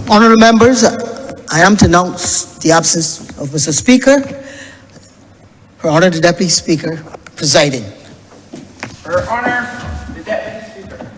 Honourable members, I am to announce the absence of Mr. Speaker. Her Honour the Deputy Speaker presiding. Her Honour the Deputy Speaker.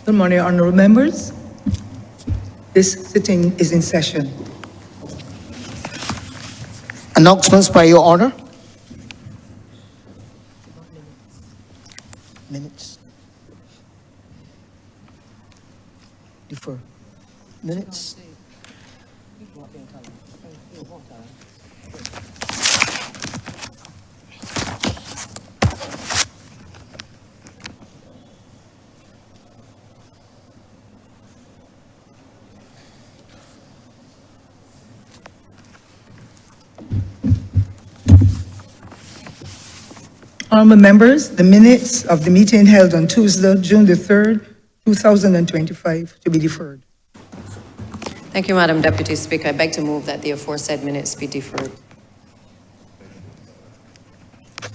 Good morning, honourable members. This sitting is in session. Announcements by Your Honour. Minutes. Defer. Minutes. Honourable members, the minutes of the meeting held on Tuesday, June the 3rd, 2025, to be deferred. Thank you, Madam Deputy Speaker. I beg to move that the aforesaid minutes be deferred.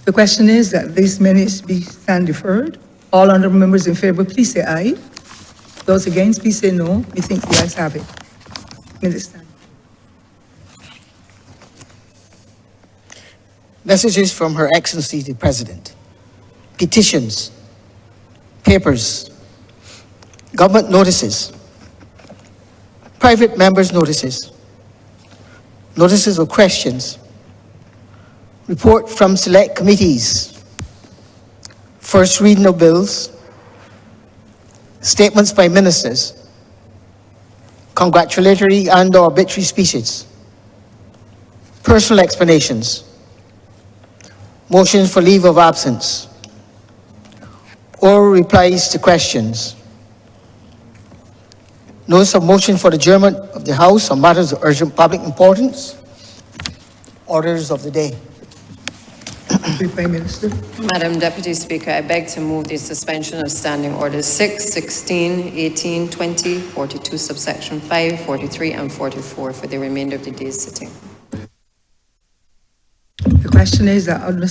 The question is that these minutes be stand deferred. All honourable members in favour, please say aye. Those against, please say no. Methinks the ayes have it. Minutes stand. Messages from Her Excellency the President. Petitions. Papers. Government notices. Private members' notices. Notices of questions. Report from select committees. First reading of bills. Statements by ministers. Congratulatory and/or obituary speeches. Personal explanations. Motions for leave of absence. Oral replies to questions. Notice of motion for adjournment of the House on matters of urgent public importance. Orders of the day. Prime Minister. Madam Deputy Speaker, I beg to move the suspension of standing orders 6, 16, 18, 20, 42, subsection 5, 43, and 44 for the remainder of the day's sitting. The question is that under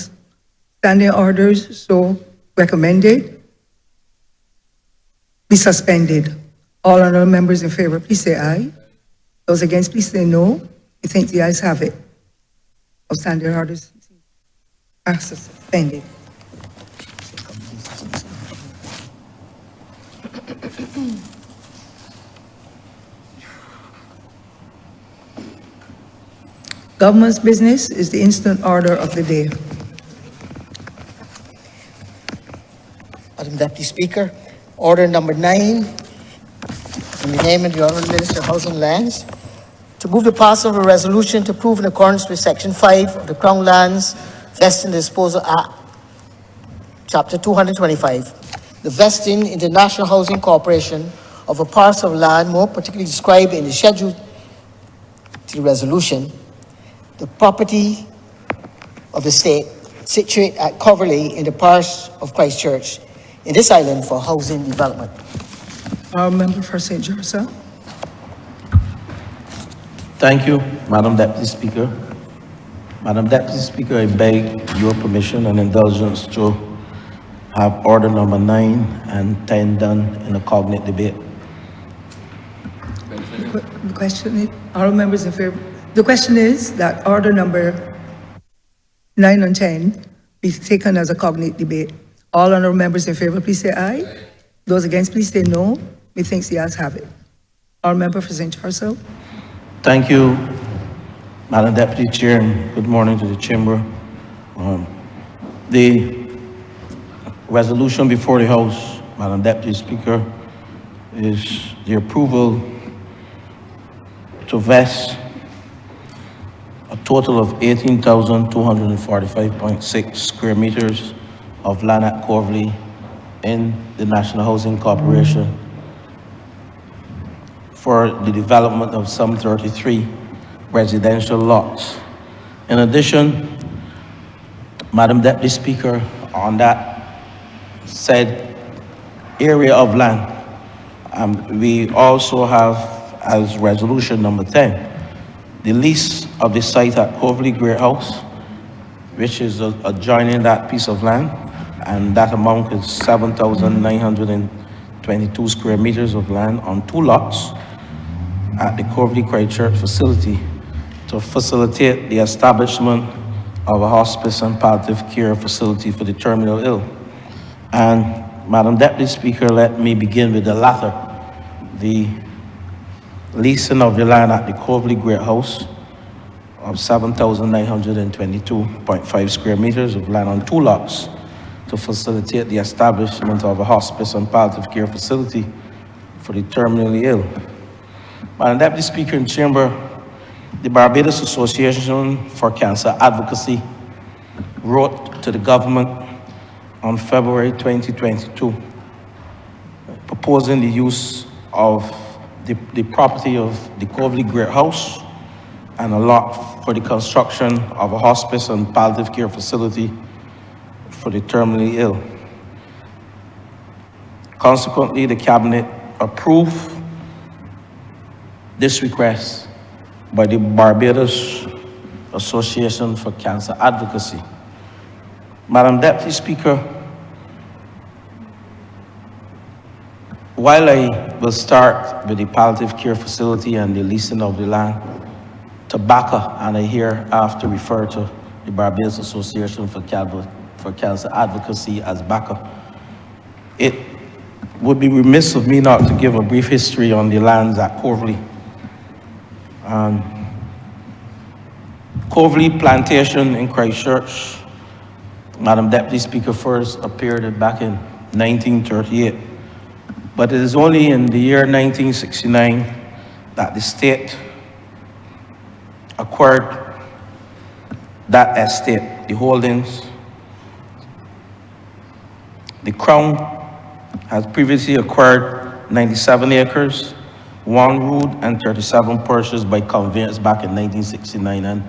standing orders so recommended. be suspended. All honorable members in favor, please say aye. Those against, please say no. We think the ayes have it. Outstanding orders are suspended. Government's business is the instant order of the day. Madam Deputy Speaker, order number 9, in the name of the Honourable Minister of Housing and Lands, to move the passing of a resolution to approve in accordance with Section 5 of the Crown Lands Vesting and Disposal Act, Chapter 225, the vesting in the National Housing Corporation of a parcel of land more particularly described in the schedule to the resolution, the property of the state situate at Coverley in the parish of Christchurch in this island for housing development. Our member for St. Joseph. Thank you, Madam Deputy Speaker. Madam Deputy Speaker, I beg your permission and indulgence to have order number 9 and 10 done in a cognate debate. The question is, our members in favor. The question is that order number 9 and 10 be taken as a cognate debate. All honorable members in favor, please say aye. Those against, please say no. Methinks the ayes have it. Our member for St. Charles. Thank you, Madam Deputy Chair, and good morning to the Chamber. The resolution before the House, Madam Deputy Speaker, is the approval to vest a total of 18,245.6 square meters of land at Coverley in the National Housing Corporation for the development of some 33 residential lots. In addition, Madam Deputy Speaker, on that said area of land, we also have as resolution number 10, the lease of the site at Coverley Great House, which is adjoining that piece of land, and that amount is 7,922 square meters of land on 2 lots at the Coverley Christchurch facility to facilitate the establishment of a hospice and palliative care facility for the terminally ill. And Madam Deputy Speaker, let me begin with the latter, the leasing of the land at the Coverley Great House of 7,922.5 square meters of land on 2 lots to facilitate the establishment of a hospice and palliative care facility for the terminally ill. Madam Deputy Speaker in Chamber, the Barbados Association for Cancer Advocacy wrote to the government on February 2022, proposing the use of the property of the Coverley Great House and a lot for the construction of a hospice and palliative care facility for the terminally ill. Consequently, the Cabinet approved this request by the Barbados Association for Cancer Advocacy. Madam Deputy Speaker, while I will start with the palliative care facility and the leasing of the land to BACA, and I hereafter refer to the Barbados Association for Cancer Advocacy as BACA, it would be remiss of me not to give a brief history on the lands at Coverley. Coverley Plantation in Christchurch, Madam Deputy Speaker, first appeared back in 1938. But it is only in the year 1969 that the state acquired that estate, the holdings. The Crown has previously acquired 97 acres, 1 road, and 37 purchased by conveyance back in 1969. And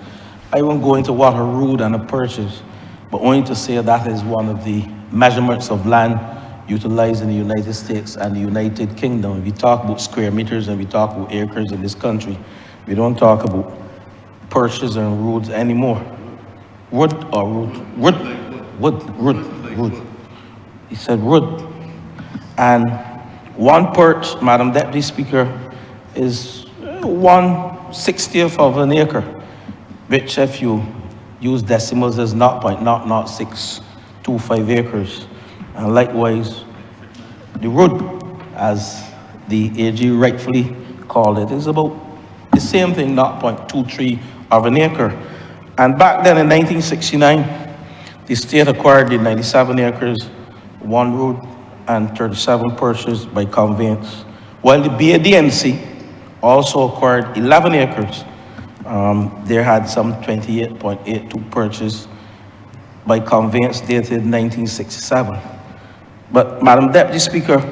I won't go into what a road and a purchase, but only to say that is one of the measurements of land utilized in the United States and the United Kingdom. We talk about square meters and we talk about acres in this country. We don't talk about purchase and roads anymore. Wood or road? Wood. He said wood. And One perch, Madam Deputy Speaker, is 1/60th of an acre, which if you use decimals is 0.00625 acres. And likewise, the road, as the AG rightfully called it, is about the same thing, 0.23 of an acre. And back then in 1969, the state acquired the 97 acres, one road, and 37 perches by conveyance, while the BADNC also acquired 11 acres. They had some 28.82 perches by conveyance dated 1967. But, Madam Deputy Speaker,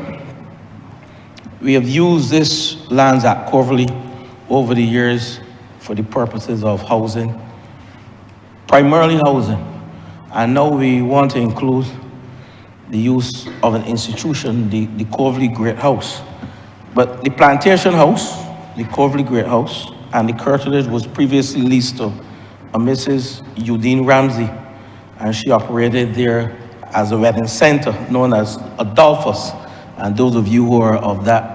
we have used this lands at Coverley over the years for the purposes of housing, primarily housing. And now we want to include the use of an institution, the Coverley Great House. But the Plantation House, the Coverley Great House, and the curtilage was previously leased to a Mrs. Eudine Ramsey, and she operated there as a wedding center known as Adolphus. And those of you who are of that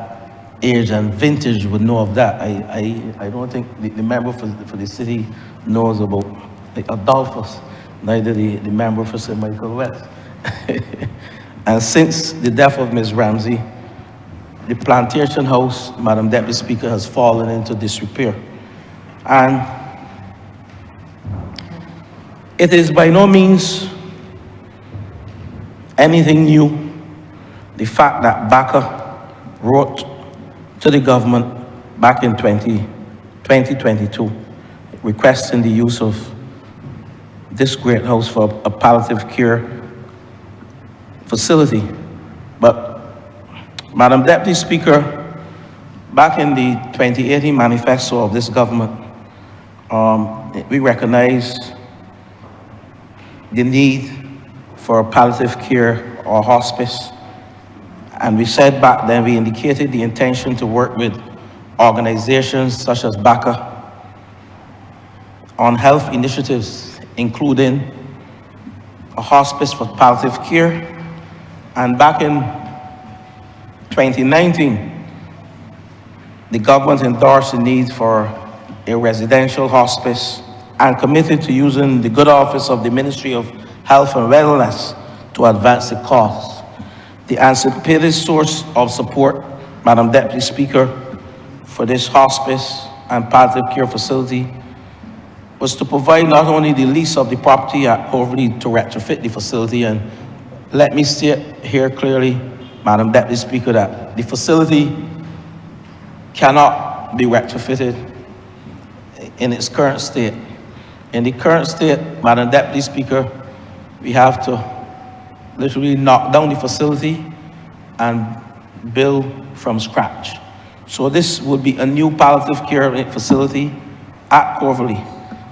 age and vintage would know of that. I don't think the member for the city knows about the Adolphus, neither the member for St. Michael West. And since the death of Ms. Ramsey, the Plantation House, Madam Deputy Speaker, has fallen into disrepair. And it is by no means anything new, the fact that BACA wrote to the government back in 2022, requesting the use of this great house for a palliative care facility. But, Madam Deputy Speaker, back in the 2018 manifesto of this government, we recognized the need for palliative care or hospice. And we said back then, we indicated the intention to work with organizations such as BACA on health initiatives, including a hospice for palliative care. And back in 2019, the government endorsed the need for a residential hospice and committed to using the good office of the Ministry of Health and Wellness to advance the cause. The anticipated source of support, Madam Deputy Speaker, for this hospice and palliative care facility was to provide not only the lease of the property at Coverley to retrofit the facility, and let me state here clearly, Madam Deputy Speaker, that the facility cannot be retrofitted in its current state. In the current state, Madam Deputy Speaker, we have to literally knock down the facility and build from scratch. So this would be a new palliative care facility at Coverley.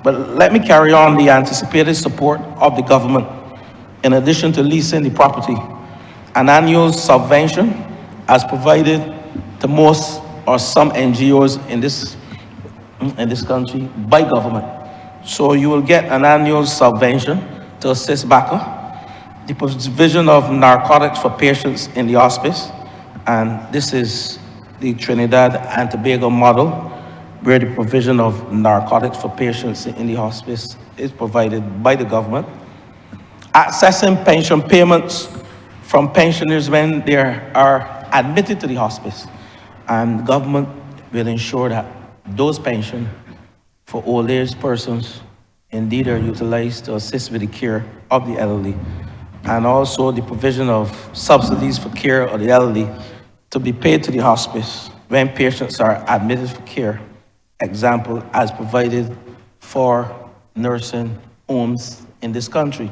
But let me carry on the anticipated support of the government. In addition to leasing the property, an annual subvention as provided to most or some NGOs in this country by government. So you will get an annual subvention to assist BACA, the provision of narcotics for patients in the hospice, and this is the Trinidad and Tobago model, where the provision of narcotics for patients in the hospice is provided by the government. Accessing pension payments from pensioners when they are admitted to the hospice, and the government will ensure that those pensions for old age persons indeed are utilized to assist with the care of the elderly, and also the provision of subsidies for care of the elderly to be paid to the hospice when patients are admitted for care, example as provided for nursing homes in this country.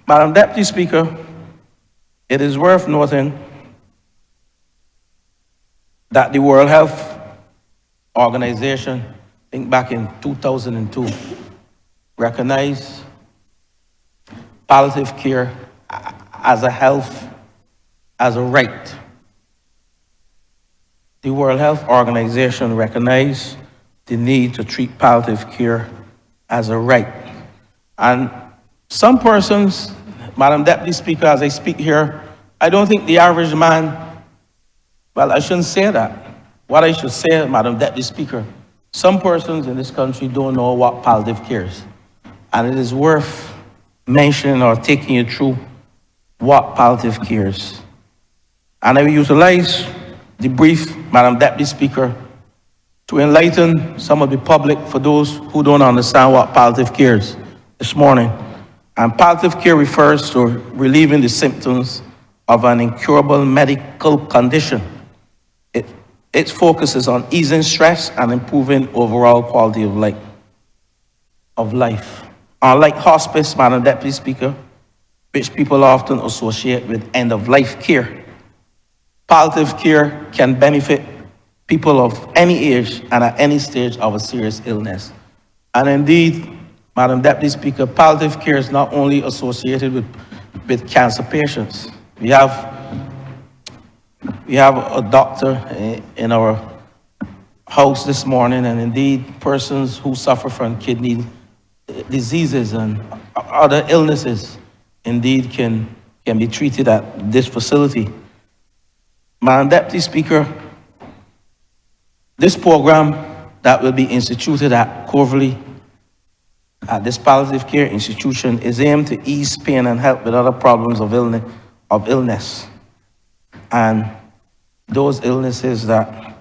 Madam Deputy Speaker, it is worth noting that the World Health Organization, I think back in 2002, recognized palliative care as a right. The World Health Organization recognized the need to treat palliative care as a right. And some persons, Madam Deputy Speaker, as I speak here, I don't think the average man Well, I shouldn't say that. What I should say, Madam Deputy Speaker, some persons in this country don't know what palliative care is. And it is worth mentioning or taking you through what palliative care is. And I will utilize the brief, Madam Deputy Speaker, to enlighten some of the public for those who don't understand what palliative care is this morning. And palliative care refers to relieving the symptoms of an incurable medical condition. Its focus is on easing stress and improving overall quality of life. Unlike hospice, Madam Deputy Speaker, which people often associate with end-of-life care, palliative care can benefit people of any age and at any stage of a serious illness. And indeed, Madam Deputy Speaker, palliative care is not only associated with cancer patients. We have a doctor in our house this morning, and indeed, persons who suffer from kidney diseases and other illnesses indeed can be treated at this facility. Madam Deputy Speaker, this program that will be instituted at Coverley, at this palliative care institution, is aimed to ease pain and help with other problems of illness. And those illnesses that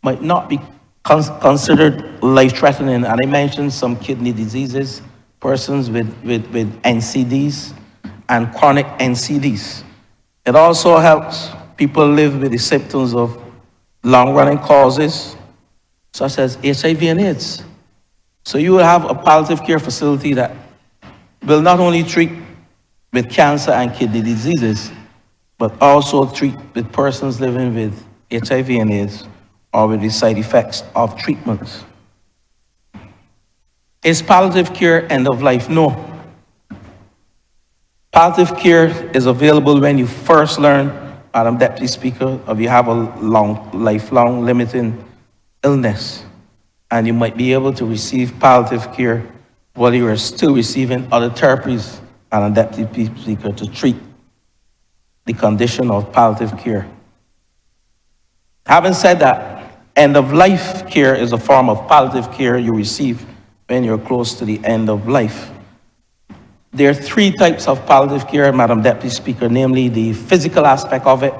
might not be considered life-threatening. And I mentioned some kidney diseases, persons with NCDs and chronic NCDs. It also helps people live with the symptoms of long-running causes, such as HIV and AIDS. So you will have a palliative care facility that will not only treat with cancer and kidney diseases, but also treat with persons living with HIV and AIDS or with the side effects of treatments. Is palliative care end of life? No. Palliative care is available when you first learn, Madam Deputy Speaker, if you have a lifelong limiting illness, and you might be able to receive palliative care while you are still receiving other therapies, Madam Deputy Speaker, to treat the condition of palliative care. Having said that, end-of-life care is a form of palliative care you receive when you're close to the end of life. There are three types of palliative care, Madam Deputy Speaker, namely the physical aspect of it,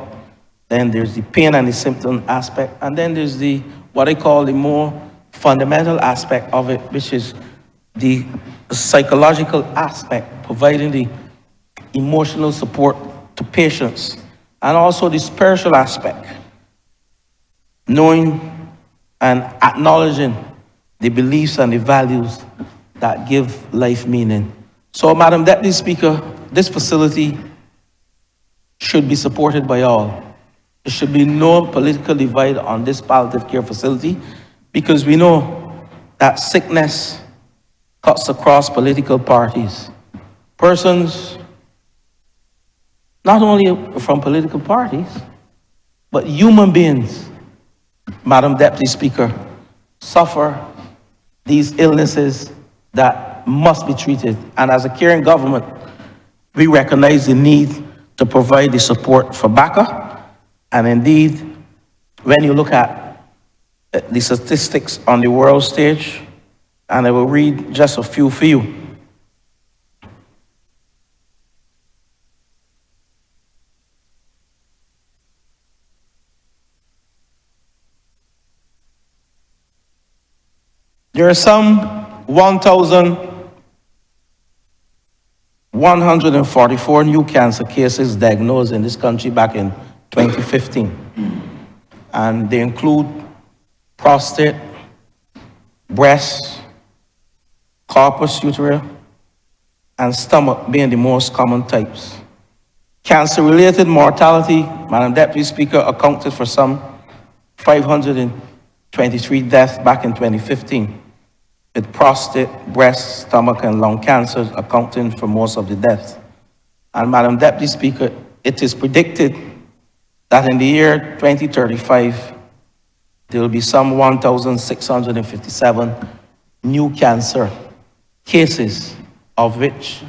then there's the pain and the symptom aspect, and then there's what I call the more fundamental aspect of it, which is the psychological aspect, providing the emotional support to patients, and also the spiritual aspect, knowing and acknowledging the beliefs and the values that give life meaning. So, Madam Deputy Speaker, this facility should be supported by all. There should be no political divide on this palliative care facility, because we know that sickness cuts across political parties. Persons not only from political parties, but human beings, Madam Deputy Speaker, suffer these illnesses that must be treated. And as a caring government, we recognize the need to provide the support for BACA. And indeed, when you look at the statistics on the world stage, and I will read just a few for you. There are some 1,144 new cancer cases diagnosed in this country back in 2015. And they include prostate, breast, corpus luteal, and stomach being the most common types. Cancer-related mortality, Madam Deputy Speaker, accounted for some 523 deaths back in 2015. With prostate, breast, stomach, and lung cancers accounting for most of the deaths. And Madam Deputy Speaker, it is predicted that in the year 2035, there will be some 1,657 new cancer cases, of which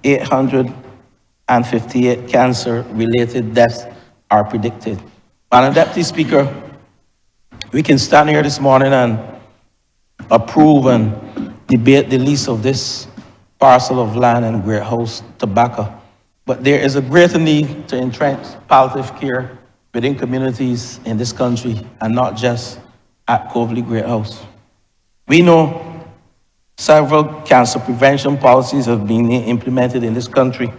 858 cancer-related deaths are predicted. Madam Deputy Speaker, we can stand here this morning and approve and debate the lease of this parcel of land in Great House Tobacco. But there is a greater need to entrench palliative care within communities in this country and not just at Coverley Great House. We know several cancer prevention policies have been implemented in this country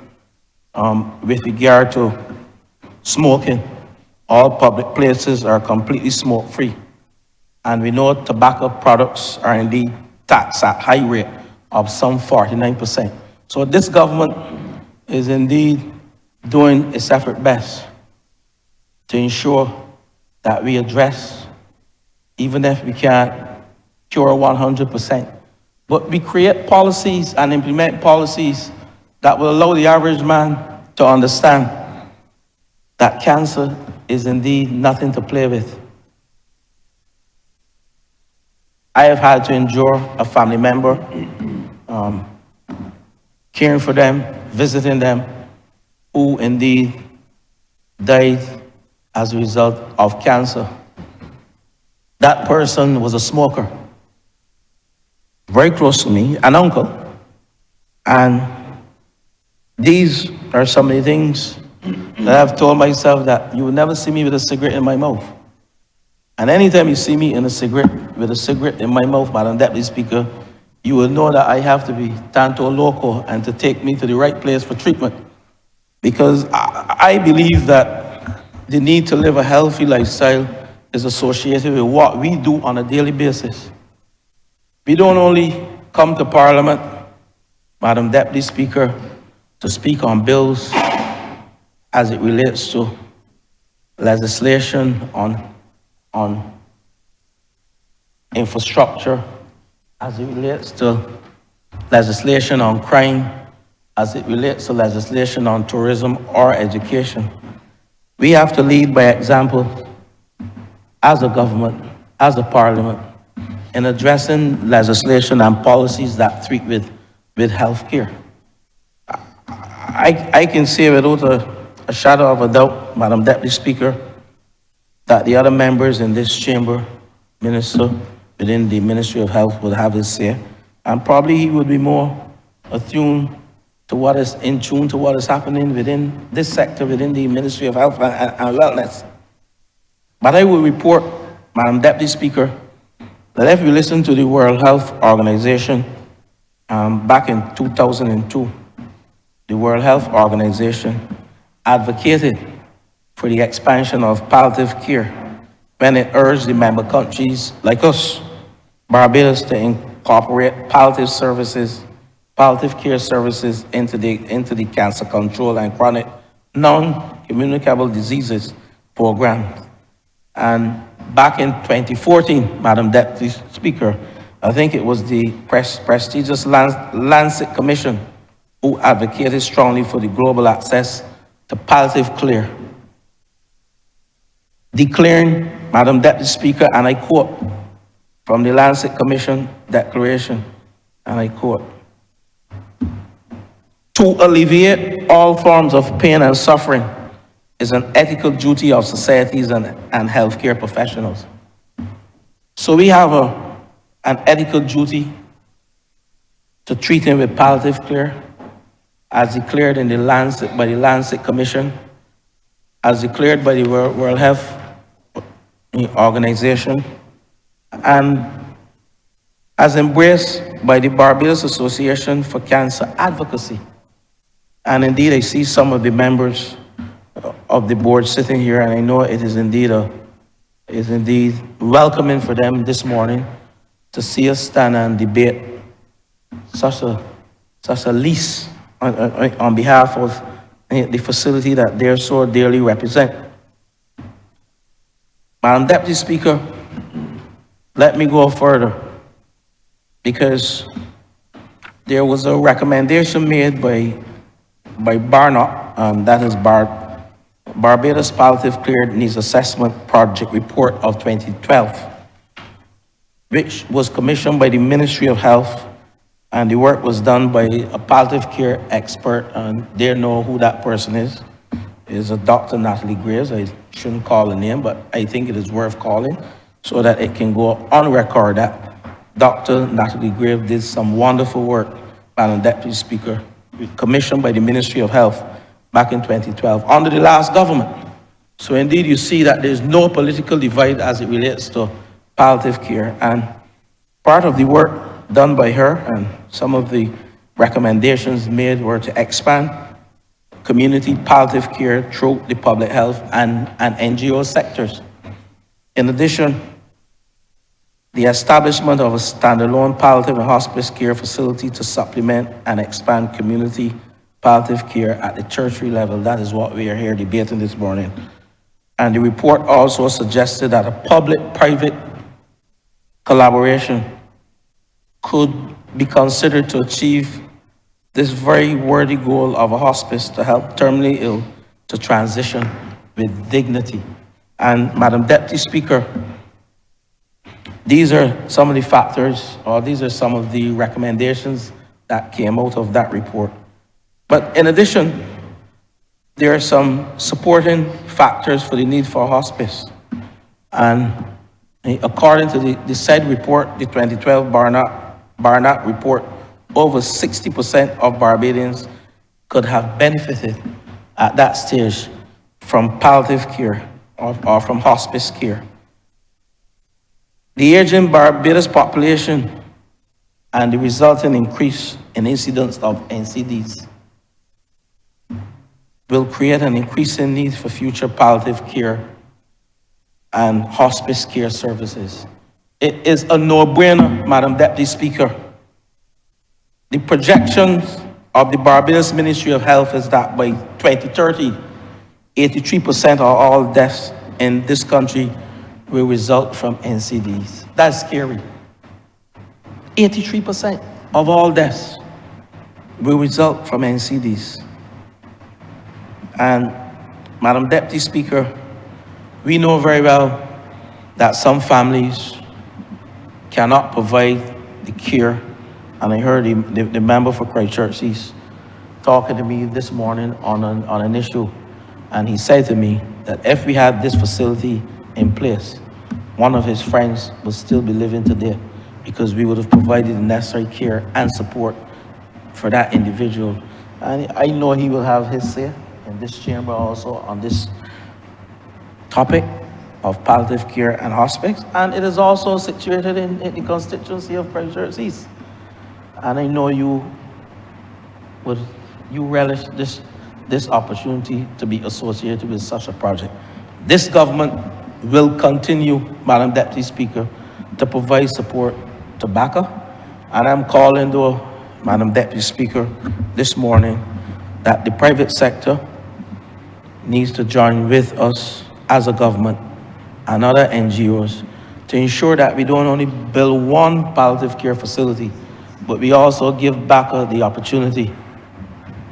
with regard to smoking. All public places are completely smoke-free. And we know tobacco products are indeed taxed at high rate of some 49%. So this government is indeed doing its effort best to ensure that we address, even if we can't cure 100%, but we create policies and implement policies that will allow the average man to understand that cancer is indeed nothing to play with. I have had to endure a family member, caring for them, visiting them, who indeed died as a result of cancer. That person was a smoker, very close to me, an uncle. And these are some of the things that I've told myself, that you will never see me with a cigarette in my mouth. And anytime you see me with a cigarette in my mouth, Madam Deputy Speaker, you will know that I have to be tanto loco and to take me to the right place for treatment. Because I believe that the need to live a healthy lifestyle is associated with what we do on a daily basis. We don't only come to Parliament, Madam Deputy Speaker, to speak on bills as it relates to legislation on infrastructure, as it relates to legislation on crime, as it relates to legislation on tourism or education. We have to lead by example as a government, as a parliament, in addressing legislation and policies that treat with health care. I can say without a shadow of a doubt, Madam Deputy Speaker, that the other members in this chamber, minister within the Ministry of Health, would have his say, and probably he would be more attuned to what is in tune to what is happening within this sector, within the Ministry of Health and Wellness. But I will report, Madam Deputy Speaker, that if you listen to the World Health Organization, back in 2002, the World Health Organization advocated for the expansion of palliative care when it urged the member countries like us, Barbados, to incorporate palliative care services into the cancer control and chronic non-communicable diseases program. And back in 2014, Madam Deputy Speaker, I think it was the prestigious Lancet Commission who advocated strongly for the global access to palliative care, declaring, Madam Deputy Speaker, and I quote from the Lancet Commission declaration, and I quote, "To alleviate all forms of pain and suffering is an ethical duty of societies and healthcare professionals." So we have an ethical duty to treating with palliative care, as declared in by the Lancet Commission, as declared by the World Health Organization, and as embraced by the Barbados Association for Cancer Advocacy. And indeed, I see some of the members of the board sitting here, and I know it is indeed welcoming for them this morning to see us stand and debate such a lease on behalf of the facility that they so dearly represent. Madam Deputy Speaker, let me go further, because there was a recommendation made by Barnott, and that is Barbados Palliative Care Needs Assessment Project Report of 2012, which was commissioned by the Ministry of Health, and the work was done by a palliative care expert, and they know who that person is. is a Dr. Natalie Graves. I shouldn't call her name, but I think it is worth calling so that it can go on record that Dr. Natalie Graves did some wonderful work, Madam Deputy Speaker, commissioned by the Ministry of Health back in 2012 under the last government. So indeed, you see that there's no political divide as it relates to palliative care. And part of the work done by her and some of the recommendations made were to expand community palliative care through the public health and NGO sectors. In addition, the establishment of a standalone palliative and hospice care facility to supplement and expand community palliative care at the tertiary level. That is what we are here debating this morning. And the report also suggested that a public-private collaboration could be considered to achieve this very worthy goal of a hospice to help terminally ill to transition with dignity. And Madam Deputy Speaker, these are some of the factors, or these are some of the recommendations that came out of that report. But in addition, there are some supporting factors for the need for a hospice. And according to the said report, the 2012 Barnett report, over 60% of Barbadians could have benefited at that stage from palliative care or from hospice care. The aging Barbados population and the resulting increase in incidence of NCDs will create an increasing need for future palliative care and hospice care services. It is a no-brainer, Madam Deputy Speaker. The projections of the Barbados Ministry of Health is that by 2030, 83% of all deaths in this country will result from NCDs. That's scary. 83% of all deaths will result from NCDs. And Madam Deputy Speaker, we know very well that some families cannot provide the care. And I heard the member for Christchurch East talking to me this morning on an issue. And he said to me that if we had this facility in place, one of his friends would still be living today because we would have provided the necessary care and support for that individual. And I know he will have his say in this chamber also on this topic of palliative care and hospice. And it is also situated in the constituency of Christchurch East. And I know you relish this opportunity to be associated with such a project. This government will continue, Madam Deputy Speaker, to provide support to BACA. And I'm calling though, Madam Deputy Speaker, this morning that the private sector needs to join with us as a government and other NGOs to ensure that we don't only build one palliative care facility, but we also give BACA the opportunity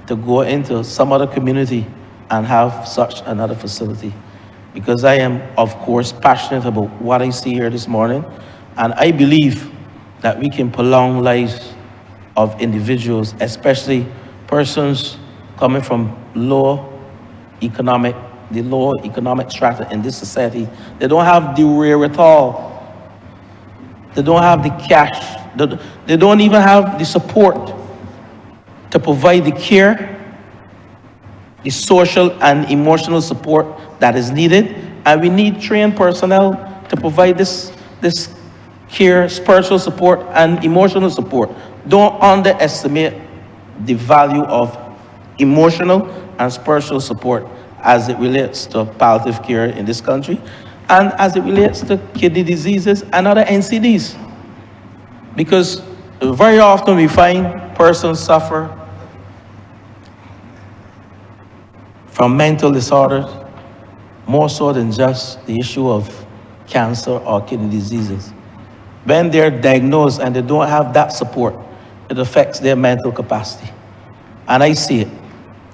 to go into some other community and have such another facility. Because I am, of course, passionate about what I see here this morning, and I believe that we can prolong lives of individuals, especially persons coming from the lower economic strata in this society. They don't have the wherewithal. They don't have the cash. They don't even have the support to provide the care, the social and emotional support that is needed. And we need trained personnel to provide this care, spiritual support, and emotional support. Don't underestimate the value of emotional and spiritual support as it relates to palliative care in this country and as it relates to kidney diseases and other NCDs. Because very often we find persons suffer from mental disorders, more so than just the issue of cancer or kidney diseases. When they're diagnosed and they don't have that support, it affects their mental capacity. And I see it.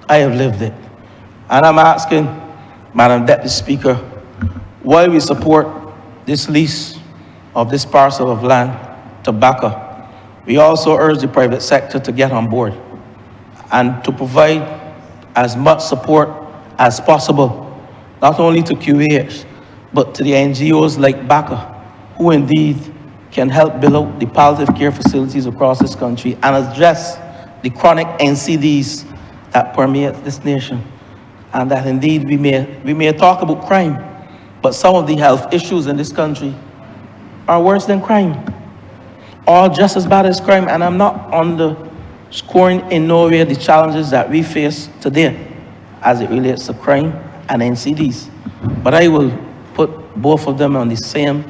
I have lived it. And I'm asking, Madam Deputy Speaker, while we support this lease of this parcel of land to BACA, we also urge the private sector to get on board and to provide as much support as possible, not only to QAH, but to the NGOs like BACA, who indeed can help build out the palliative care facilities across this country and address the chronic NCDs that permeate this nation. And that indeed we may talk about crime, but some of the health issues in this country are worse than crime, or just as bad as crime. And I'm not underscoring in no way the challenges that we face today as it relates to crime and NCDs. But I will put both of them on the same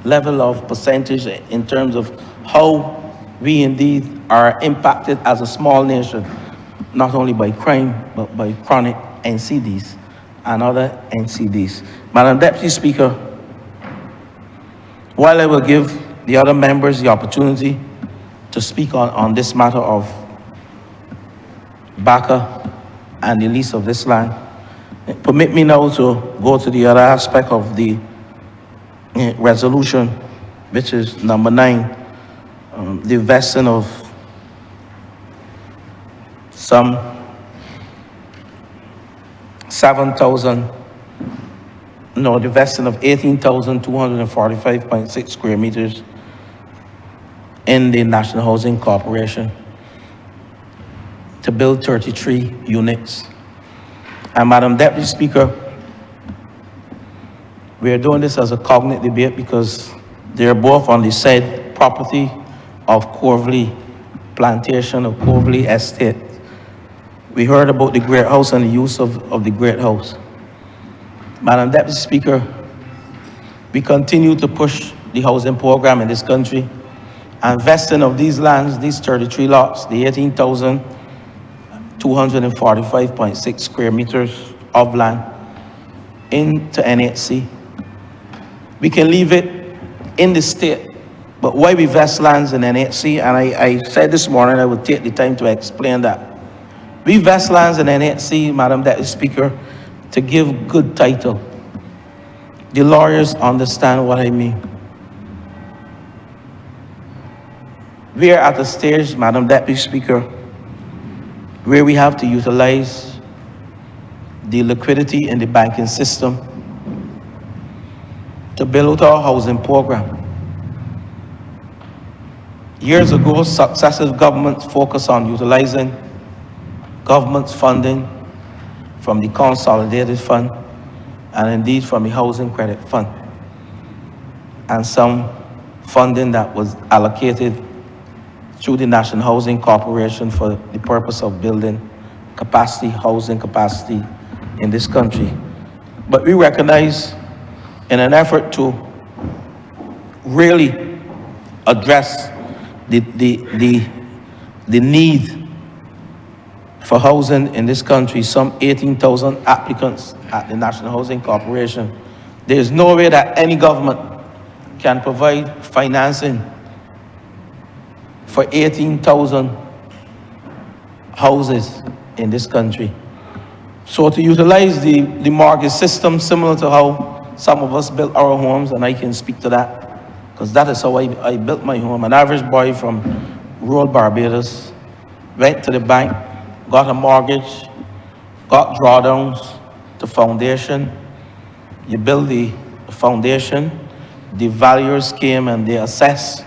level of percentage in terms of how we indeed are impacted as a small nation, not only by crime, but by chronic NCDs and other NCDs. Madam Deputy Speaker, while I will give the other members the opportunity to speak on this matter of BACA and the lease of this land, permit me now to go to the other aspect of the resolution, which is number 9, the vesting of some 18,245.6 square meters in the National Housing Corporation to build 33 units. And Madam Deputy Speaker, we are doing this as a cognate debate because they are both on the said property of Corvley Plantation or Corvley Estate. We heard about the Great House and the use of the Great House. Madam Deputy Speaker, we continue to push the housing program in this country, and vesting of these lands, these 33 lots, the 18,245.6 square meters of land into NHC. We can leave it in the state, but why we vest lands in NHC, and I said this morning I would take the time to explain that. We vest lands in NHC, Madam Deputy Speaker, to give good title. The lawyers understand what I mean. We are at a stage, Madam Deputy Speaker, where we have to utilize the liquidity in the banking system to build out our housing program. Years ago, successive governments focused on utilizing government's funding from the Consolidated Fund and indeed from the Housing Credit Fund, and some funding that was allocated through the National Housing Corporation for the purpose of building capacity, housing capacity in this country. But we recognize, in an effort to really address the need for housing in this country, some 18,000 applicants at the National Housing Corporation. There is no way that any government can provide financing for 18,000 houses in this country. So to utilize the mortgage system, similar to how some of us built our homes, and I can speak to that, because that is how I built my home. An average boy from rural Barbados went to the bank, got a mortgage, got drawdowns to foundation. You build the foundation, the valuers came and they assessed,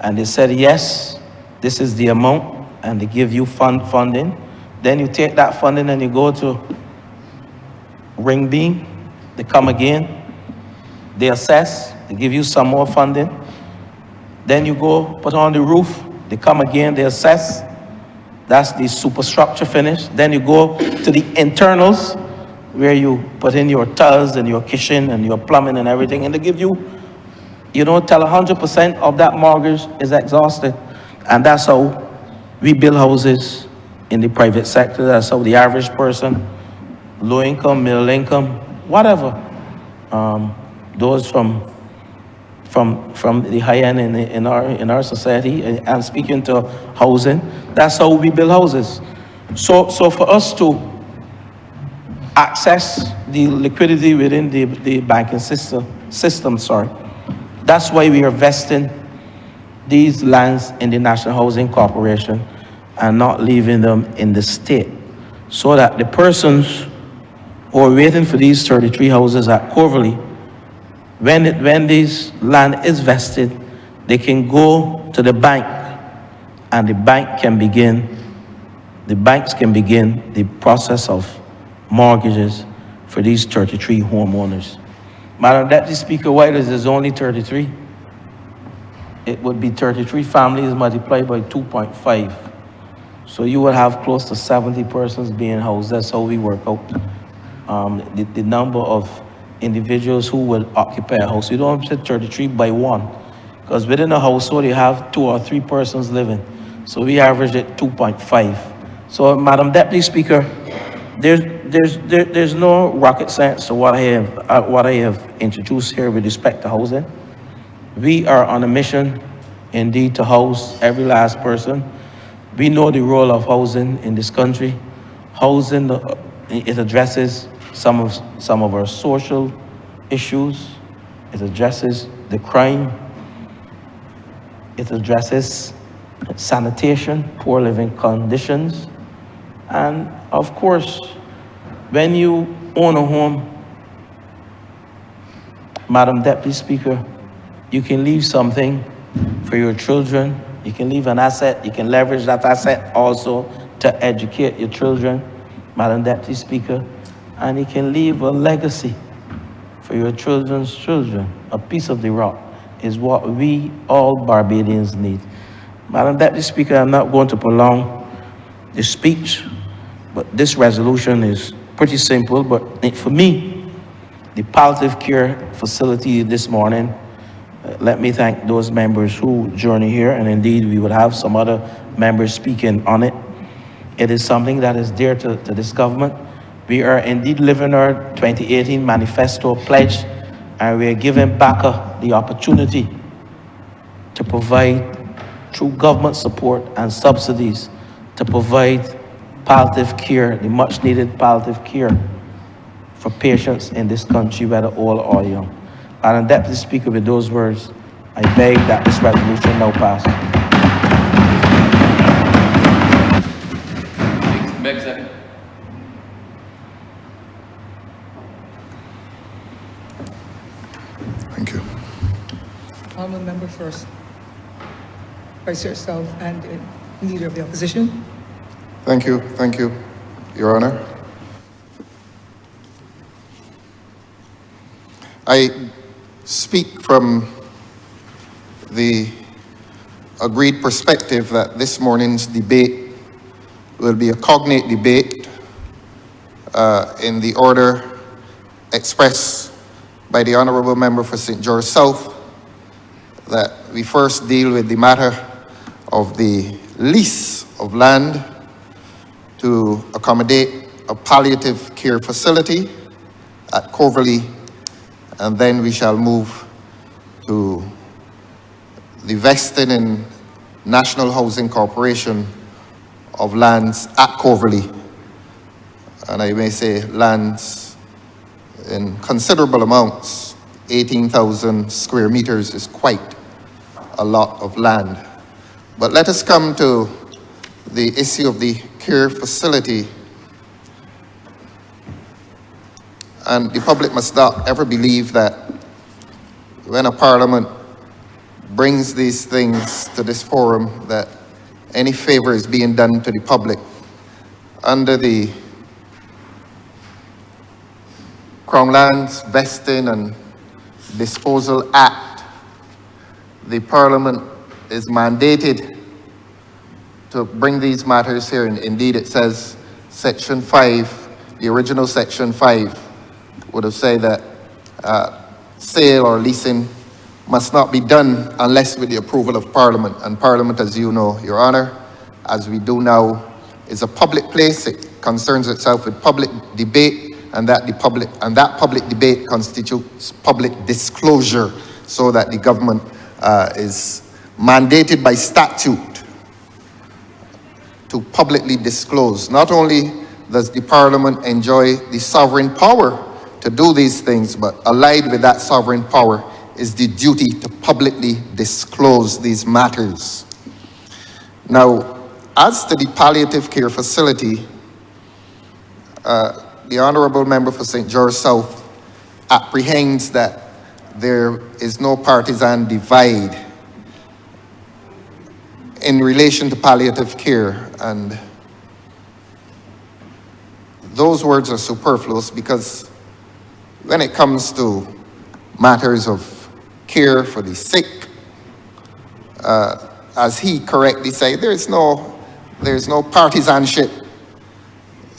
and they said, yes, this is the amount, and they give you funding. Then you take that funding and you go to Ring Beam, they come again, they assess, they give you some more funding. Then you go put on the roof, they come again, they assess. That's the superstructure finish. Then you go to the internals, where you put in your tiles and your kitchen and your plumbing and everything, and they give you, till 100% of that mortgage is exhausted. And that's how we build houses in the private sector. That's how the average person, low income, middle income, whatever, those from the high end in our society, and speaking to housing, that's how we build houses. So for us to access the liquidity within the banking system, that's why we are vesting these lands in the National Housing Corporation and not leaving them in the state, so that the persons who are waiting for these 33 houses at Coverly, when this land is vested, they can go to the bank and the banks can begin the process of mortgages for these 33 homeowners. Madam Deputy Speaker, why is there only 33? It would be 33 families multiplied by 2.5. So you would have close to 70 persons being housed. That's how we work out the number of individuals who will occupy a house. You don't say 33 by 1, because within a household you have 2 or 3 persons living. So we average it 2.5. So, Madam Deputy Speaker, there's no rocket science to what I have introduced here with respect to housing. We are on a mission, indeed, to house every last person. We know the role of housing in this country. Housing, it addresses some of our social issues. It addresses the crime. It addresses sanitation, poor living conditions. And of course, when you own a home, Madam Deputy Speaker, you can leave something for your children. You can leave an asset. You can leverage that asset also to educate your children, Madam Deputy Speaker. And you can leave a legacy for your children's children. A piece of the rock is what we all Barbadians need. Madam Deputy Speaker, I'm not going to prolong the speech, but this resolution is pretty simple. But for me, the palliative care facility this morning, let me thank those members who journey here, and indeed we will have some other members speaking on it. It is something that is dear to this government. We are indeed living our 2018 manifesto pledge, and we are giving BACA the opportunity to provide, through government support and subsidies, to provide palliative care, the much needed palliative care for patients in this country, whether old or young. Madam Deputy Speaker, with those words, I beg that this resolution now pass. Beg second. Thank you. Honourable member first. Vice yourself and the Leader of the Opposition. Thank you, Your Honor. I speak from the agreed perspective that this morning's debate will be a cognate debate in the order expressed by the Honourable Member for St. George South, that we first deal with the matter of the lease of land to accommodate a palliative care facility at Coverly, and then we shall move to the vesting in National Housing Corporation of lands at Coverly, and I may say lands in considerable amounts. 18,000 square meters is quite a lot of land. But let us come to the issue of the care facility. And the public must not ever believe that when a parliament brings these things to this forum, that any favor is being done to the public. Under the Crown Lands Vesting and Disposal Act, the parliament is mandated to bring these matters here, and indeed it says Section 5, the original Section 5 would have said that sale or leasing must not be done unless with the approval of Parliament. And Parliament, as you know, Your Honour, as we do now, is a public place. It concerns itself with public debate, and that public debate constitutes public disclosure, so that the government is mandated by statute to publicly disclose. Not only does the Parliament enjoy the sovereign power to do these things, but allied with that sovereign power is the duty to publicly disclose these matters. Now, as to the palliative care facility, the Honourable Member for St. George South apprehends that there is no partisan divide in relation to palliative care, and those words are superfluous, because when it comes to matters of care for the sick, as he correctly said, there's no partisanship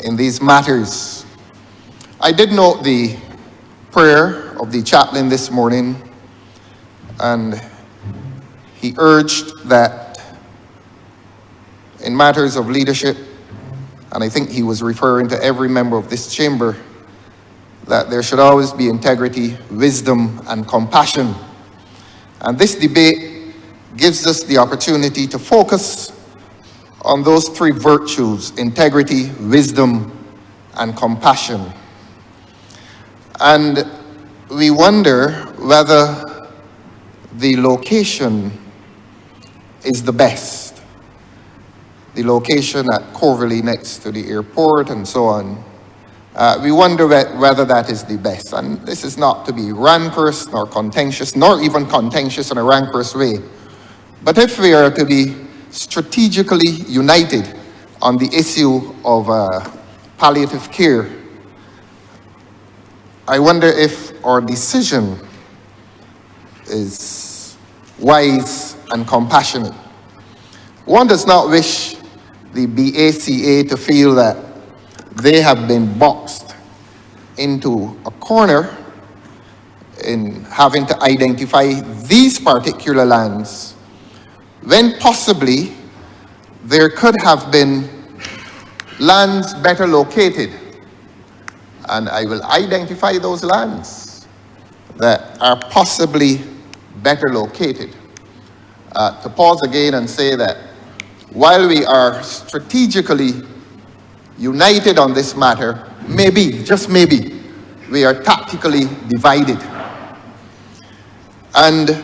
in these matters. I did note the prayer of the chaplain this morning, and he urged that in matters of leadership, and I think he was referring to every member of this chamber, that there should always be integrity, wisdom, and compassion. And this debate gives us the opportunity to focus on those three virtues: integrity, wisdom, and compassion. And we wonder whether the location is the best. The location at Corverley next to the airport and so on. We wonder whether that is the best. And this is not to be rancorous nor contentious, nor even contentious in a rancorous way. But if we are to be strategically united on the issue of palliative care, I wonder if our decision is wise and compassionate. One does not wish the BACA to feel that they have been boxed into a corner in having to identify these particular lands, when possibly there could have been lands better located. And I will identify those lands that are possibly better located. To pause again and say that while we are strategically united on this matter, maybe, just maybe, we are tactically divided. And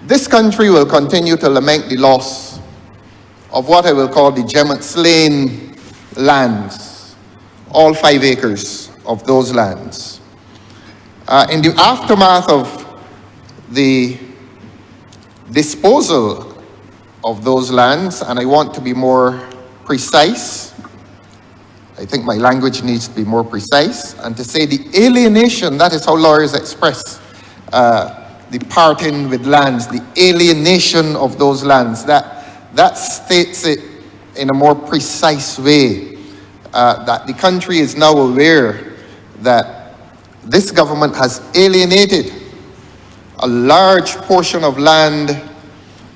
this country will continue to lament the loss of what I will call the Gemmett's Lane lands, all 5 acres of those lands. In the aftermath of the disposal of those lands, and I want to be more precise, I think my language needs to be more precise, and to say the alienation, that is how lawyers express the parting with lands, the alienation of those lands, that states it in a more precise way, that the country is now aware that this government has alienated a large portion of land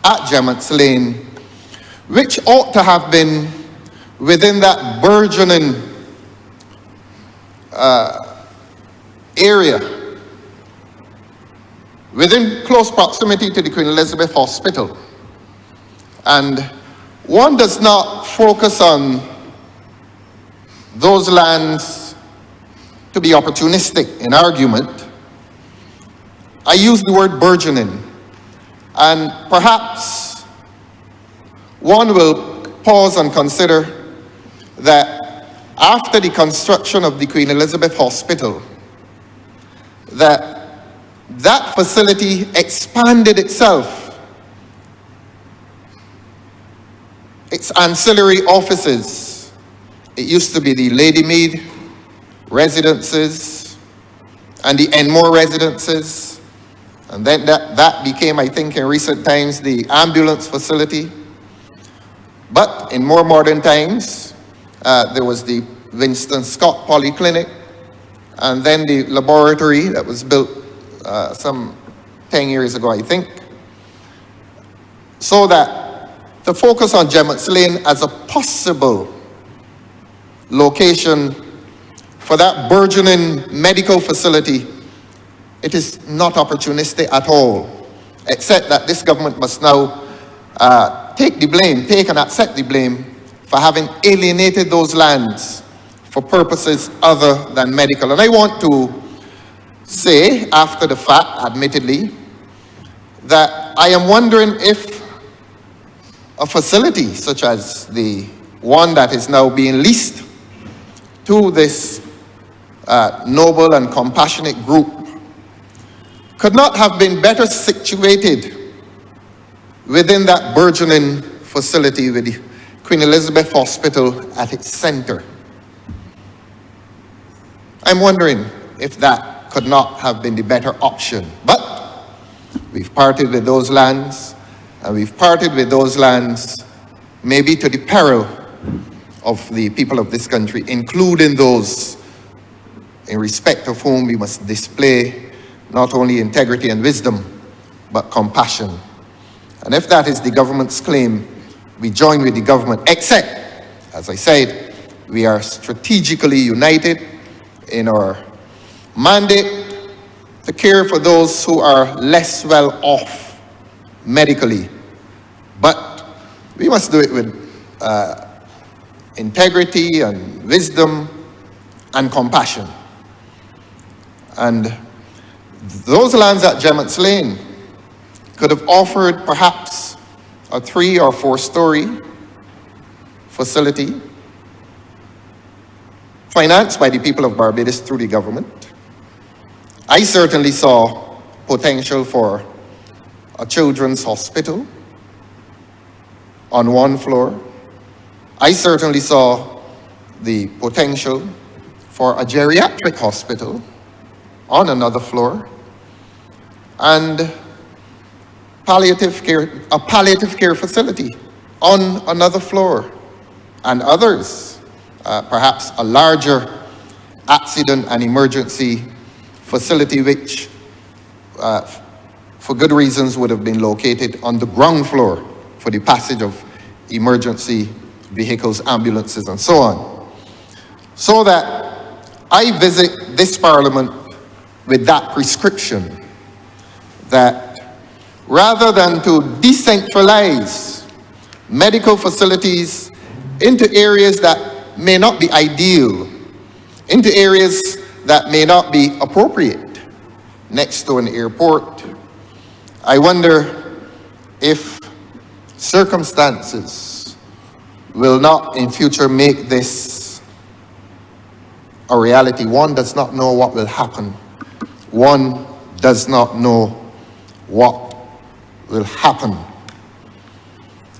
at Gemmett's Lane, which ought to have been within that burgeoning area, within close proximity to the Queen Elizabeth Hospital. And one does not focus on those lands to be opportunistic in argument. I use the word burgeoning, and perhaps one will pause and consider that after the construction of the Queen Elizabeth Hospital, that facility expanded itself. Its ancillary offices, it used to be the Lady Mead residences and the Enmore residences, and then that became, I think, in recent times, the ambulance facility. But in more modern times, there was the Winston Scott Polyclinic, and then the laboratory that was built some 10 years ago, I think. So that to focus on Gemmett's Lane as a possible location for that burgeoning medical facility, it is not opportunistic at all, except that this government must now take and accept the blame for having alienated those lands for purposes other than medical. And I want to say, after the fact, admittedly, that I am wondering if a facility such as the one that is now being leased to this noble and compassionate group could not have been better situated within that burgeoning facility with the Queen Elizabeth Hospital at its center. I'm wondering if that could not have been the better option. But we've parted with those lands, and we've parted with those lands maybe to the peril of the people of this country, including those in respect of whom we must display not only integrity and wisdom, but compassion. And if that is the government's claim, we join with the government, except, as I said, we are strategically united in our mandate to care for those who are less well off medically. But we must do it with integrity and wisdom and compassion. And those lands at Gemmett's Lane could have offered perhaps a 3 or 4 story facility financed by the people of Barbados through the government. I certainly saw potential for a children's hospital on 1 floor. I certainly saw the potential for a geriatric hospital on another floor, and a palliative care facility on another floor, and others, perhaps a larger accident and emergency facility which, for good reasons, would have been located on the ground floor for the passage of emergency vehicles, ambulances, and so on. So that I visit this Parliament with that prescription, that rather than to decentralize medical facilities into areas that may not be ideal, into areas that may not be appropriate next to an airport, I wonder if circumstances will not in future make this a reality. One does not know what will happen. One does not know what will happen.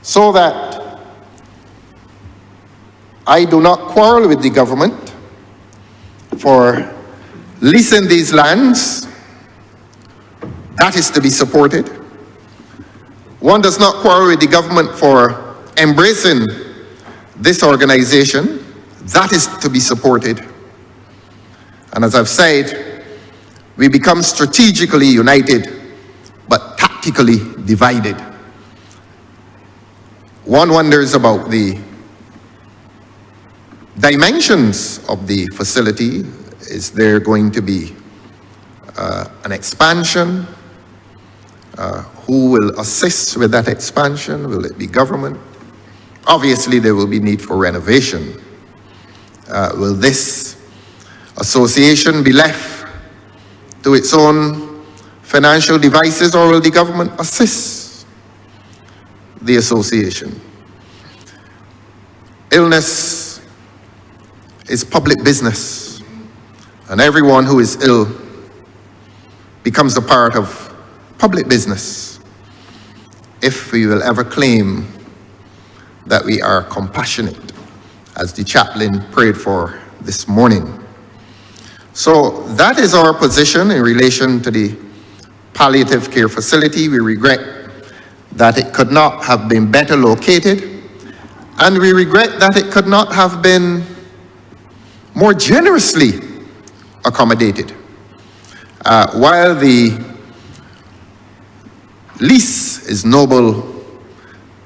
So that I do not quarrel with the government for leasing these lands. That is to be supported. One does not quarrel with the government for embracing this organization. That is to be supported. And as I've said, we become strategically united, but tactically divided. One wonders about the dimensions of the facility. Is there going to be an expansion? Who will assist with that expansion? Will it be government? Obviously, there will be need for renovation. Will this association be left to its own financial devices, or will the government assist the association? Illness is public business, and everyone who is ill becomes a part of public business if we will ever claim that we are compassionate, as the chaplain prayed for this morning. So that is our position in relation to the palliative care facility. We regret that it could not have been better located, and we regret that it could not have been more generously accommodated. While the lease is noble,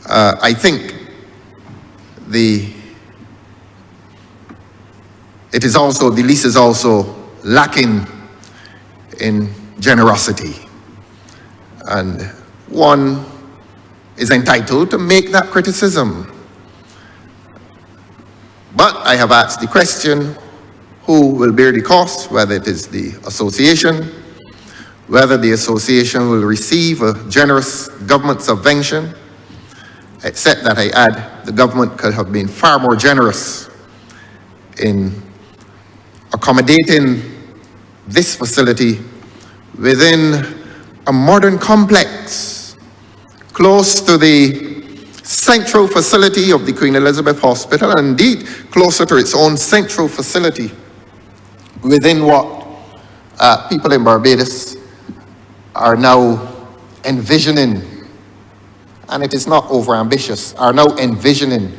I think the lease is also lacking in generosity, and one is entitled to make that criticism. But I have asked the question, who will bear the cost, whether it is the association, whether the association will receive a generous government subvention, except that I add, the government could have been far more generous in accommodating this facility within a modern complex close to the central facility of the Queen Elizabeth Hospital, and indeed closer to its own central facility within what people in Barbados are now envisioning, and it is not overambitious, are now envisioning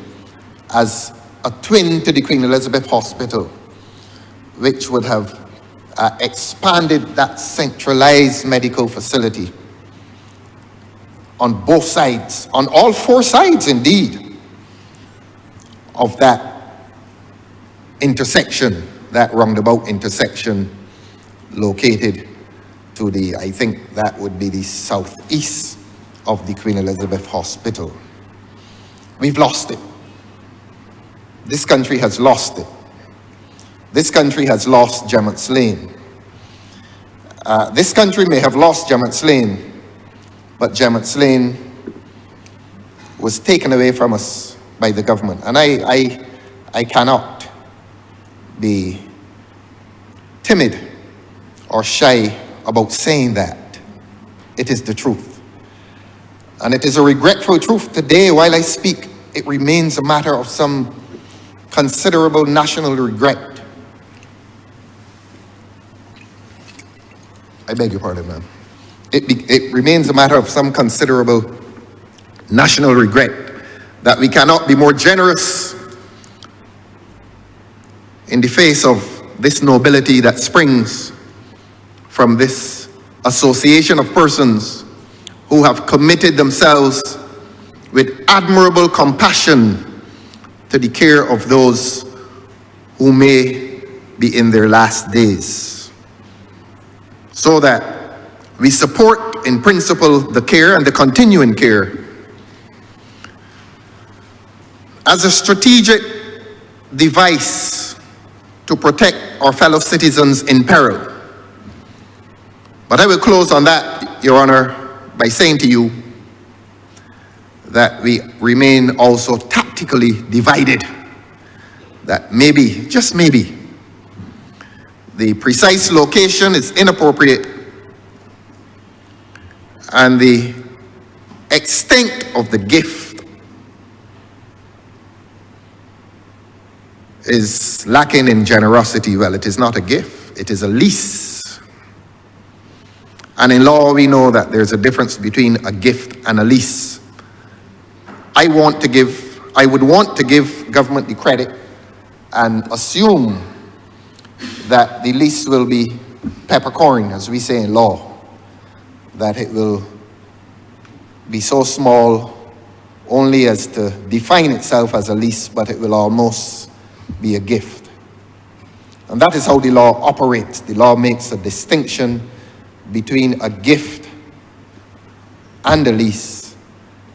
as a twin to the Queen Elizabeth Hospital, which would have expanded that centralized medical facility on both sides, on all four sides indeed, of that intersection, that roundabout intersection located to the, I think that would be the southeast of the Queen Elizabeth Hospital. We've lost it. This country has lost it. This country has lost Gemmett's Lane. This country may have lost Gemmett's Lane, but Gemmett's Lane was taken away from us by the government. And I cannot be timid or shy about saying that. It is the truth. And it is a regretful truth today. While I speak, it remains a matter of some considerable national regret. I beg your pardon, ma'am. It remains a matter of some considerable national regret that we cannot be more generous in the face of this nobility that springs from this association of persons who have committed themselves with admirable compassion to the care of those who may be in their last days, so that we support in principle the care and the continuing care as a strategic device to protect our fellow citizens in peril. But I will close on that, Your Honor, by saying to you that we remain also tactically divided, that maybe, just maybe, the precise location is inappropriate and the extent of the gift is lacking in generosity. Well, it is not a gift, it is a lease. And in law, we know that there's a difference between a gift and a lease. I would want to give government the credit and assume that the lease will be peppercorn, as we say in law, that it will be so small only as to define itself as a lease, but it will almost be a gift. And that is how the law operates. The law makes a distinction between a gift and a lease.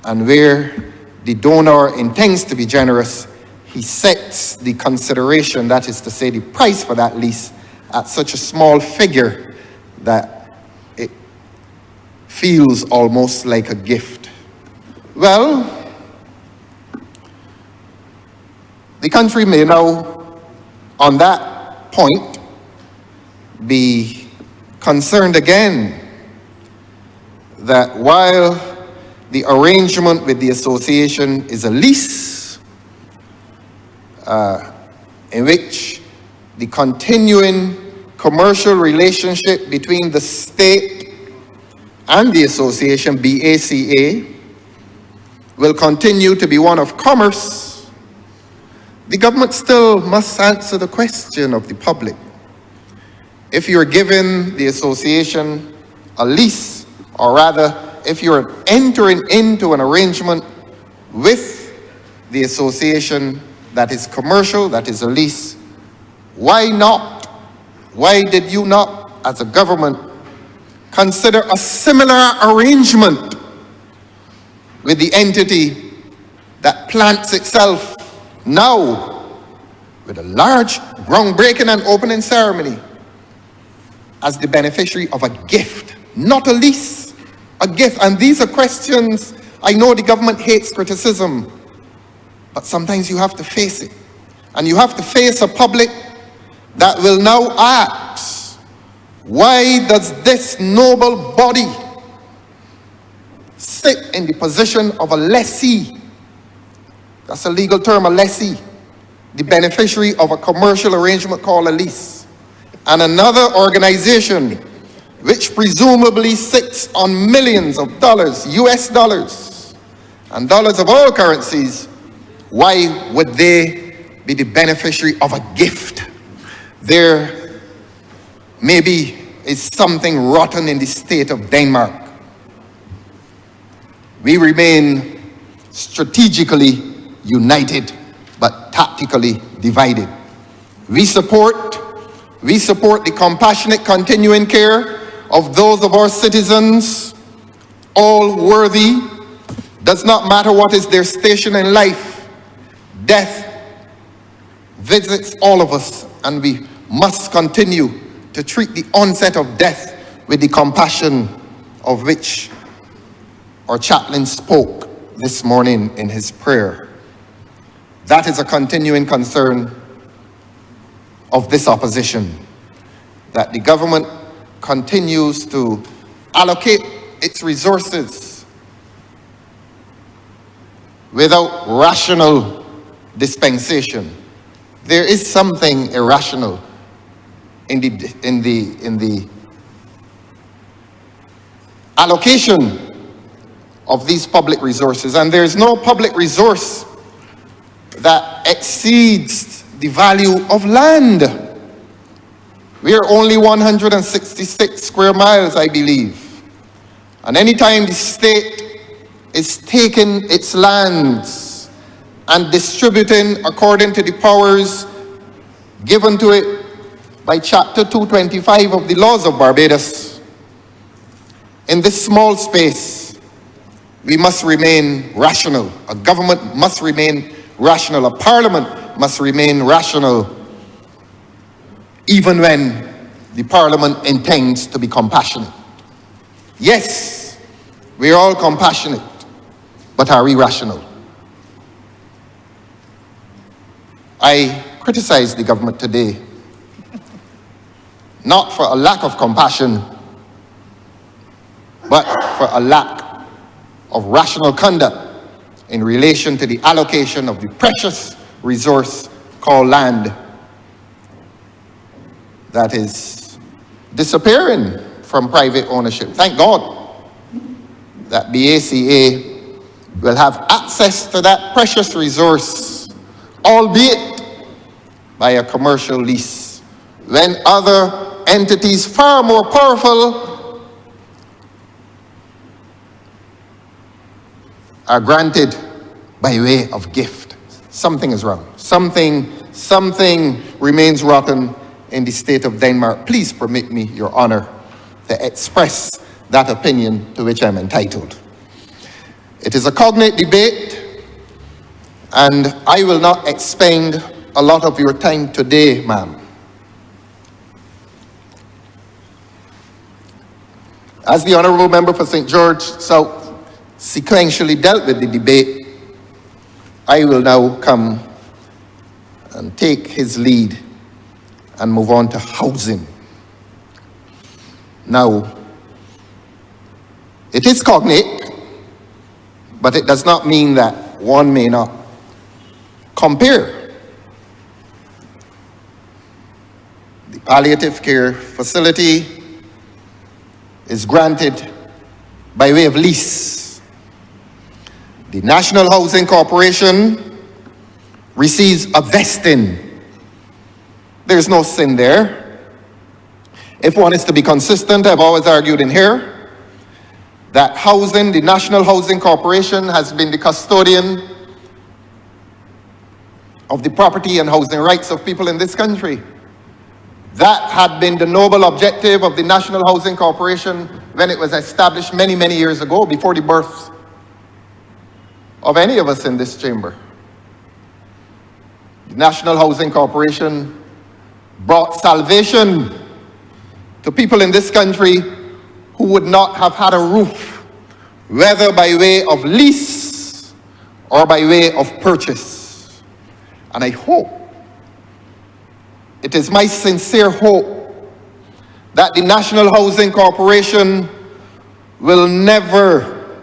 And where the donor intends to be generous, he sets the consideration, that is to say the price for that lease, at such a small figure that it feels almost like a gift. Well, the country may now, on that point, be concerned again that while the arrangement with the association is a lease, in which the continuing commercial relationship between the state and the association, BACA, will continue to be one of commerce, the government still must answer the question of the public. If you're giving the association a lease, or rather, if you're entering into an arrangement with the association that is commercial, that is a lease, why not? Why did you not, as a government, consider a similar arrangement with the entity that plants itself now with a large groundbreaking and opening ceremony as the beneficiary of a gift, not a lease, a gift? And these are questions, I know the government hates criticism, but sometimes you have to face it. And you have to face a public that will now ask, why does this noble body sit in the position of a lessee? That's a legal term, a lessee, the beneficiary of a commercial arrangement called a lease. And another organization, which presumably sits on millions of dollars, US dollars, and dollars of all currencies, why would they be the beneficiary of a gift? There maybe is something rotten in the state of Denmark. We remain strategically united, but tactically divided. We support the compassionate continuing care of those of our citizens, all worthy. Does not matter what is their station in life. Death visits all of us, and we must continue to treat the onset of death with the compassion of which our chaplain spoke this morning in his prayer. That is a continuing concern of this opposition, that the government continues to allocate its resources without rational dispensation. There is something irrational in the allocation of these public resources, and there is no public resource that exceeds the value of land. We are only 166 square miles, I believe. And anytime the state is taking its lands and distributing according to the powers given to it by Chapter 225 of the laws of Barbados, in this small space, we must remain rational. A government must remain rational. A parliament must remain rational, even when the parliament intends to be compassionate. Yes, we are all compassionate, but are we rational? I criticize the government today, not for a lack of compassion, but for a lack of rational conduct in relation to the allocation of the precious resource called land that is disappearing from private ownership. Thank God that BACA will have access to that precious resource, albeit by a commercial lease, when other entities far more powerful are granted by way of gift. Something is wrong. Something remains rotten in the state of Denmark. Please permit me, Your Honor, to express that opinion to which I'm entitled. It is a cognate debate, and I will not expend a lot of your time today, ma'am. As the Honourable Member for St. George South sequentially dealt with the debate, I will now come and take his lead and move on to housing. Now, it is cognate, but it does not mean that one may not compare. The palliative care facility is granted by way of lease. The National Housing Corporation receives a vesting. There's no sin there. If one is to be consistent, I've always argued in here that housing, the National Housing Corporation, has been the custodian of the property and housing rights of people in this country. That had been the noble objective of the National Housing Corporation when it was established many, many years ago, before the birth of any of us in this chamber. The National Housing Corporation brought salvation to people in this country who would not have had a roof, whether by way of lease or by way of purchase. And I hope it is my sincere hope that the National Housing Corporation will never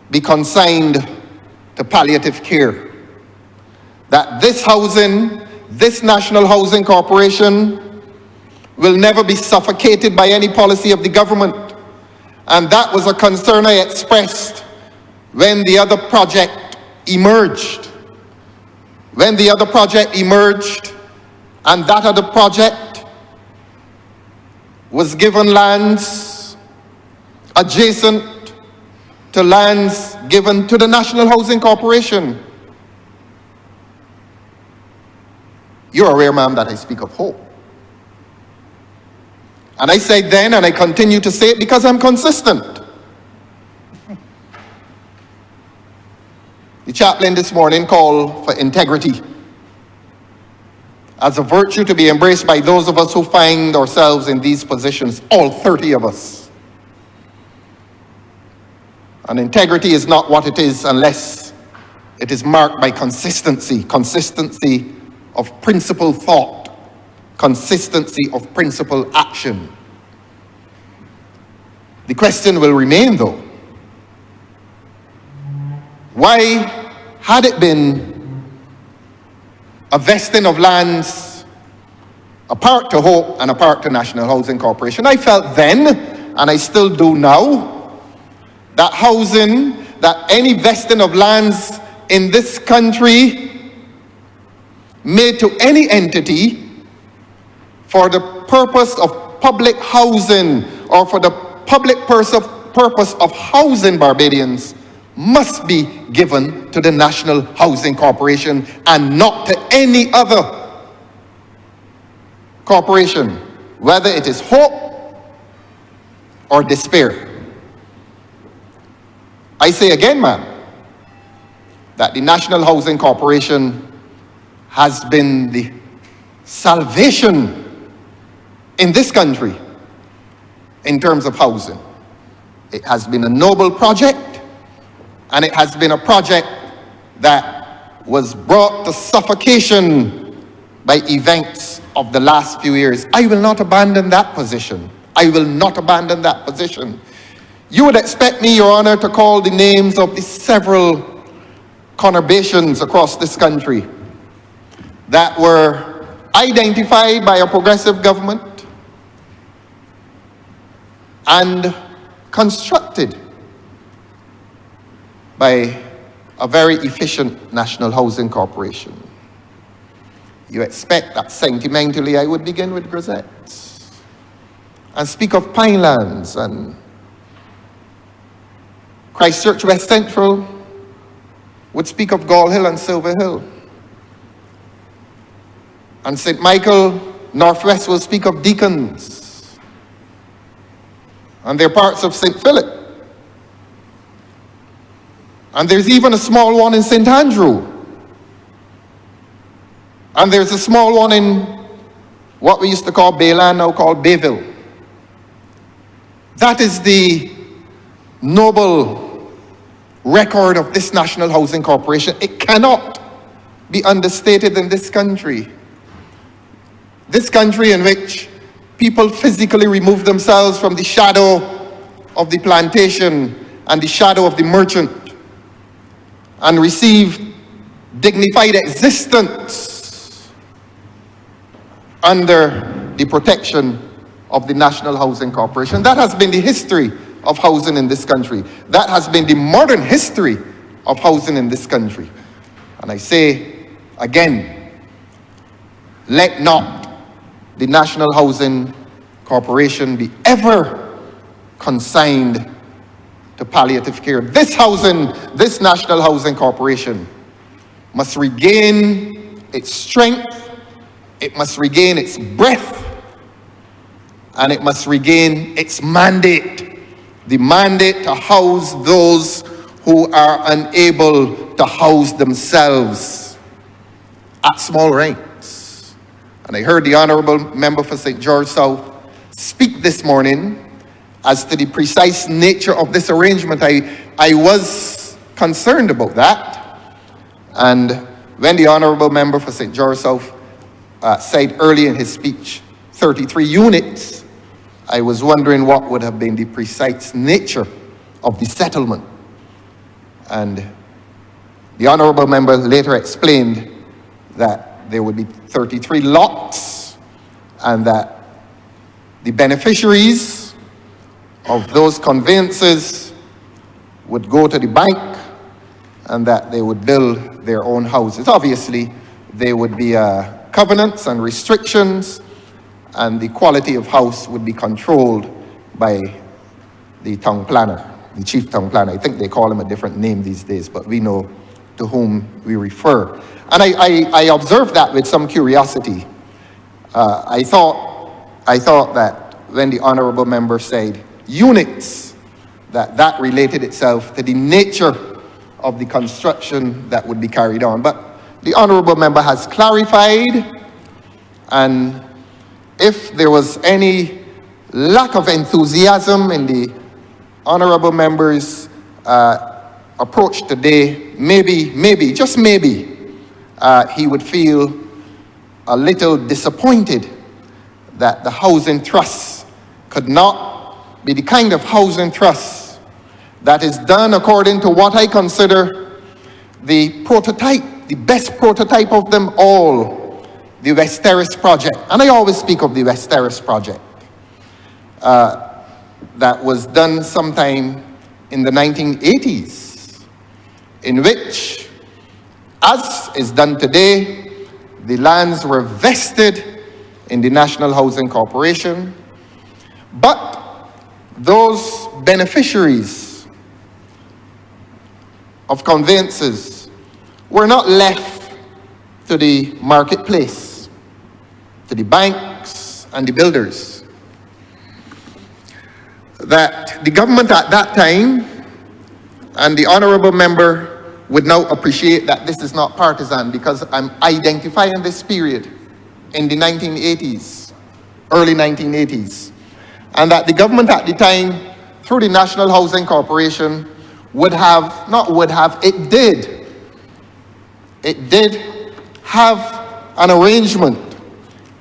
be consigned to palliative care. That this National Housing Corporation will never be suffocated by any policy of the government. And that was a concern I expressed when the other project emerged. When the other project emerged, and that other project was given lands adjacent to lands given to the National Housing Corporation. You're aware, ma'am, that I speak of hope. And I said then, and I continue to say it because I'm consistent. The chaplain this morning called for integrity as a virtue to be embraced by those of us who find ourselves in these positions, all 30 of us. And integrity is not what it is unless it is marked by consistency of principled thought, consistency of principled action. The question will remain though, why had it been a vesting of lands, a part to Hope and a part to National Housing Corporation? I felt then, and I still do now, that any vesting of lands in this country made to any entity for the purpose of public housing or for the public purpose of housing Barbadians must be given to the National Housing Corporation and not to any other corporation, whether it is Hope or Despair. I say again, ma'am, that the National Housing Corporation has been the salvation in this country in terms of housing. It has been a noble project, and it has been a project that was brought to suffocation by events of the last few years. I will not abandon that position. I will not abandon that position. You would expect me, Your Honor, to call the names of the several conurbations across this country that were identified by a progressive government and constructed by a very efficient National Housing Corporation. You expect that sentimentally I would begin with Grisettes and speak of Pinelands and Christchurch West Central would speak of Gall Hill and Silver Hill. And St. Michael Northwest will speak of Deacons. And there are parts of St. Philip. And there's even a small one in St. Andrew. And there's a small one in what we used to call Bayland, now called Bayville. That is the noble record of this National Housing Corporation. It cannot be understated in this country. This country in which people physically remove themselves from the shadow of the plantation and the shadow of the merchant and receive dignified existence under the protection of the National Housing Corporation. That has been the history of housing in this country. That has been the modern history of housing in this country. And I say again, let not the National Housing Corporation be ever consigned to palliative care. This National Housing Corporation must regain its strength, it must regain its breath, and it must regain its mandate, the mandate to house those who are unable to house themselves at small rents. And I heard the Honourable Member for St. George South speak this morning as to the precise nature of this arrangement. I was concerned about that. And when the Honourable Member for St. George South said early in his speech, 33 units, I was wondering what would have been the precise nature of the settlement. And the honourable member later explained that there would be 33 lots and that the beneficiaries of those conveyances would go to the bank and that they would build their own houses. Obviously, there would be covenants and restrictions, and the quality of house would be controlled by the town planner, the chief town planner. I think they call him a different name these days, but we know to whom we refer. And I observed that with some curiosity. I thought that when the honourable member said units, that related itself to the nature of the construction that would be carried on. But the honourable member has clarified, and if there was any lack of enthusiasm in the honourable member's approach today, maybe, just maybe, he would feel a little disappointed that the housing trust could not be the kind of housing trust that is done according to what I consider the prototype, the best prototype of them all, the West Terrace project. And I always speak of the West Terrace project that was done sometime in the 1980s, in which, as is done today, the lands were vested in the National Housing Corporation, but those beneficiaries of conveyances were not left to the marketplace, to the banks and the builders. That the government at that time, and the honourable member would now appreciate that this is not partisan, because I'm identifying this period in the 1980s, early 1980s, and that the government at the time, through the National Housing Corporation, it did have an arrangement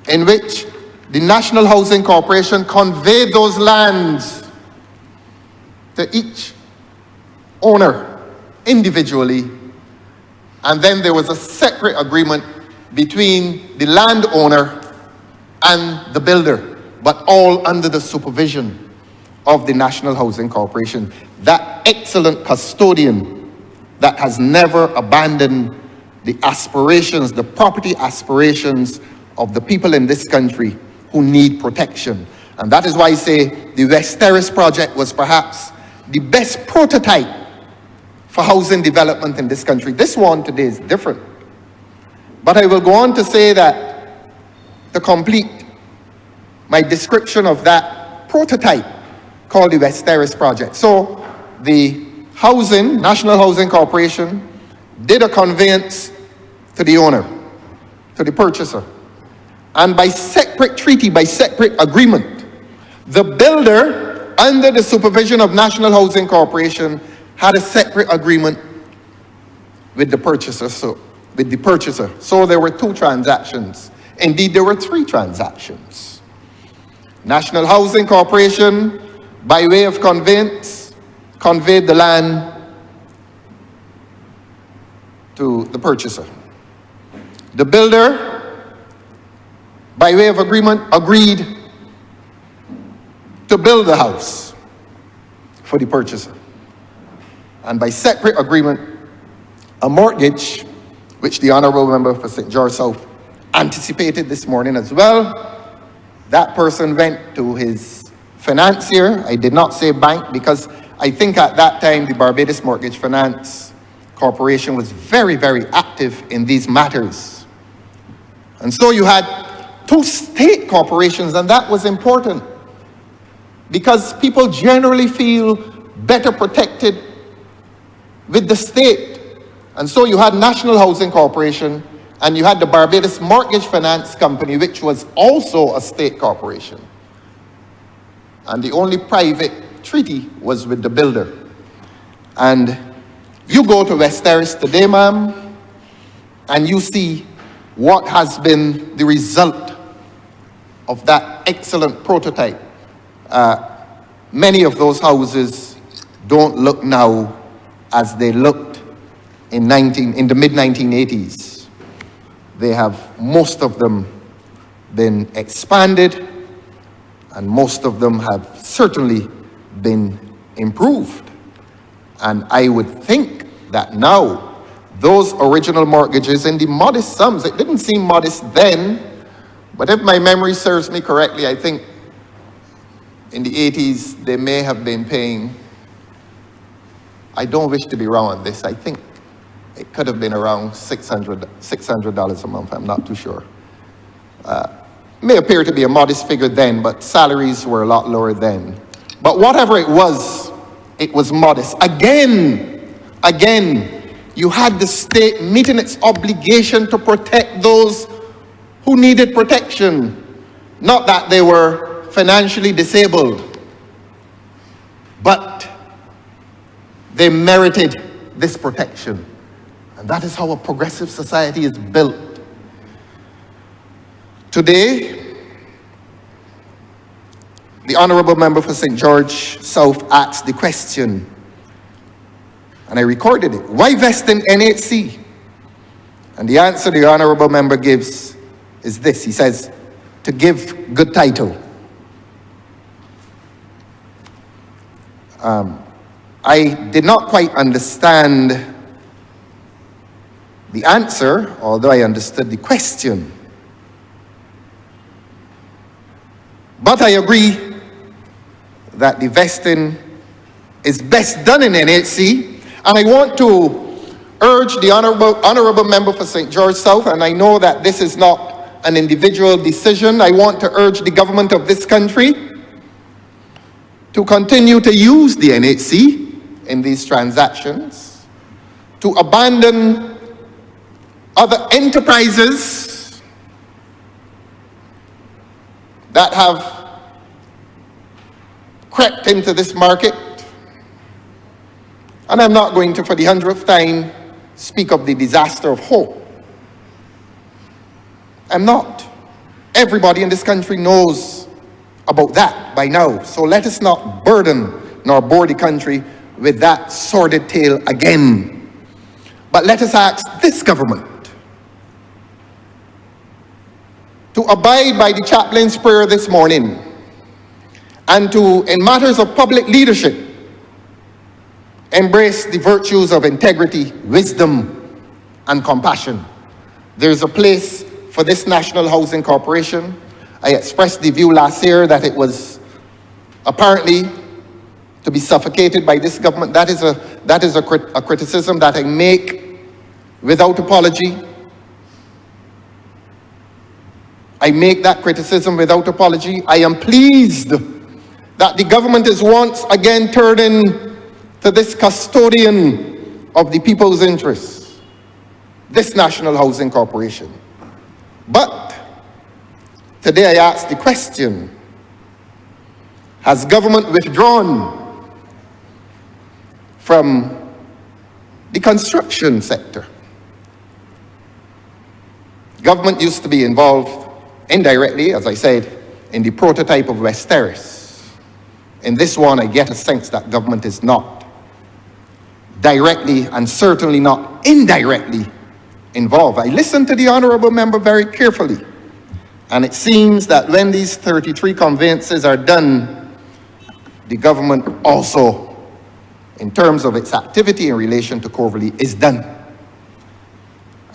in which the National Housing Corporation conveyed those lands to each owner individually, and then there was a separate agreement between the landowner and the builder, but all under the supervision of the National Housing Corporation, that excellent custodian that has never abandoned the aspirations, the property aspirations of the people in this country who need protection. And that is why I say the West Terrace project was perhaps the best prototype for housing development in this country. This one today is different. But I will go on to say that, to complete my description of that prototype called the West Terrace project. So the National Housing Corporation did a conveyance to the owner, to the purchaser. And by separate treaty, by separate agreement, the builder, under the supervision of National Housing Corporation, had a separate agreement with the purchaser. So there were two transactions. Indeed, there were three transactions. National Housing Corporation, by way of conveyance, conveyed the land to the purchaser. The builder, by way of agreement, agreed to build the house for the purchaser. And by separate agreement, a mortgage, which the honourable member for St. George South anticipated this morning as well, that person went to his financier. I did not say bank, because I think at that time the Barbados Mortgage Finance Corporation was very, very active in these matters. And so you had two state corporations, and that was important, because people generally feel better protected with the state. And so you had National Housing Corporation, and you had the Barbados Mortgage Finance Company, which was also a state corporation. And the only private treaty was with the builder. And you go to West Terrace today, ma'am, and you see what has been the result of that excellent prototype. Many of those houses don't look now as they looked in the mid-1980s. They have, most of them, been expanded, and most of them have certainly been improved. And I would think that now, those original mortgages in the modest sums, it didn't seem modest then, but if my memory serves me correctly, I think in the 80s, they may have been paying, I don't wish to be wrong on this, I think it could have been around $600 a month, I'm not too sure. May appear to be a modest figure then, but salaries were a lot lower then. But whatever it was modest. Again, you had the state meeting its obligation to protect those who needed protection. Not that they were financially disabled, but they merited this protection. And that is how a progressive society is built. Today, the Honourable Member for St. George South asked the question, and I recorded it, why vest in NHC? And the answer the Honourable Member gives is this. He says, to give good title. I did not quite understand the answer, although I understood the question. But I agree that the vesting is best done in NHC, and I want to urge the Honourable Member for St. George South, and I know that this is not an individual decision, I want to urge the government of this country to continue to use the NHC in these transactions, to abandon other enterprises that have crept into this market. And I'm not going to, for the 100th time, speak of the disaster of hope. I'm not. Everybody in this country knows about that by now. So let us not burden nor bore the country with that sordid tale again. But let us ask this government to abide by the chaplain's prayer this morning and to, in matters of public leadership, embrace the virtues of integrity, wisdom, and compassion. There's a place for this National Housing Corporation. I expressed the view last year that it was apparently to be suffocated by this government. That is a criticism that I make without apology. I make that criticism without apology. I am pleased that the government is once again turning to this custodian of the people's interests, this National Housing Corporation. But today I ask the question, has government withdrawn from the construction sector? Government used to be involved indirectly, as I said, in the prototype of West Terrace. In this one, I get a sense that government is not directly and certainly not indirectly involved. I listened to the Honourable Member very carefully, and it seems that when these 33 conveyances are done, the government also, in terms of its activity in relation to Coverley, is done.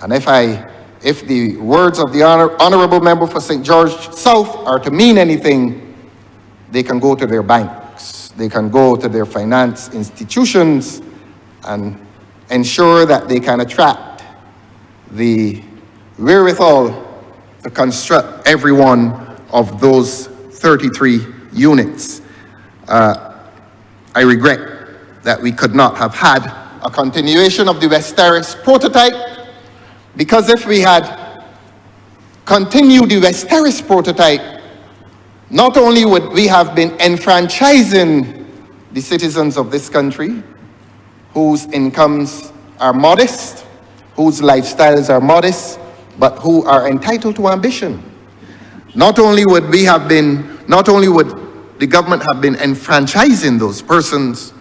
And if the words of the Honourable Member for St. George South are to mean anything, they can go to their banks, they can go to their finance institutions and ensure that they can attract the wherewithal to construct every one of those 33 units. I regret that we could not have had a continuation of the West Terrace prototype, because if we had continued the West Terrace prototype, not only would we have been enfranchising the citizens of this country, whose incomes are modest, whose lifestyles are modest, but who are entitled to ambition. Not only would the government have been enfranchising those persons,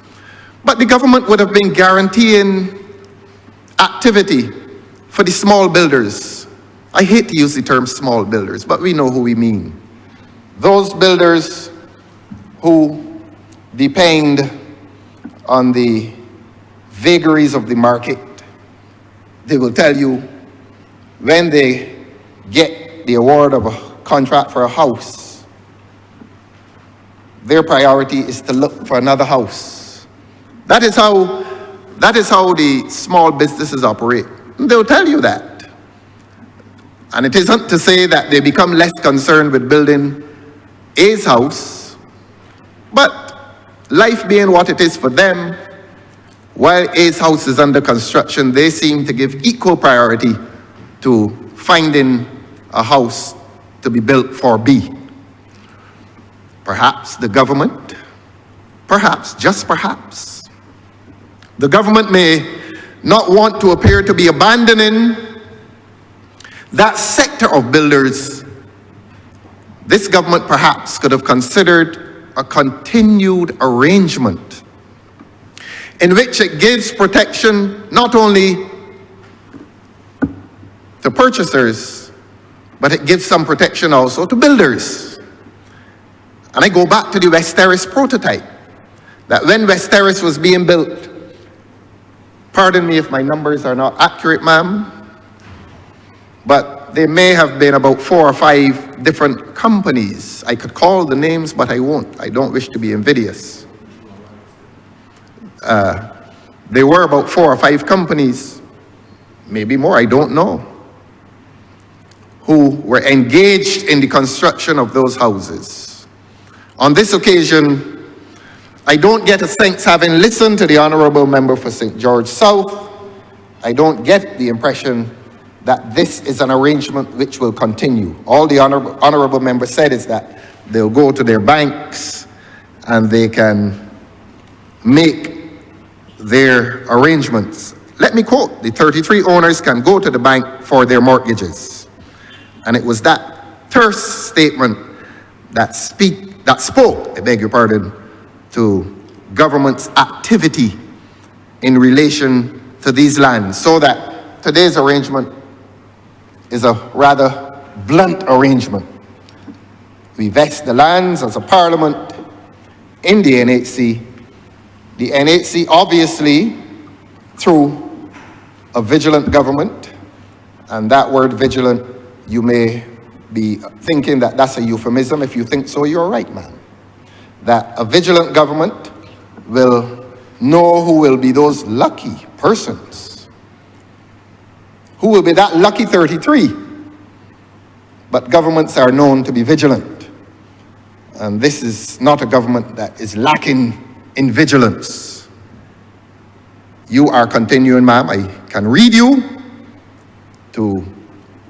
but the government would have been guaranteeing activity for the small builders. I hate to use the term small builders, but we know who we mean. Those builders who depend on the vagaries of the market. They will tell you when they get the award of a contract for a house, their priority is to look for another house. That is how the small businesses operate. They'll tell you that. And it isn't to say that they become less concerned with building A's house, but life being what it is for them, while A's house is under construction, they seem to give equal priority to finding a house to be built for B. Perhaps the government, perhaps, just perhaps, the government may not want to appear to be abandoning that sector of builders. This government perhaps could have considered a continued arrangement in which it gives protection not only to purchasers, but it gives some protection also to builders. And I go back to the West Terrace prototype, that when West Terrace was being built, pardon me if my numbers are not accurate, ma'am, but there may have been about 4 or 5 different companies. I could call the names, but I won't. I don't wish to be invidious. There were about 4 or 5 companies, maybe more, I don't know, who were engaged in the construction of those houses. On this occasion, I don't get a sense, having listened to the Honourable Member for St. George South, I don't get the impression that this is an arrangement which will continue. All the Honourable Member said is that they'll go to their banks and they can make their arrangements. Let me quote, the 33 owners can go to the bank for their mortgages. And it was that terse statement that spoke, I beg your pardon, to government's activity in relation to these lands, so that today's arrangement is a rather blunt arrangement. We vest the lands as a parliament in the NHC. The NHC, obviously, through a vigilant government, and that word vigilant, you may be thinking that that's a euphemism. If you think so, you're right, man. That a vigilant government will know who will be those lucky persons, who will be that lucky 33. But governments are known to be vigilant. And this is not a government that is lacking in vigilance. You are continuing, ma'am. I can read you to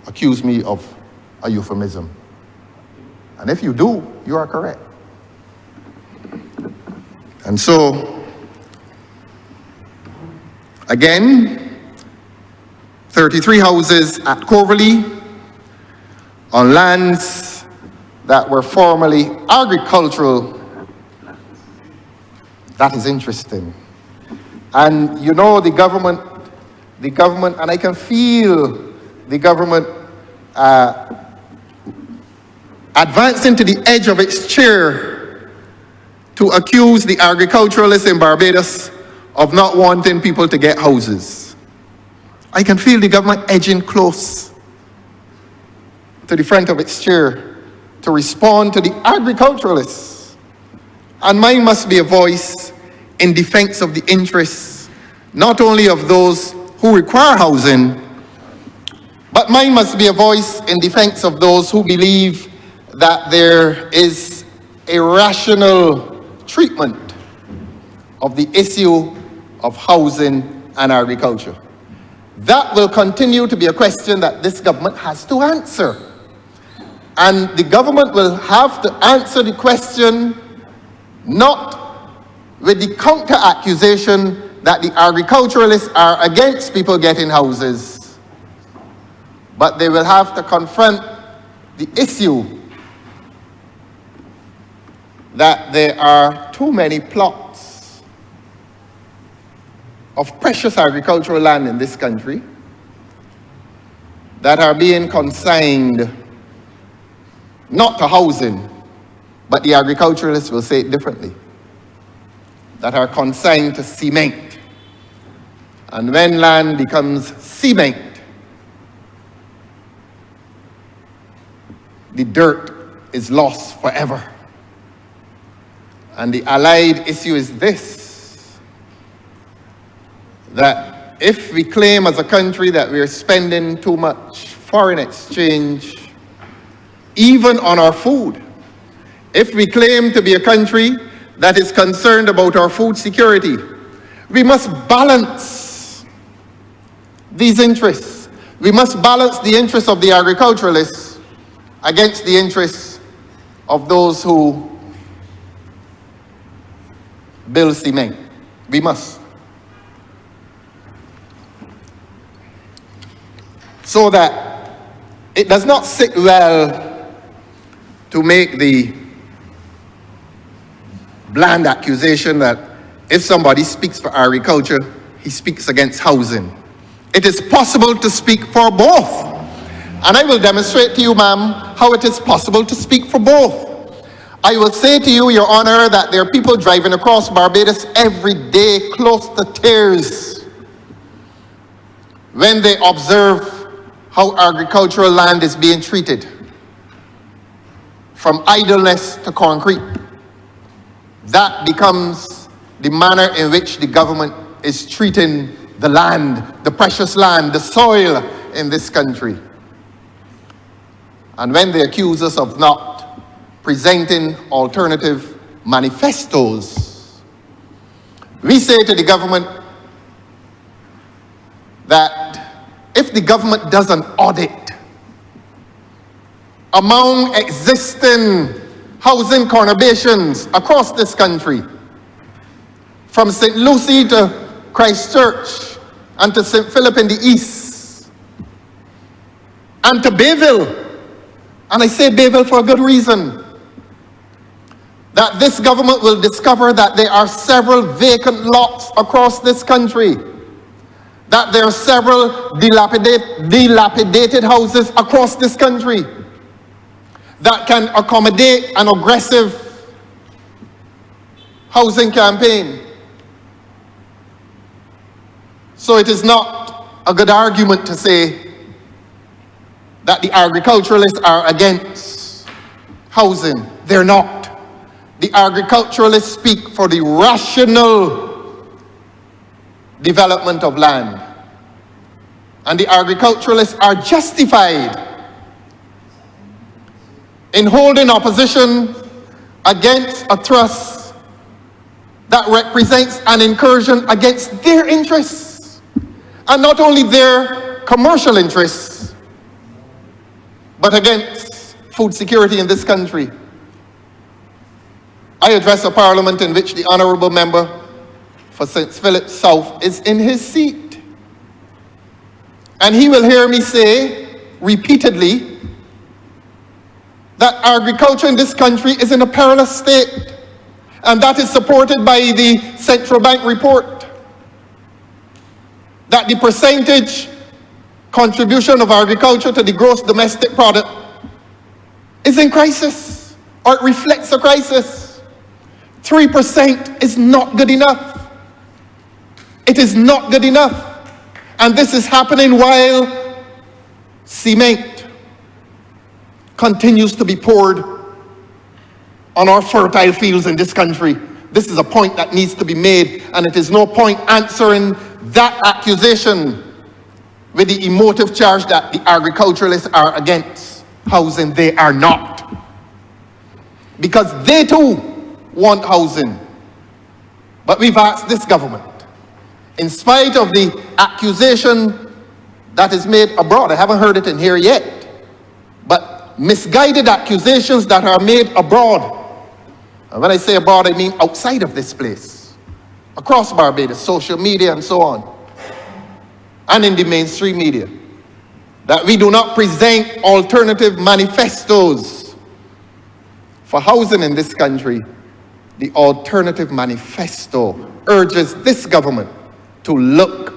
accuse me of a euphemism. And if you do, you are correct. And so, again, 33 houses at Coverley on lands that were formerly agricultural. That is interesting. And you know, the government, and I can feel the government advancing to the edge of its chair to accuse the agriculturalists in Barbados of not wanting people to get houses. I can feel the government edging close to the front of its chair to respond to the agriculturalists. And mine must be a voice in defense of the interests, not only of those who require housing, but mine must be a voice in defense of those who believe that there is a rational treatment of the issue of housing and agriculture. That will continue to be a question that this government has to answer. And the government will have to answer the question not with the counter-accusation that the agriculturalists are against people getting houses, but they will have to confront the issue that there are too many plots of precious agricultural land in this country that are being consigned not to housing, but the agriculturalists will say it differently, that are consigned to cement. And when land becomes cement, the dirt is lost forever. And the allied issue is this, that if we claim as a country that we are spending too much foreign exchange, even on our food, if we claim to be a country that is concerned about our food security, we must balance these interests. We must balance the interests of the agriculturalists against the interests of those who build cement. We must. So that it does not sit well to make the bland accusation that if somebody speaks for agriculture, he speaks against housing. It is possible to speak for both. And I will demonstrate to you, ma'am, how it is possible to speak for both. I will say to you, Your Honor, that there are people driving across Barbados every day close to tears when they observe how agricultural land is being treated, from idleness to concrete. That becomes the manner in which the government is treating the land, the precious land, the soil in this country. And when they accuse us of not presenting alternative manifestos, we say to the government that if the government does an audit among existing housing conurbations across this country, from St. Lucie to Christchurch and to St. Philip in the east, and to Bayville, and I say Bayville for a good reason, that this government will discover that there are several vacant lots across this country, that there are several dilapidated houses across this country that can accommodate an aggressive housing campaign. So it is not a good argument to say that the agriculturalists are against housing. They're not. The agriculturalists speak for the rational development of land. And the agriculturalists are justified in holding opposition against a trust that represents an incursion against their interests, and not only their commercial interests, but against food security in this country. I address a parliament in which the Honourable member for St. Philip South is in his seat. And he will hear me say repeatedly that agriculture in this country is in a perilous state. And that is supported by the Central Bank report. That the percentage contribution of agriculture to the gross domestic product is in crisis, or it reflects a crisis. 3% is not good enough. It is not good enough. And this is happening while cement continues to be poured on our fertile fields in this country. This is a point that needs to be made, and it is no point answering that accusation with the emotive charge that the agriculturalists are against housing. They are not. Because they too want housing. But we've asked this government, in spite of the accusation that is made abroad, I haven't heard it in here yet, but misguided accusations that are made abroad. And when I say abroad, I mean outside of this place, across Barbados, social media and so on, and in the mainstream media. that we do not present alternative manifestos for housing in this country, the alternative manifesto urges this government to look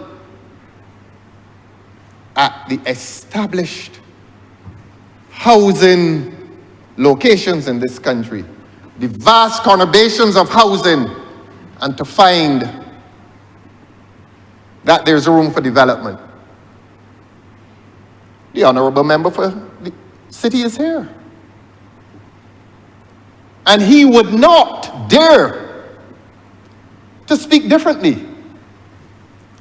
at the established housing locations in this country, the vast conurbations of housing, and to find that there's room for development. The honorable member for the city is here. And he would not dare to speak differently.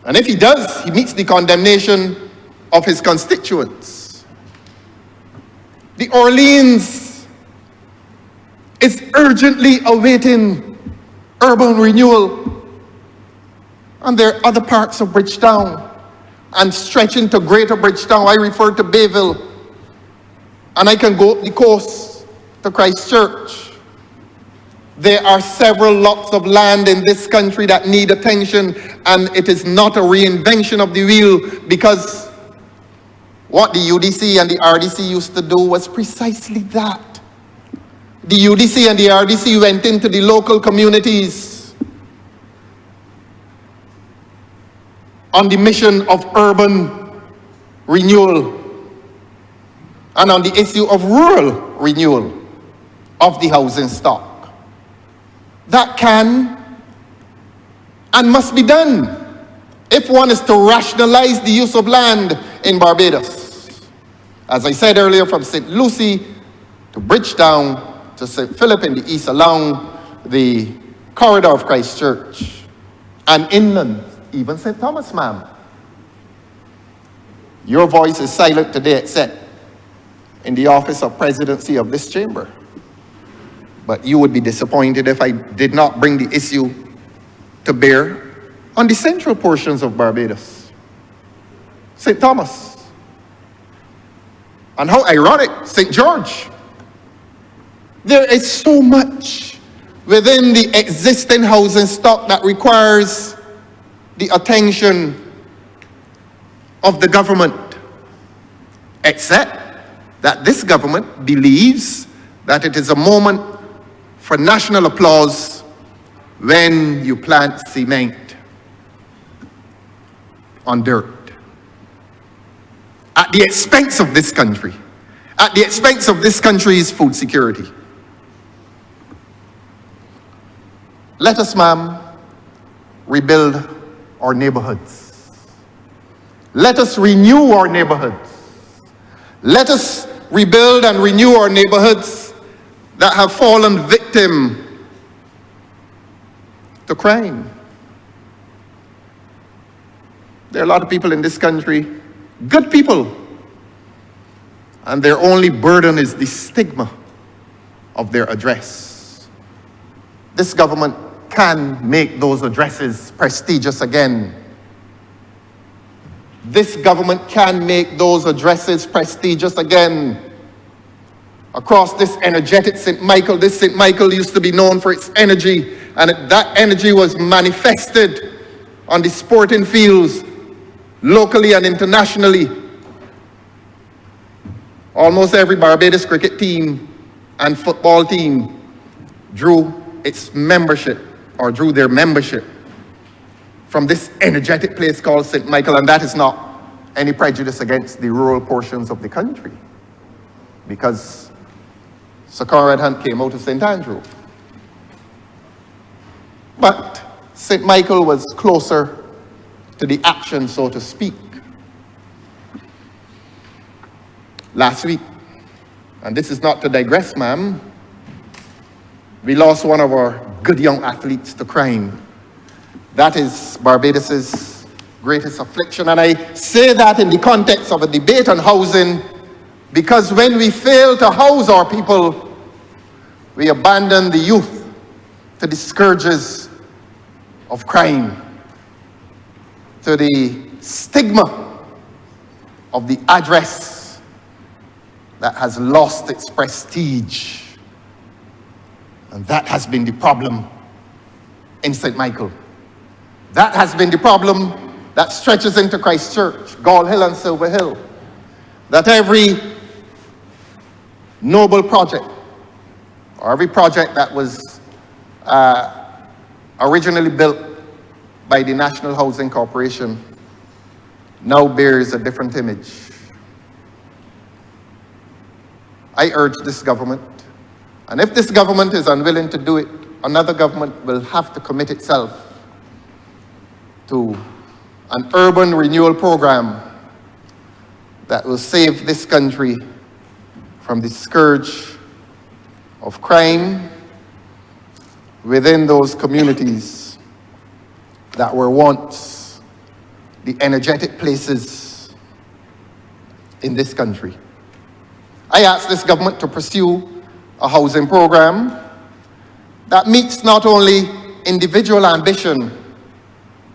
And if he does, he meets the condemnation of his constituents. The Orleans is urgently awaiting urban renewal. And there are other parts of Bridgetown and stretching to Greater Bridgetown. I refer to Bayville. And I can go up the coast to Christchurch. There are several lots of land in this country that need attention, and it is not a reinvention of the wheel, because what the UDC and the RDC used to do was precisely that. The UDC and the RDC went into the local communities on the mission of urban renewal and on the issue of rural renewal of the housing stock. That can and must be done if one is to rationalize the use of land in Barbados. As I said earlier, from St. Lucie to Bridgetown to St. Philip in the east along the corridor of Christchurch, and inland, even St. Thomas, ma'am. Your voice is silent today except in the office of presidency of this chamber. But you would be disappointed if I did not bring the issue to bear on the central portions of Barbados. St. Thomas. And how ironic, St. George. There is so much within the existing housing stock that requires the attention of the government, except that this government believes that it is a moment for national applause when you plant cement on dirt. At the expense of this country. At the expense of this country's food security. Let us, ma'am, rebuild our neighborhoods. Let us renew our neighborhoods. Let us rebuild and renew our neighborhoods that have fallen victim to crime. There are a lot of people in this country, good people, and their only burden is the stigma of their address. This government can make those addresses prestigious again. This government can make those addresses prestigious again. Across this energetic St. Michael, this St. Michael used to be known for its energy, and that energy was manifested on the sporting fields, locally and internationally. Almost every Barbados cricket team and football team drew their membership from this energetic place called St. Michael, and that is not any prejudice against the rural portions of the country, because Sir Conrad Hunt came out of St. Andrew. But St. Michael was closer to the action, so to speak. Last week, and this is not to digress, ma'am, we lost one of our good young athletes to crime. That is Barbados's greatest affliction, and I say that in the context of a debate on housing, because when we fail to house our people, we abandon the youth to the scourges of crime, to the stigma of the address that has lost its prestige. And that has been the problem in St. Michael. That has been the problem that stretches into Christchurch, Gall Hill and Silver Hill. that every noble project, or every project that was originally built by the National Housing Corporation now bears a different image. I urge this government, and if this government is unwilling to do it, another government will have to commit itself to an urban renewal program that will save this country from the scourge of crime within those communities that were once the energetic places in this country. I ask this government to pursue a housing program that meets not only individual ambition,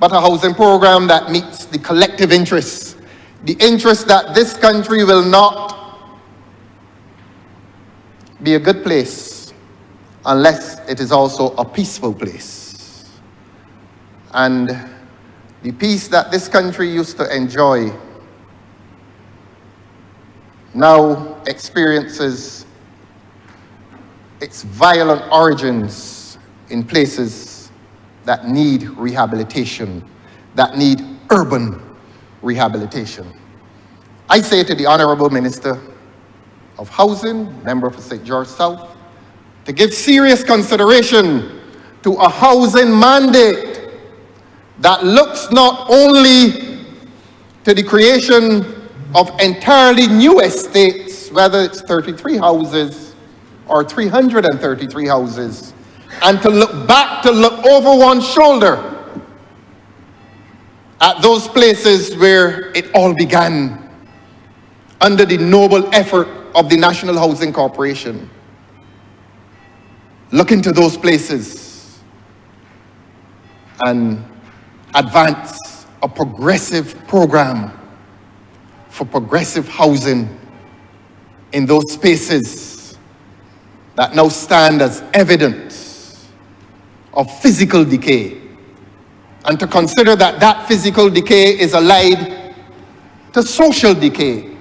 but a housing program that meets the collective interests, the interest that this country will not be a good place unless it is also a peaceful place. And the peace that this country used to enjoy now experiences its violent origins in places that need rehabilitation, that need urban rehabilitation. I say to the Honourable Minister of Housing, member for St. George South, to give serious consideration to a housing mandate that looks not only to the creation of entirely new estates, whether it's 33 houses or 333 houses, and to look back, to look over one's shoulder at those places where it all began under the noble effort of the National Housing Corporation. Look into those places and advance a progressive program for progressive housing in those spaces that now stand as evidence of physical decay, and to consider that that physical decay is allied to social decay,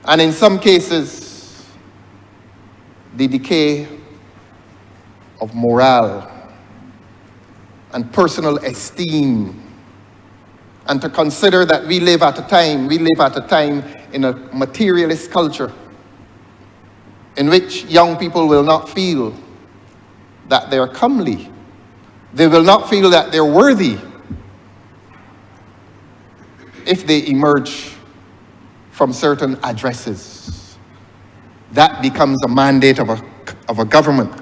and in some cases the decay of morale and personal esteem, and to consider that we live at a time in a materialist culture in which young people will not feel that they're comely. They will not feel that they're worthy if they emerge from certain addresses. That becomes a mandate of a government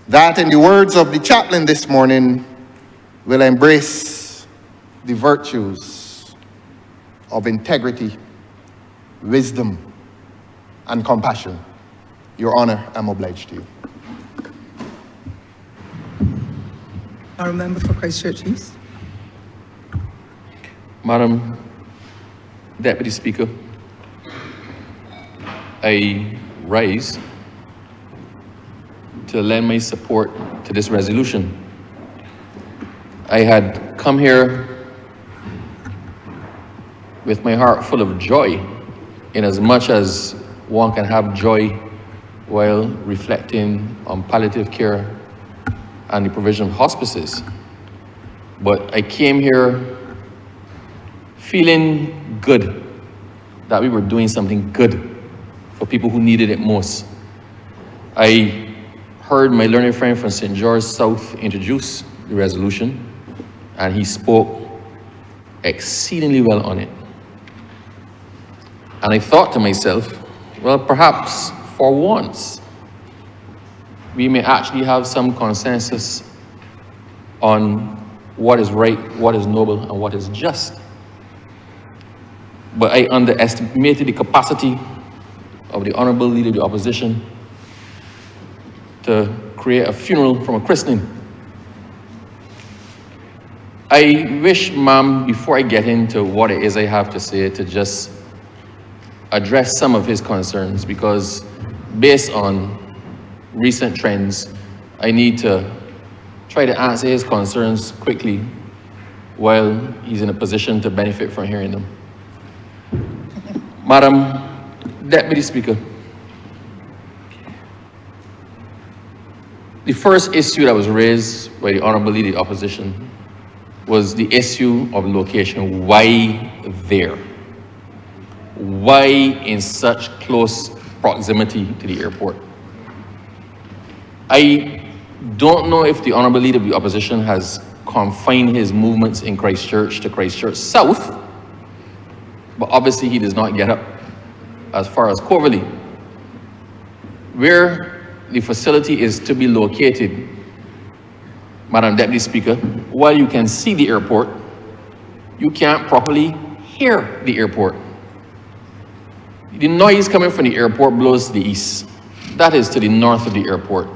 that, in the words of the chaplain this morning, will embrace the virtues of integrity, wisdom, and compassion. Your Honor, I'm obliged to you. Our member for Christchurch East. Madam Deputy Speaker, I rise to lend my support to this resolution. I had come here with my heart full of joy, in as much as one can have joy while reflecting on palliative care and the provision of hospices. But I came here feeling good that we were doing something good for people who needed it most. I heard my learned friend from St. George South introduce the resolution, and he spoke exceedingly well on it. And I thought to myself, well, perhaps for once, we may actually have some consensus on what is right, what is noble, and what is just. But I underestimated the capacity of the Honourable Leader of the Opposition to create a funeral from a christening. I wish, ma'am, before I get into what it is I have to say, to just address some of his concerns, because based on recent trends, I need to try to answer his concerns quickly while he's in a position to benefit from hearing them. Madam Deputy Speaker, the first issue that was raised by the Honourable Leader of the Opposition was the issue of location. Why there? Why in such close proximity to the airport? I don't know if the Honourable Leader of the Opposition has confined his movements in Christchurch to Christchurch South, but obviously he does not get up as far as Coverley. Where the facility is to be located, Madam Deputy Speaker, while you can see the airport, you can't properly hear the airport. The noise coming from the airport blows to the east. That is to the north of the airport.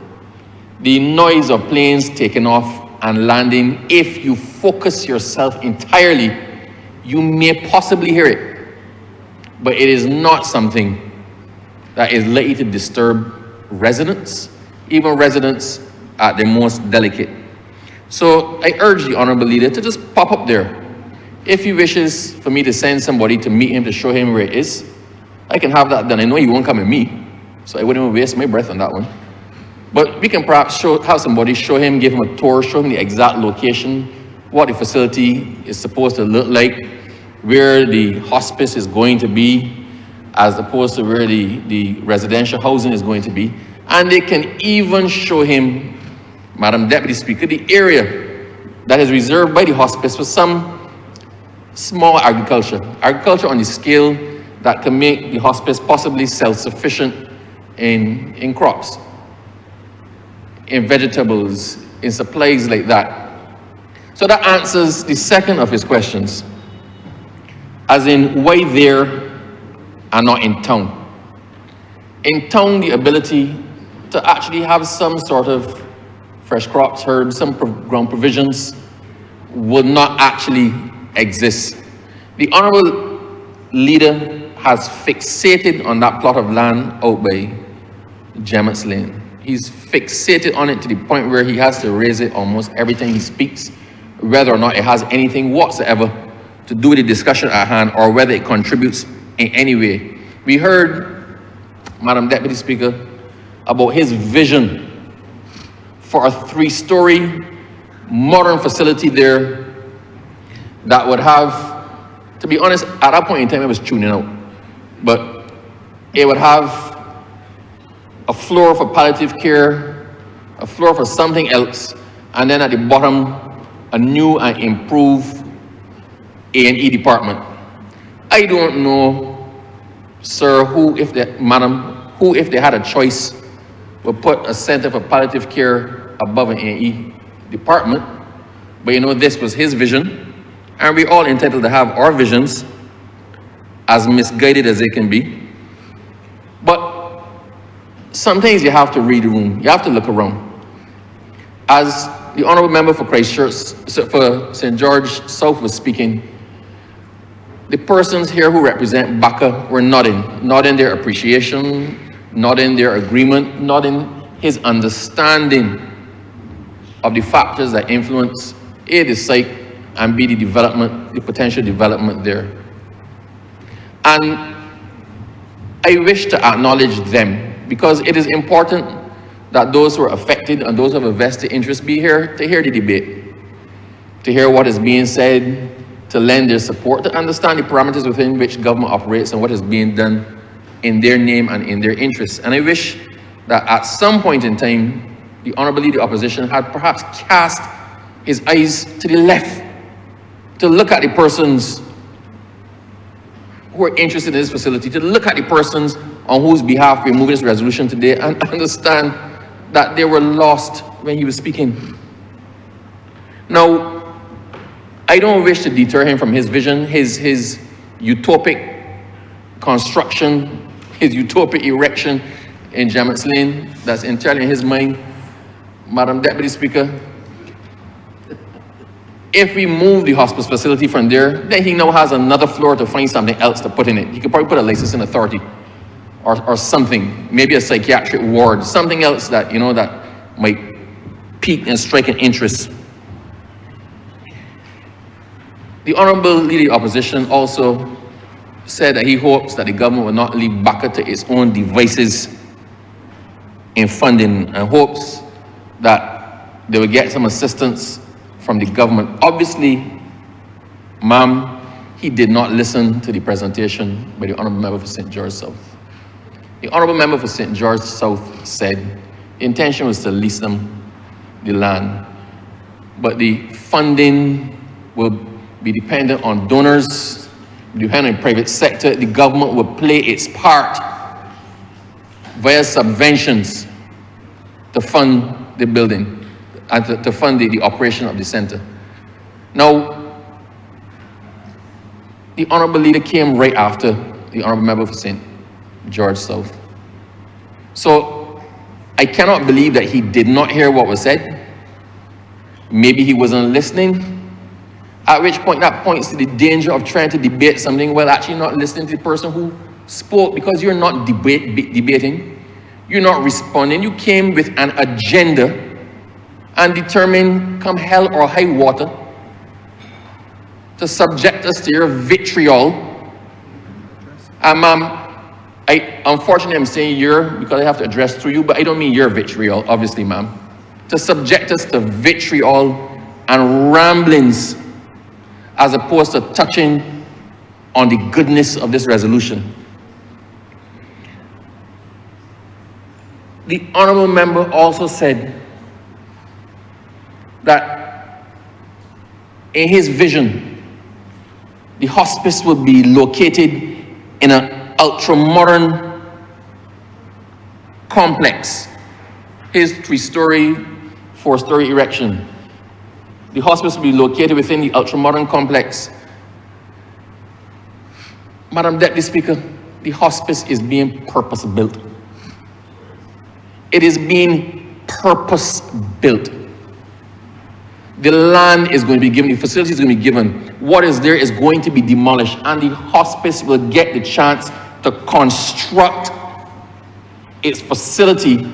The noise of planes taking off and landing, if you focus yourself entirely, you may possibly hear it. But it is not something that is likely to disturb residents, even residents at their most delicate. So I urge the Honourable Leader to just pop up there. If he wishes for me to send somebody to meet him to show him where it is, I can have that done. I know he won't come with me, so I wouldn't waste my breath on that one. But we can perhaps have somebody show him, give him a tour, show him the exact location, what the facility is supposed to look like, where the hospice is going to be, as opposed to where the residential housing is going to be. And they can even show him, Madam Deputy Speaker, the area that is reserved by the hospice for some small agriculture on the scale that can make the hospice possibly self-sufficient in crops, in vegetables, in supplies like that. So that answers the second of his questions, as in why there and not in town. In town, the ability to actually have some sort of fresh crops, herbs, some ground provisions would not actually exist. The Honourable Leader has fixated on that plot of land out by Gemmett's Lane. He's fixated on it to the point where he has to raise it almost every time he speaks, whether or not it has anything whatsoever to do with the discussion at hand or whether it contributes in any way. We heard, Madam Deputy Speaker, about his vision for a 3-story modern facility there that would have, to be honest, at that point in time I was tuning out, but it would have a floor for palliative care, a floor for something else, and then at the bottom, a new and improved A&E department. I don't know, sir, who, if they had a choice, would put a center for palliative care above an A&E department. But you know, this was his vision, and we're all entitled to have our visions, as misguided as they can be. But sometimes you have to read the room, you have to look around. As the Honourable Member for Christchurch, for St. George South was speaking, the persons here who represent Baka were nodding their appreciation, nodding their agreement, nodding his understanding of the factors that influence A, the site, and B, the development, the potential development there. And I wish to acknowledge them, because it is important that those who are affected and those who have a vested interest be here to hear the debate, to hear what is being said, to lend their support, to understand the parameters within which government operates and what is being done in their name and in their interests. And I wish that at some point in time, the Honourable Leader of the Opposition had perhaps cast his eyes to the left to look at the persons who are interested in this facility, to look at the persons on whose behalf we're moving this resolution today, and understand that they were lost when he was speaking. Now, I don't wish to deter him from his vision, his utopic construction, his utopic erection in Gemmett's Lane. That's entirely in his mind. Madam Deputy Speaker, if we move the hospice facility from there, then he now has another floor to find something else to put in it. He could probably put a licensing authority or something, maybe a psychiatric ward, something else that, you know, that might pique and strike an interest. The Honourable Leader of the Opposition also said that he hopes that the government will not leave Baka to its own devices in funding, and hopes that they will get some assistance from the government. Obviously, ma'am, he did not listen to the presentation by the Honourable Member for St. George South. The Honourable Member for St. George South said the intention was to lease them the land, but the funding will be dependent on donors, dependent on the private sector. The government will play its part via subventions to fund the building and to fund the operation of the center. Now, the Honourable Leader came right after the Honourable Member for St. George South. So I cannot believe that he did not hear what was said. Maybe he wasn't listening. At which point that points to the danger of trying to debate something while actually not listening to the person who spoke, because you're not debating, you're not responding. You came with an agenda and determined, come hell or high water, to subject us to your vitriol. And ma'am, unfortunately I'm saying your because I have to address through you, but I don't mean your vitriol, obviously, ma'am. To subject us to vitriol and ramblings as opposed to touching on the goodness of this resolution. The Honourable Member also said that in his vision, the hospice would be located in an ultra-modern complex. His 3-story, 4-story erection. The hospice will be located within the ultra-modern complex. Madam Deputy Speaker, the hospice is being purpose-built. It is being purpose-built. The land is going to be given, the facility is going to be given. What is there is going to be demolished, and the hospice will get the chance to construct its facility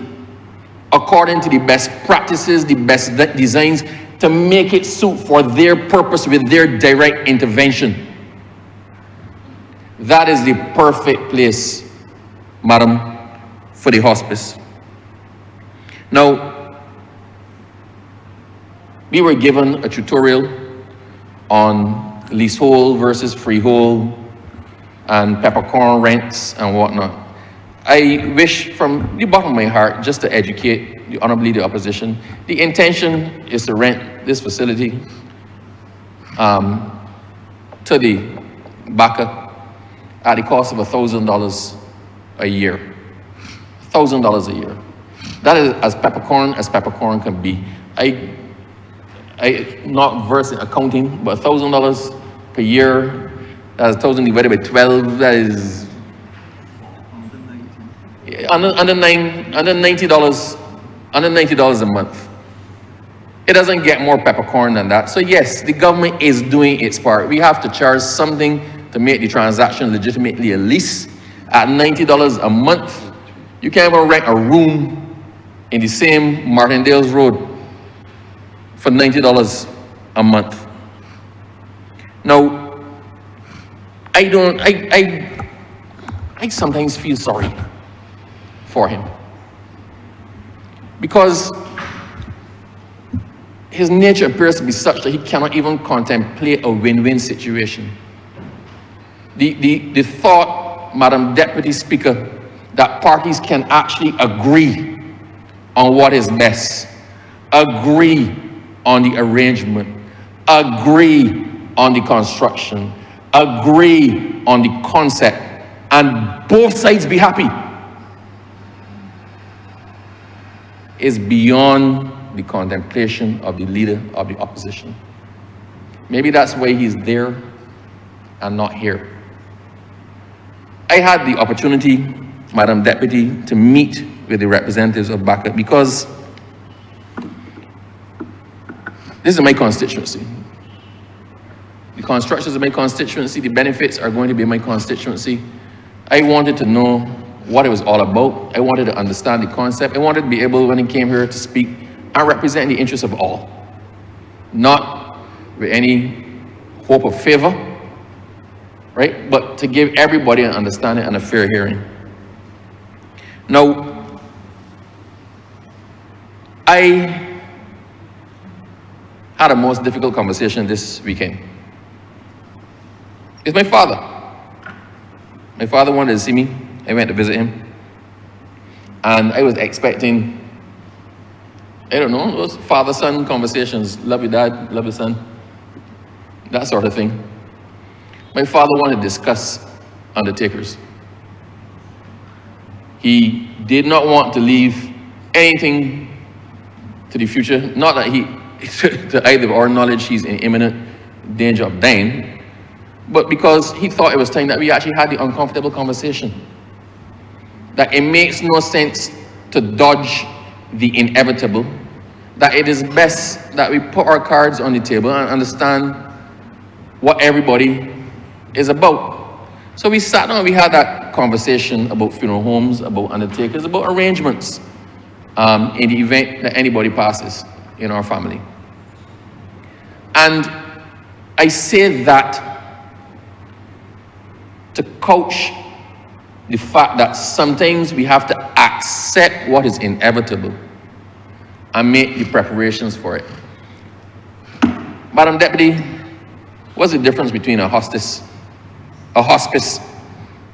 according to the best practices, the best designs, to make it suit for their purpose with their direct intervention. That is the perfect place, madam, for the hospice. Now, we were given a tutorial on leasehold versus freehold and peppercorn rents and whatnot. I wish from the bottom of my heart just to educate the Honourable Leader of Opposition. The intention is to rent this facility to the Baka at the cost of $1,000 a year. $1,000 a year. That is as peppercorn can be. I'm not versed in accounting, but $1,000 per year, that's 1,000 divided by 12, that is under $90 a month. It doesn't get more peppercorn than that. So yes, the government is doing its part. We have to charge something to make the transaction legitimately a lease. At $90 a month, you can't even rent a room in the same Martindale's Road for $90 a month. Now, I sometimes feel sorry for him, because his nature appears to be such that he cannot even contemplate a win-win situation. The thought, Madam Deputy Speaker, that parties can actually agree on what is best, agree on the arrangement, agree on the construction, agree on the concept, and both sides be happy, is beyond the contemplation of the leader of the opposition. Maybe that's why he's there and not here. I had the opportunity, Madam Deputy, to meet with the representatives of Baka because this is my constituency. The constructions of my constituency, the benefits are going to be my constituency. I wanted to know what it was all about. I wanted to understand the concept. I wanted to be able, when I came here, to speak and represent the interests of all, not with any hope of favor right? But to give everybody an understanding and a fair hearing. Now, I had a most difficult conversation this weekend. It's my father. My father wanted to see me. I went to visit him. And I was expecting, I don't know, those father-son conversations. Love your dad, love your son. That sort of thing. My father wanted to discuss undertakers. He did not want to leave anything to the future. Not that he, to either of our knowledge, he's in imminent danger of dying, but because he thought it was time that we actually had the uncomfortable conversation. That it makes no sense to dodge the inevitable. That it is best that we put our cards on the table and understand what everybody is about. So we sat down and we had that conversation about funeral homes, about undertakers, about arrangements in the event that anybody passes in our family. And I say that to couch the fact that sometimes we have to accept what is inevitable and make the preparations for it. Madam Deputy, what's the difference between a hospice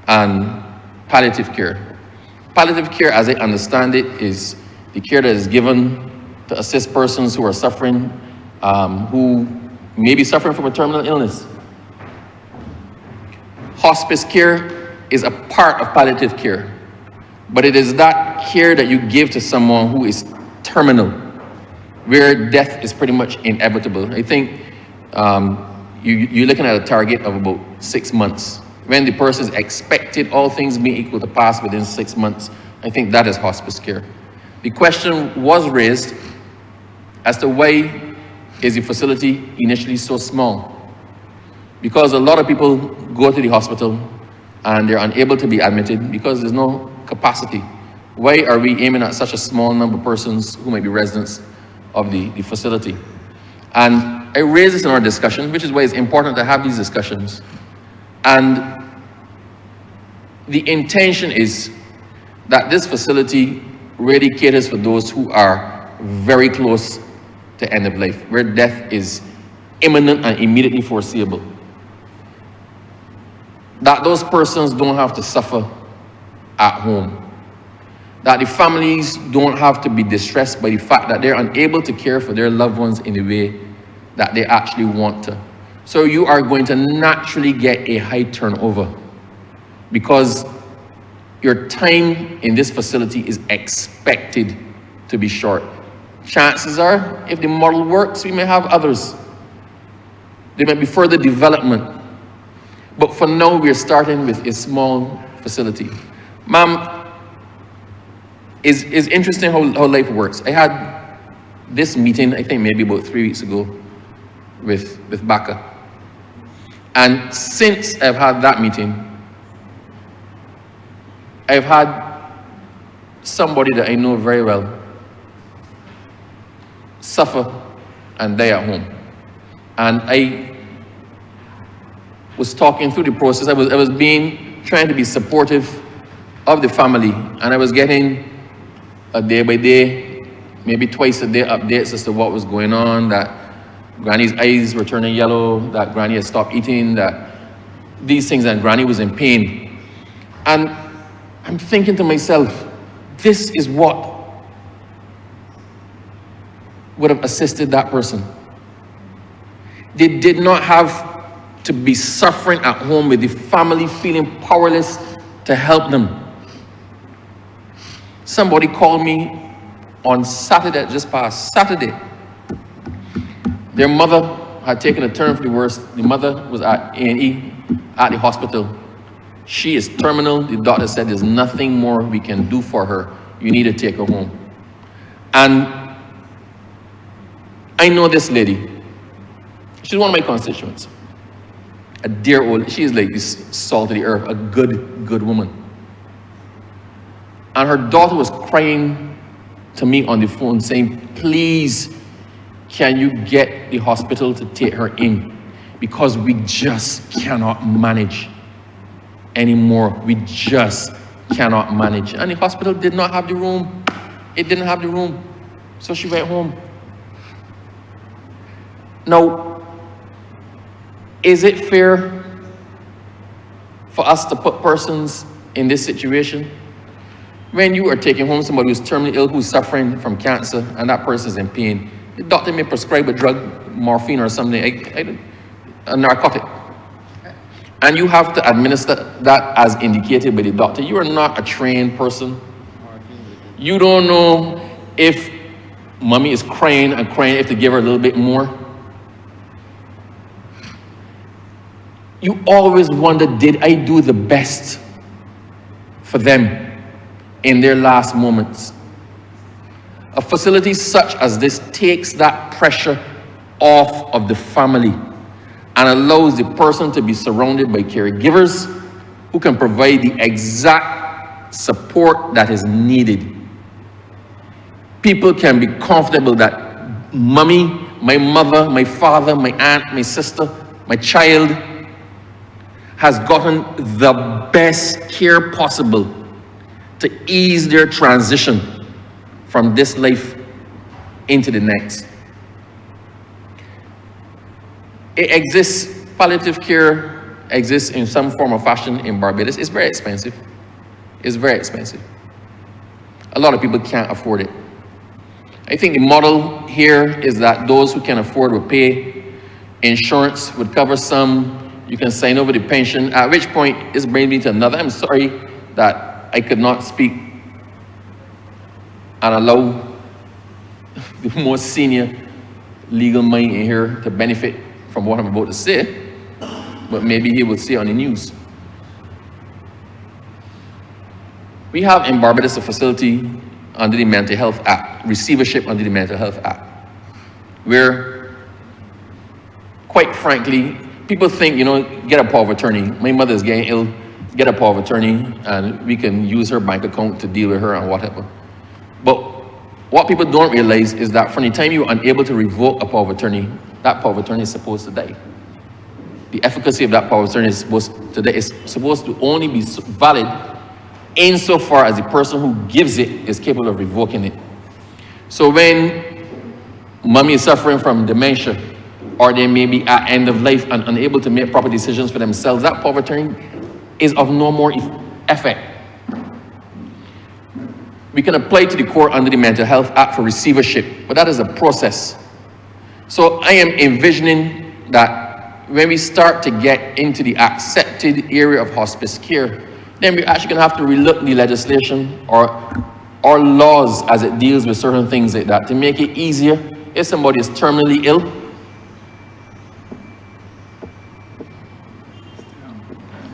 and palliative care? Palliative care, as I understand it, is the care that is given to assist persons who are suffering, who may be suffering from a terminal illness. Hospice care is a part of palliative care, but it is that care that you give to someone who is terminal, where death is pretty much inevitable. I think you're looking at a target of about 6 months. When the person is expected, all things being equal, to pass within 6 months, I think that is hospice care. The question was raised as to why is the facility initially so small? Because a lot of people go to the hospital and they're unable to be admitted because there's no capacity. Why are we aiming at such a small number of persons who might be residents of the facility? And I raise this in our discussion, which is why it's important to have these discussions. And the intention is that this facility really caters for those who are very close to end of life, where death is imminent and immediately foreseeable. That those persons don't have to suffer at home. That the families don't have to be distressed by the fact that they're unable to care for their loved ones in the way that they actually want to. So you are going to naturally get a high turnover because your time in this facility is expected to be short. Chances are, if the model works, we may have others. There may be further development. But for now, we're starting with a small facility. Ma'am, it's interesting how life works. I had this meeting, I think maybe about 3 weeks ago, with Baka. And since I've had that meeting, I've had somebody that I know very well suffer and die at home. And I was talking through the process. I was trying to be supportive of the family, and I was getting a day by day, maybe twice a day updates as to what was going on, that Granny's eyes were turning yellow, that Granny had stopped eating, that these things, and Granny was in pain. And I'm thinking to myself, this is what would have assisted that person. They did not have to be suffering at home with the family feeling powerless to help them. Somebody called me on Saturday, just past Saturday. Their mother had taken a turn for the worse. The mother was at A&E at the hospital. She is terminal. The doctor said there's nothing more we can do for her. You need to take her home. And I know this lady. She's one of my constituents. A dear old, she is like this salt of the earth, a good woman. And her daughter was crying to me on the phone saying, please, can you get the hospital to take her in? Because we just cannot manage. anymore. We just cannot manage. And the hospital did not have the room. It didn't have the room. So she went home. Now, is it fair for us to put persons in this situation? When you are taking home somebody who's terminally ill, who's suffering from cancer, and that person is in pain, the doctor may prescribe a drug, morphine or something, a narcotic. And you have to administer that as indicated by the doctor. You are not a trained person. You don't know if mommy is crying and crying, if to give her a little bit more. You always wonder, did I do the best for them in their last moments? A facility such as this takes that pressure off of the family and allows the person to be surrounded by caregivers who can provide the exact support that is needed. People can be comfortable that mommy, my mother, my father, my aunt, my sister, my child has gotten the best care possible to ease their transition from this life into the next. It exists, palliative care exists in some form or fashion in Barbados. It's very expensive. It's very expensive. A lot of people can't afford it. I think the model here is that those who can afford will pay. Insurance would cover some. You can sign over the pension, at which point this brings me to another. I'm sorry that I could not speak and allow the most senior legal mind in here to benefit from what I'm about to say, but maybe he will say on the news. We have in Barbados a facility under the Mental Health Act, receivership under the Mental Health Act, where, quite frankly, people think, get a power of attorney. My mother is getting ill, get a power of attorney, and we can use her bank account to deal with her and whatever. But what people don't realize is that from the time you're unable to revoke a power of attorney, that power of attorney is supposed to die. The efficacy of that power of attorney is supposed to only be valid insofar as the person who gives it is capable of revoking it. So when mommy is suffering from dementia, or they may be at end of life and unable to make proper decisions for themselves, that power of attorney is of no more effect. We can apply to the court under the Mental Health Act for receivership, but that is a process. So I am envisioning that when we start to get into the accepted area of hospice care, then we're actually going to have to relook the legislation or laws as it deals with certain things like that to make it easier if somebody is terminally ill.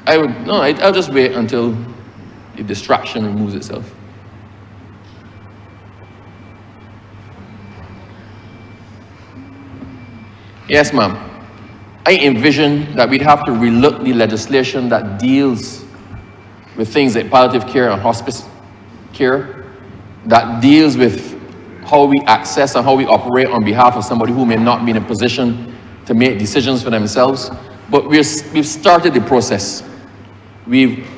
I'll just wait until the distraction removes itself. Yes, ma'am. I envision that we'd have to relook the legislation that deals with things like palliative care and hospice care, that deals with how we access and how we operate on behalf of somebody who may not be in a position to make decisions for themselves. But we've started the process. We've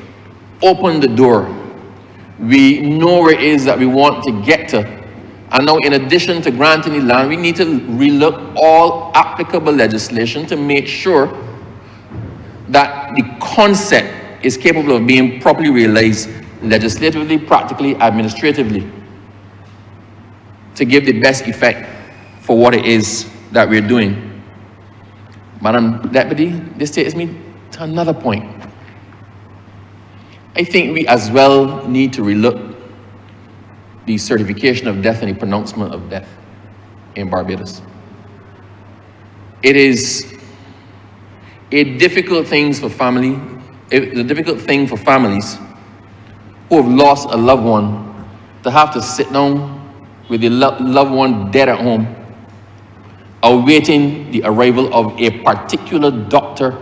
opened the door. We know where it is that we want to get to. And now, in addition to granting the land, we need to relook all applicable legislation to make sure that the concept is capable of being properly realized legislatively, practically, administratively, to give the best effect for what it is that we're doing. Madam Deputy, this takes me to another point. I think we as well need to relook the certification of death and the pronouncement of death in Barbados. It is a difficult thing for families who have lost a loved one to have to sit down with the loved one dead at home, awaiting the arrival of a particular doctor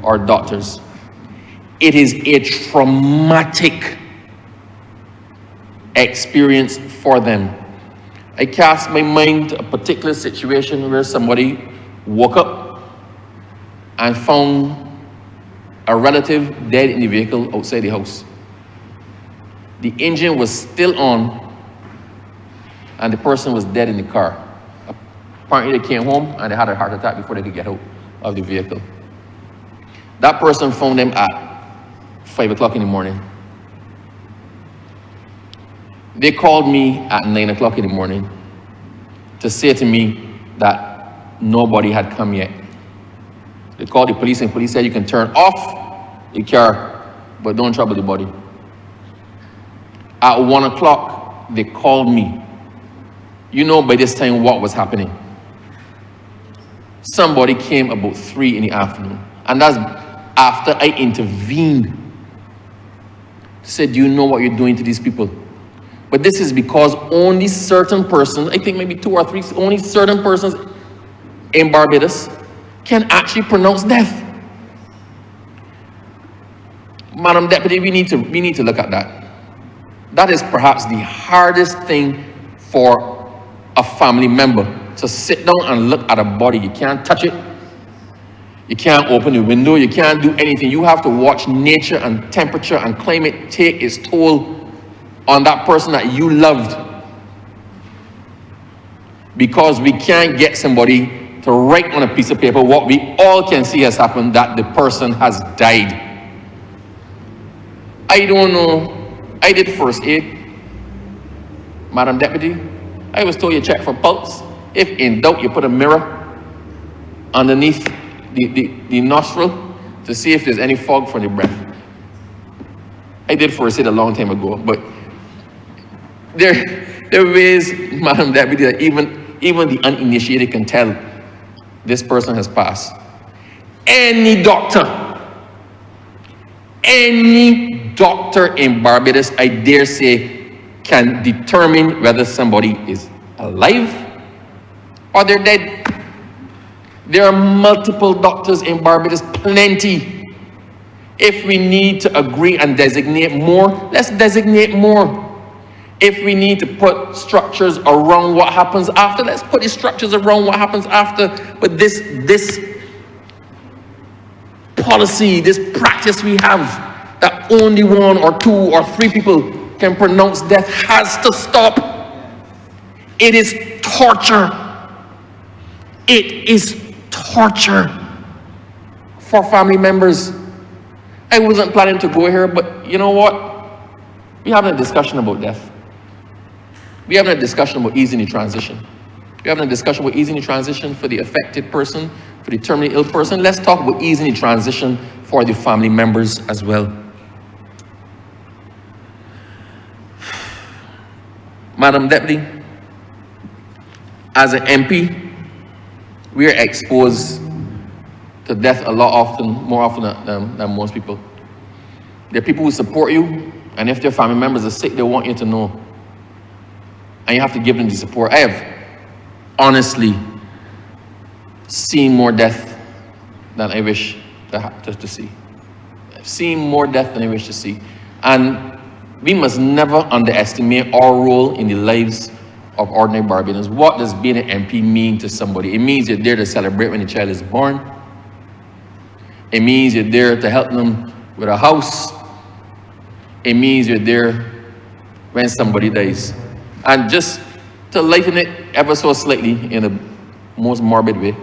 or doctors. It is a traumatic experience for them. I cast my mind to a particular situation where somebody woke up and found a relative dead in the vehicle outside the house. The engine was still on, and the person was dead in the car. Apparently, they came home and they had a heart attack before they could get out of the vehicle. That person found them at 5 o'clock in the morning. They called me at 9 o'clock in the morning to say to me that nobody had come yet. They called the police, and police said, you can turn off the car, but don't trouble the body. At 1 o'clock, they called me. You know by this time what was happening. Somebody came about 3 in the afternoon, and that's after I intervened. Said, do you know what you're doing to these people? But this is because only certain persons, I think maybe 2 or 3, only certain persons in Barbados can actually pronounce death. Madam Deputy, we need to look at that. That is perhaps the hardest thing for a family member, to sit down and look at a body. You can't touch it. You can't open the window. You can't do anything. You have to watch nature and temperature and climate take its toll on that person that you loved. Because we can't get somebody to write on a piece of paper what we all can see has happened, that the person has died. I don't know. I did first aid, Madam Deputy. I was told you check for pulse. If in doubt, you put a mirror underneath the nostril to see if there's any fog from the breath. I did first aid a long time ago, but there are ways, Madam Deputy, that even the uninitiated can tell this person has passed. Any doctor in Barbados, I dare say, can determine whether somebody is alive or they're dead. There are multiple doctors in Barbados, plenty. If we need to agree and designate more, let's designate more. If we need to put structures around what happens after, let's put the structures around what happens after. But this policy, this practice we have, that only 1 or 2 or 3 people can pronounce death, has to stop. It is torture. It is torture for family members. I wasn't planning to go here, but you know what? We're having a discussion about death. We're having a discussion about easing the transition. We're having a discussion about easing the transition for the affected person, for the terminally ill person. Let's talk about easing the transition for the family members as well. Madam Deputy, as an MP, we are exposed to death a lot more often than most people. There are people who support you, and if their family members are sick, they want you to know. And you have to give them the support. I have honestly seen more death than I wish to see. I've seen more death than I wish to see. And we must never underestimate our role in the lives of ordinary Barbadians. What does being an MP mean to somebody? It means you're there to celebrate when the child is born. It means you're there to help them with a house. It means you're there when somebody dies. And just to lighten it ever so slightly in the most morbid way,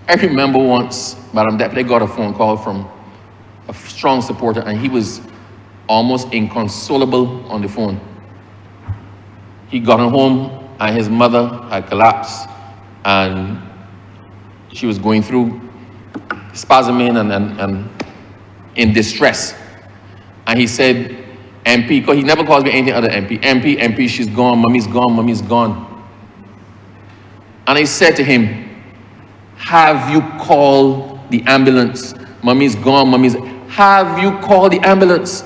I remember once, Madam Deputy, I got a phone call from a strong supporter, and he was almost inconsolable on the phone. He got home and his mother had collapsed and she was going through spasming and in distress. And he said, MP, because he never calls me anything other than MP, she's gone, mommy's gone. And I said to him, have you called the ambulance? Mommy's gone, have you called the ambulance?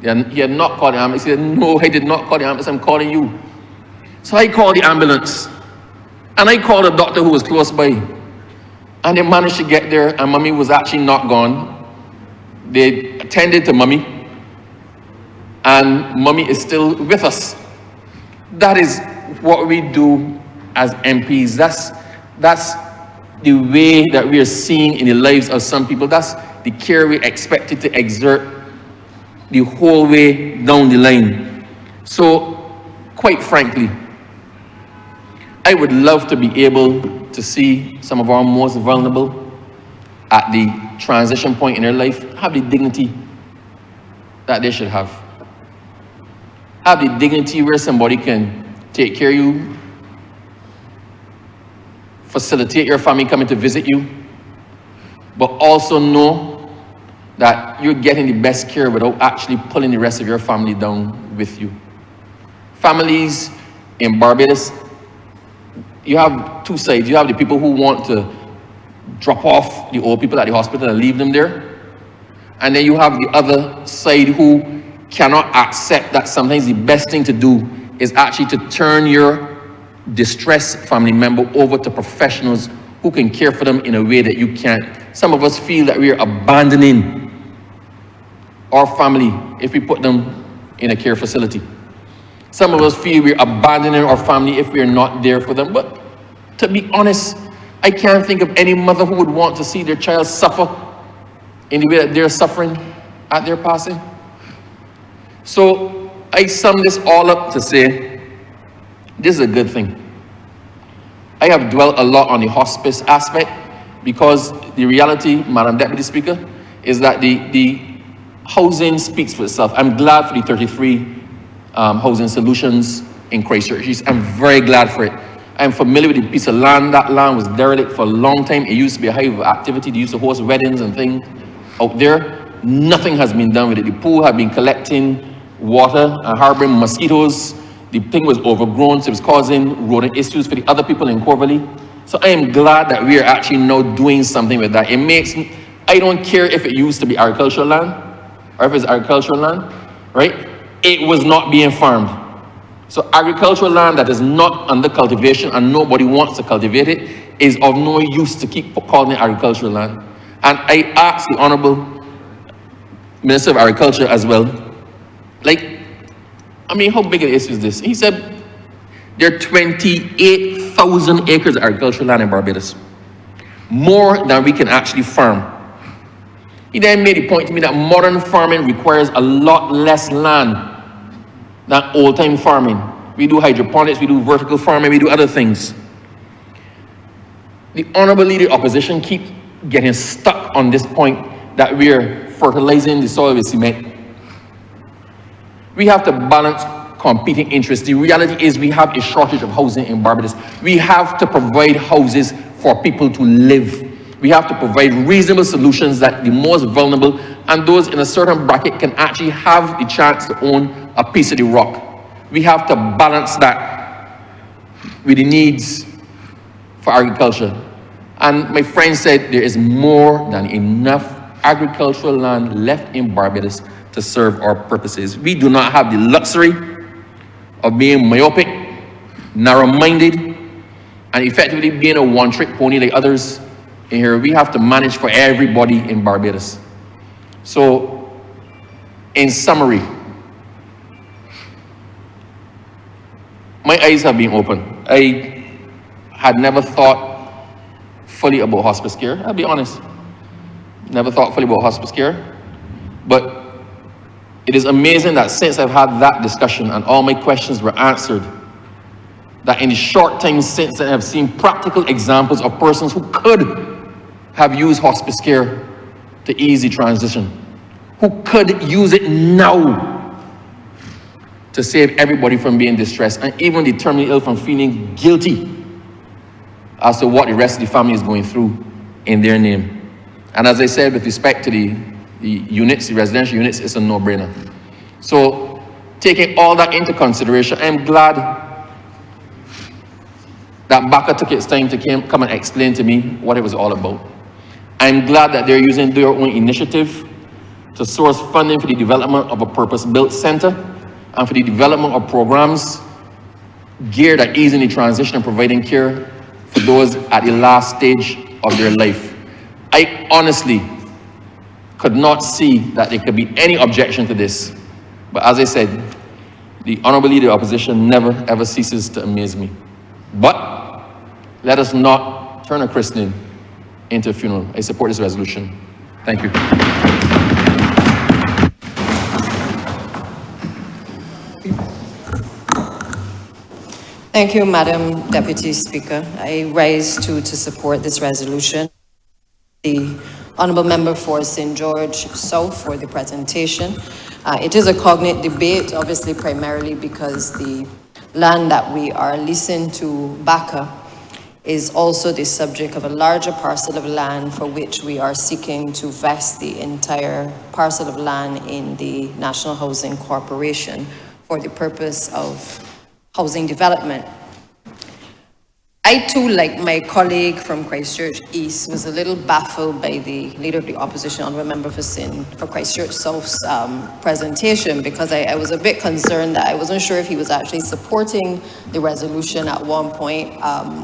He had not called the ambulance. He said, no, I did not call the ambulance, I'm calling you. So I called the ambulance. And I called a doctor who was close by. And they managed to get there, and mommy was actually not gone. They attended to mommy, and mommy is still with us. That is what we do as MPs. That's the way that we are seeing in the lives of some people. That's the care we're expected to exert the whole way down the line. So, quite frankly, I would love to be able to see some of our most vulnerable at the transition point in their life have the dignity that they should have. Have the dignity where somebody can take care of you, facilitate your family coming to visit you, but also know that you're getting the best care without actually pulling the rest of your family down with you. Families in Barbados, you have two sides. You have the people who want to drop off the old people at the hospital and leave them there. And then you have the other side who cannot accept that sometimes the best thing to do is actually to turn your distressed family member over to professionals who can care for them in a way that you can't. Some of us feel that we are abandoning our family if we put them in a care facility. Some of us feel we're abandoning our family if we're not there for them. But to be honest, I can't think of any mother who would want to see their child suffer in the way that they're suffering at their passing. So I sum this all up to say, this is a good thing. I have dwelt a lot on the hospice aspect because the reality, Madam Deputy Speaker, is that the housing speaks for itself. I'm glad for the 33 housing solutions in Christchurch. I'm very glad for it. I'm familiar with the piece of land. That land was derelict for a long time. It used to be a hive of activity. They used to host weddings and things out there. Nothing has been done with it. The pool had been collecting water and harboring mosquitoes. The thing was overgrown, so it was causing rodent issues for the other people in Corvallis. So I am glad that we are actually now doing something with that. It makes me, I don't care if it used to be agricultural land or if it's agricultural land, right? It was not being farmed. So agricultural land that is not under cultivation and nobody wants to cultivate it is of no use to keep calling it agricultural land. And I asked the Honourable Minister of Agriculture as well, like, I mean, how big an issue is this? He said, there are 28,000 acres of agricultural land in Barbados. More than we can actually farm. He then made the point to me that modern farming requires a lot less land than old-time farming. We do hydroponics, we do vertical farming, we do other things. The Honourable Leader of Opposition keeps getting stuck on this point that we're fertilizing the soil with cement. We have to balance competing interests. The reality is we have a shortage of housing in Barbados. We have to provide houses for people to live. We have to provide reasonable solutions that the most vulnerable and those in a certain bracket can actually have the chance to own a piece of the rock. We have to balance that with the needs for agriculture. And my friend said there is more than enough agricultural land left in Barbados to serve our purposes. We do not have the luxury of being myopic, narrow-minded, and effectively being a one-trick pony like others in here. We have to manage for everybody in Barbados. So, in summary, my eyes have been opened. I had never thought fully about hospice care, I'll be honest. Never thought fully about hospice care. But it is amazing that since I've had that discussion and all my questions were answered, that in the short time since I have seen practical examples of persons who could have used hospice care to ease the transition, who could use it now to save everybody from being distressed and even the terminally ill from feeling guilty as to what the rest of the family is going through in their name. And as I said, with respect to the units, the residential units, it's a no-brainer. So, taking all that into consideration, I'm glad that BACA took its time to come and explain to me what it was all about. I'm glad that they're using their own initiative to source funding for the development of a purpose-built center and for the development of programs geared at easing the transition and providing care for those at the last stage of their life. I honestly could not see that there could be any objection to this. But as I said, the Honourable Leader of Opposition never ever ceases to amaze me. But let us not turn a christening into a funeral. I support this resolution. Thank you. Thank you, Madam Deputy Speaker. I rise to support this resolution. The Honourable Member for St. George South for the presentation. It is a cognate debate, obviously primarily because the land that we are leasing to Baka is also the subject of a larger parcel of land for which we are seeking to vest the entire parcel of land in the National Housing Corporation for the purpose of housing development. I too, like my colleague from Christchurch East, was a little baffled by the Leader of the Opposition, Honourable Member for Christchurch South's presentation, because I was a bit concerned that I wasn't sure if he was actually supporting the resolution at one point,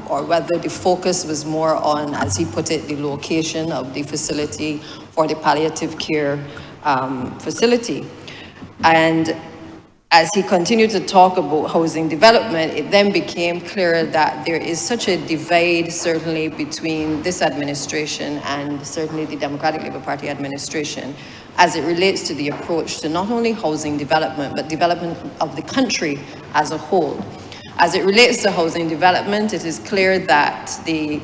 or whether the focus was more on, as he put it, the location of the facility for the palliative care facility. And as he continued to talk about housing development, it then became clear that there is such a divide, certainly between this administration and certainly the Democratic Labour Party administration, as it relates to the approach to not only housing development, but development of the country as a whole. As it relates to housing development, it is clear that the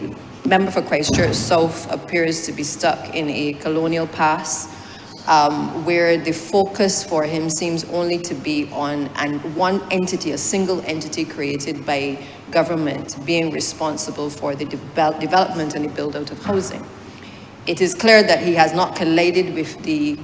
member for Christchurch South appears to be stuck in a colonial past, where the focus for him seems only to be on one entity, a single entity created by government, being responsible for the development and the build out of housing. It is clear that he has not collided with the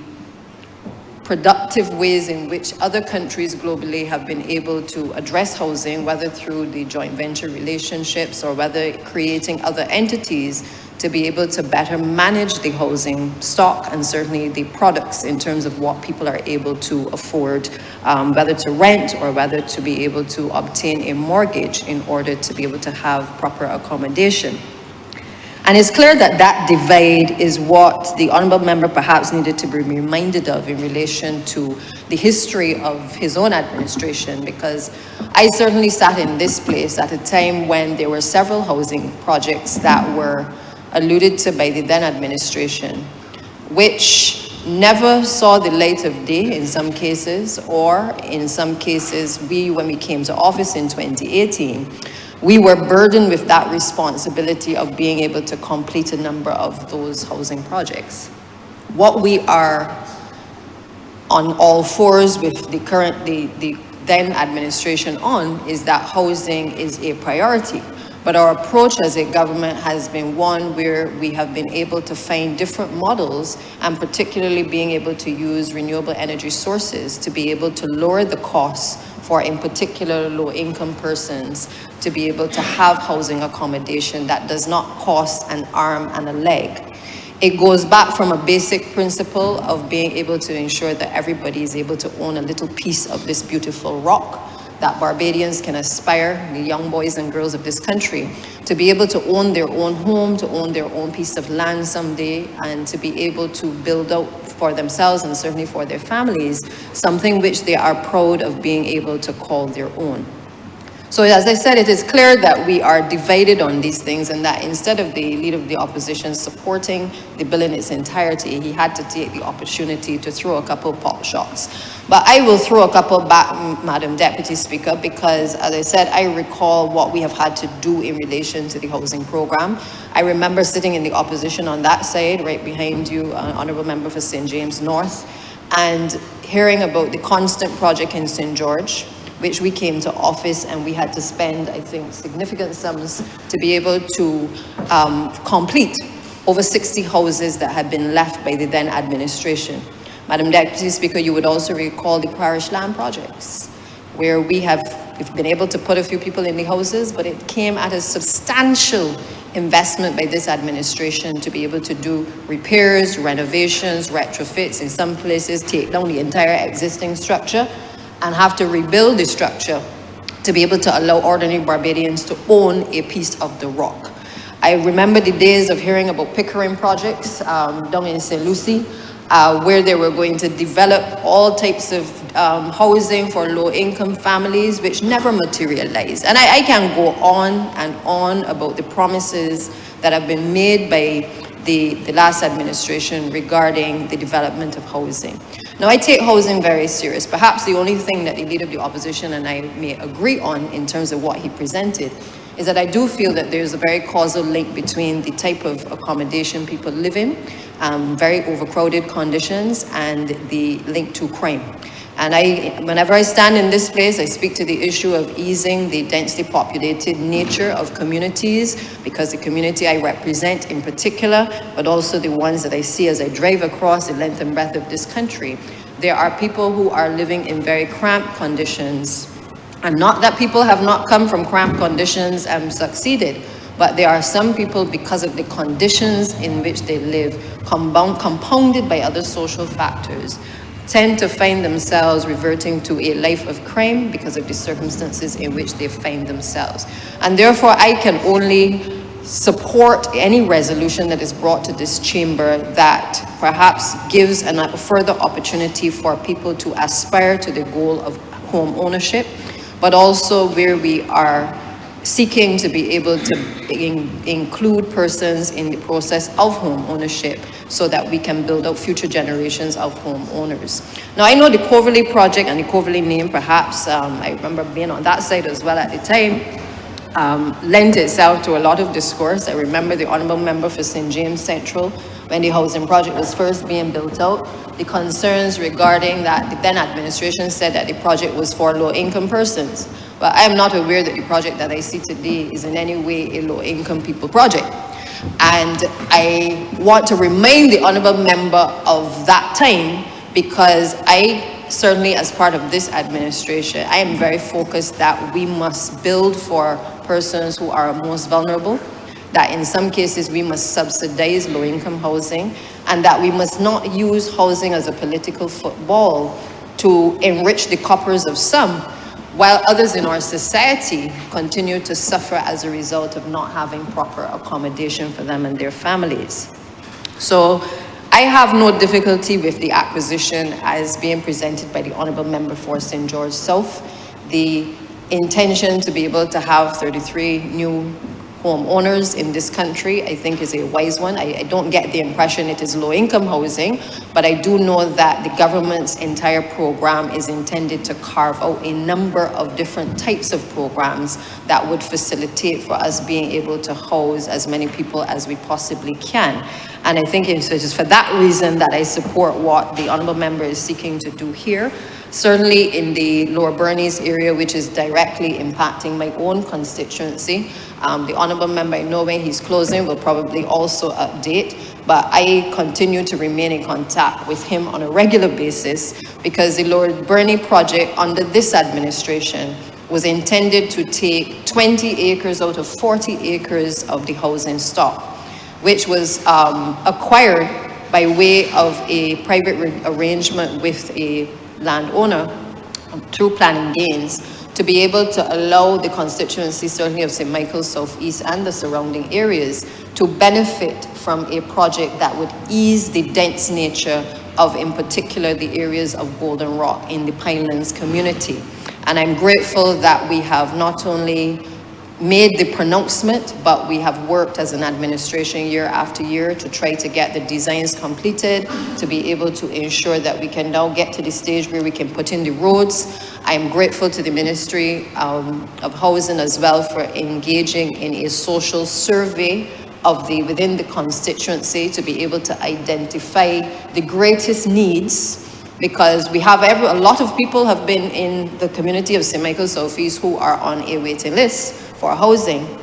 productive ways in which other countries globally have been able to address housing, whether through the joint venture relationships or whether creating other entities to be able to better manage the housing stock and certainly the products in terms of what people are able to afford, whether to rent or whether to be able to obtain a mortgage in order to be able to have proper accommodation. And it's clear that that divide is what the Honourable Member perhaps needed to be reminded of in relation to the history of his own administration, because I certainly sat in this place at a time when there were several housing projects that were alluded to by the then administration, which never saw the light of day in some cases, or in some cases, when we came to office in 2018, we were burdened with that responsibility of being able to complete a number of those housing projects. What we are on all fours with the then administration on is that housing is a priority. But our approach as a government has been one where we have been able to find different models, and particularly being able to use renewable energy sources to be able to lower the costs for, in particular, low-income persons to be able to have housing accommodation that does not cost an arm and a leg. It goes back from a basic principle of being able to ensure that everybody is able to own a little piece of this beautiful rock, that Barbadians can aspire, the young boys and girls of this country, to be able to own their own home, to own their own piece of land someday, and to be able to build out for themselves and certainly for their families, something which they are proud of being able to call their own. So as I said, it is clear that we are divided on these things, and that instead of the Leader of the Opposition supporting the bill in its entirety, he had to take the opportunity to throw a couple pot shots. But I will throw a couple back, Madam Deputy Speaker, because as I said, I recall what we have had to do in relation to the housing program. I remember sitting in the opposition on that side, right behind you, Honourable Member for St. James North, and hearing about the constant project in St. George, which we came to office and we had to spend, I think, significant sums to be able to complete over 60 houses that had been left by the then administration. Madam Deputy Speaker, you would also recall the parish land projects, where we've been able to put a few people in the houses, but it came at a substantial investment by this administration to be able to do repairs, renovations, retrofits, in some places take down the entire existing structure and have to rebuild the structure to be able to allow ordinary Barbadians to own a piece of the rock. I remember the days of hearing about Pickering projects down in St. Lucie, where they were going to develop all types of housing for low-income families, which never materialized. And I can go on and on about the promises that have been made by the last administration regarding the development of housing. Now, I take housing very serious. Perhaps the only thing that the Leader of the Opposition and I may agree on in terms of what he presented is that I do feel that there's a very causal link between the type of accommodation people live in, very overcrowded conditions, and the link to crime. And whenever I stand in this place, I speak to the issue of easing the densely populated nature of communities, because the community I represent in particular, but also the ones that I see as I drive across the length and breadth of this country, there are people who are living in very cramped conditions. And not that people have not come from cramped conditions and succeeded, but there are some people, because of the conditions in which they live, compounded by other social factors, tend to find themselves reverting to a life of crime because of the circumstances in which they find themselves. And therefore, I can only support any resolution that is brought to this chamber that perhaps gives a further opportunity for people to aspire to the goal of home ownership, but also where we are seeking to be able to include persons in the process of home ownership so that we can build out future generations of homeowners. Now, I know the Coverley project and the Coverley name, perhaps, I remember being on that side as well at the time, lent itself to a lot of discourse. I remember the Honourable Member for St. James Central, when the housing project was first being built out, the concerns regarding that the then administration said that the project was for low-income persons. But I am not aware that the project that I see today is in any way a low-income people project. And I want to remind the Honourable Member of that time, because I certainly, as part of this administration, I am very focused that we must build for persons who are most vulnerable, that in some cases we must subsidize low-income housing, and that we must not use housing as a political football to enrich the coffers of some, while others in our society continue to suffer as a result of not having proper accommodation for them and their families. So I have no difficulty with the acquisition as being presented by the Honourable Member for St. George South. The intention to be able to have 33 new homeowners in this country, I think, is a wise one. I don't get the impression it is low-income housing, but I do know that the government's entire program is intended to carve out a number of different types of programs that would facilitate for us being able to house as many people as we possibly can. And I think it's just for that reason that I support what the Honourable Member is seeking to do here. Certainly in the Lower Bernice area, which is directly impacting my own constituency. The Honourable Member, I know when he's closing, will probably also update, but I continue to remain in contact with him on a regular basis, because the Lower Bernice project under this administration was intended to take 20 acres out of 40 acres of the housing stock, which was acquired by way of a private arrangement with a landowner through planning gains, to be able to allow the constituency, certainly of St. Michael's South East and the surrounding areas, to benefit from a project that would ease the dense nature of, in particular, the areas of Golden Rock in the Pinelands community. And I'm grateful that we have not only made the pronouncement, but we have worked as an administration year after year to try to get the designs completed, to be able to ensure that we can now get to the stage where we can put in the roads. I am grateful to the Ministry of Housing as well for engaging in a social survey of within the constituency to be able to identify the greatest needs, because we have a lot of people have been in the community of St. Michael's South East who are on a waiting list for housing,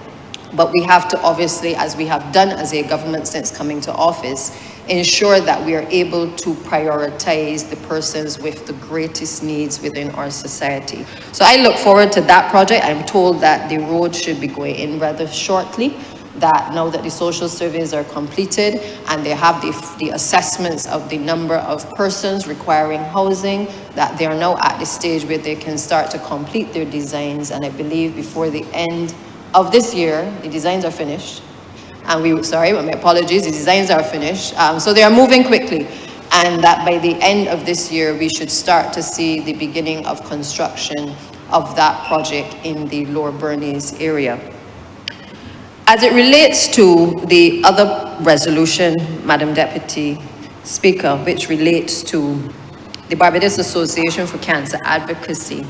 but we have to obviously, as we have done as a government since coming to office, ensure that we are able to prioritize the persons with the greatest needs within our society. So I look forward to that project. I'm told that the road should be going in rather shortly, that now that the social surveys are completed and they have the assessments of the number of persons requiring housing, that they are now at the stage where they can start to complete their designs. And I believe before the end of this year, the designs are finished. And my apologies, the designs are finished. So they are moving quickly. And that by the end of this year, we should start to see the beginning of construction of that project in the Lower Bernice area. As it relates to the other resolution, Madam Deputy Speaker, which relates to the Barbados Association for Cancer Advocacy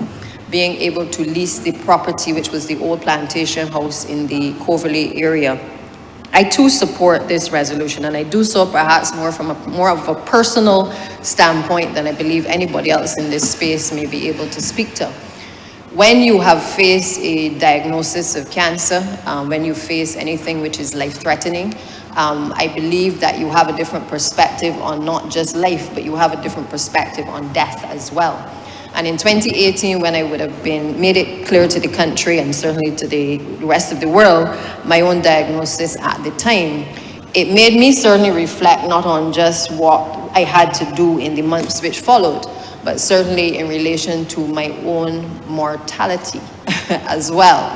being able to lease the property, which was the old plantation house in the Coverley area, I too support this resolution, and I do so perhaps more of a personal standpoint than I believe anybody else in this space may be able to speak to. When you have faced a diagnosis of cancer, when you face anything which is life-threatening, I believe that you have a different perspective on not just life, but you have a different perspective on death as well. And in 2018, when I would have made it clear to the country and certainly to the rest of the world, my own diagnosis at the time, it made me certainly reflect not on just what I had to do in the months which followed, but certainly in relation to my own mortality as well.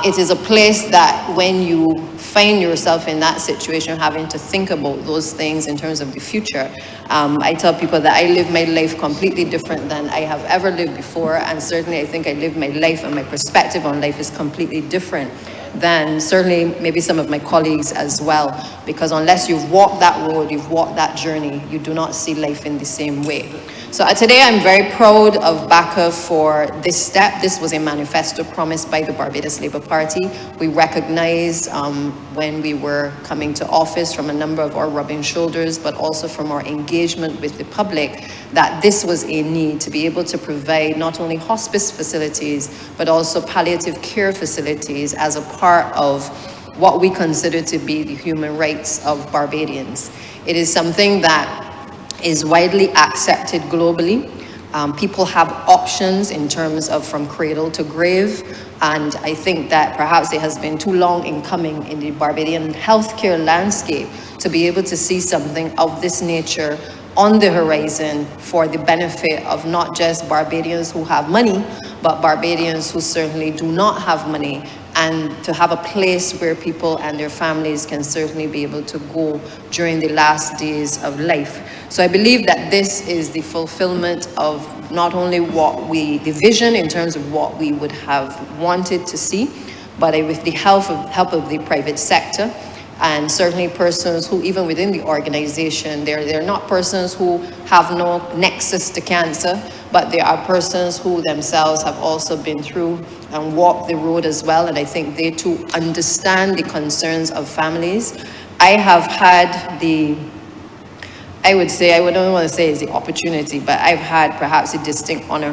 It is a place that when you find yourself in that situation, having to think about those things in terms of the future, I tell people that I live my life completely different than I have ever lived before, and certainly I think I live my life and my perspective on life is completely different than certainly maybe some of my colleagues as well, because unless you've walked that road, you've walked that journey, you do not see life in the same way. So today I'm very proud of BACA for this step. This was a manifesto promised by the Barbados Labour Party. We recognized when we were coming to office from a number of our rubbing shoulders, but also from our engagement with the public, that this was a need to be able to provide not only hospice facilities, but also palliative care facilities as a part of what we consider to be the human rights of Barbadians. It is something that is widely accepted globally. People have options in terms of from cradle to grave, and I think that perhaps it has been too long in coming in the Barbadian healthcare landscape to be able to see something of this nature on the horizon for the benefit of not just Barbadians who have money, but Barbadians who certainly do not have money, and to have a place where people and their families can certainly be able to go during the last days of life. So I believe that this is the fulfillment of not only the vision in terms of what we would have wanted to see, but with the help of the private sector, and certainly persons who, even within the organization, they're not persons who have no nexus to cancer, but there are persons who themselves have also been through and walked the road as well, and I think they too understand the concerns of families. I have had I don't want to say it's the opportunity, but I've had perhaps a distinct honor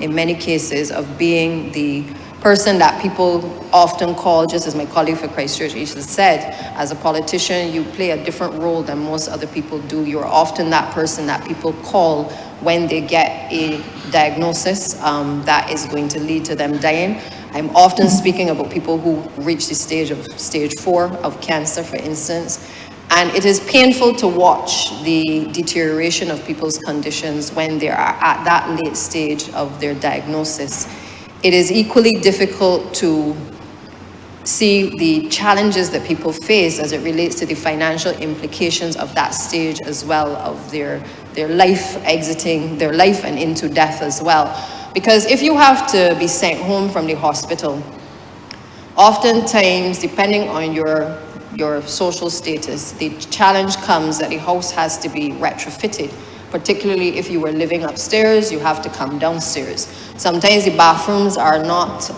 in many cases of being the person that people often call, just as my colleague for Christchurch East has said, as a politician, you play a different role than most other people do. You're often that person that people call when they get a diagnosis that is going to lead to them dying. I'm often speaking about people who reach the stage 4 of cancer, for instance. And it is painful to watch the deterioration of people's conditions when they are at that late stage of their diagnosis. It is equally difficult to see the challenges that people face as it relates to the financial implications of that stage as well, of their life, exiting their life and into death as well. Because if you have to be sent home from the hospital, oftentimes, depending on your social status, the challenge comes that the house has to be retrofitted. Particularly if you were living upstairs, you have to come downstairs. Sometimes the bathrooms are not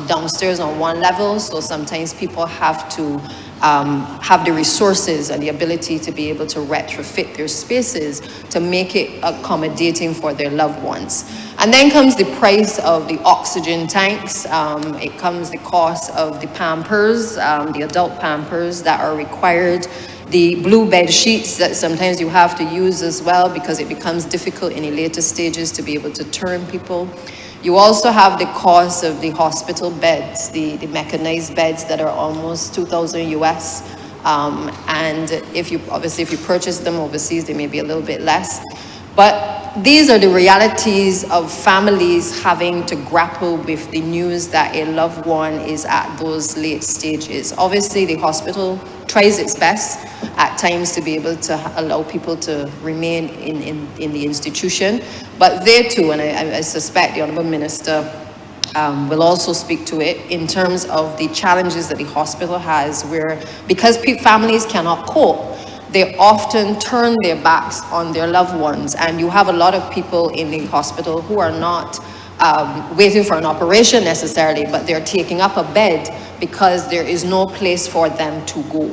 downstairs on one level, so sometimes people have to have the resources and the ability to be able to retrofit their spaces to make it accommodating for their loved ones. And then comes the price of the oxygen tanks. It comes the cost of the Pampers, the adult Pampers that are required, the blue bed sheets that sometimes you have to use as well because it becomes difficult in the later stages to be able to turn people. You also have the cost of the hospital beds, the mechanized beds that are almost 2,000 US. And if you purchase them overseas, they may be a little bit less. But these are the realities of families having to grapple with the news that a loved one is at those late stages. Obviously, the hospital tries its best at times to be able to allow people to remain in the institution. But they too, and I suspect the Honourable Minister will also speak to it in terms of the challenges that the hospital has, where because families cannot cope, they often turn their backs on their loved ones, and you have a lot of people in the hospital who are not waiting for an operation necessarily, but they're taking up a bed because there is no place for them to go.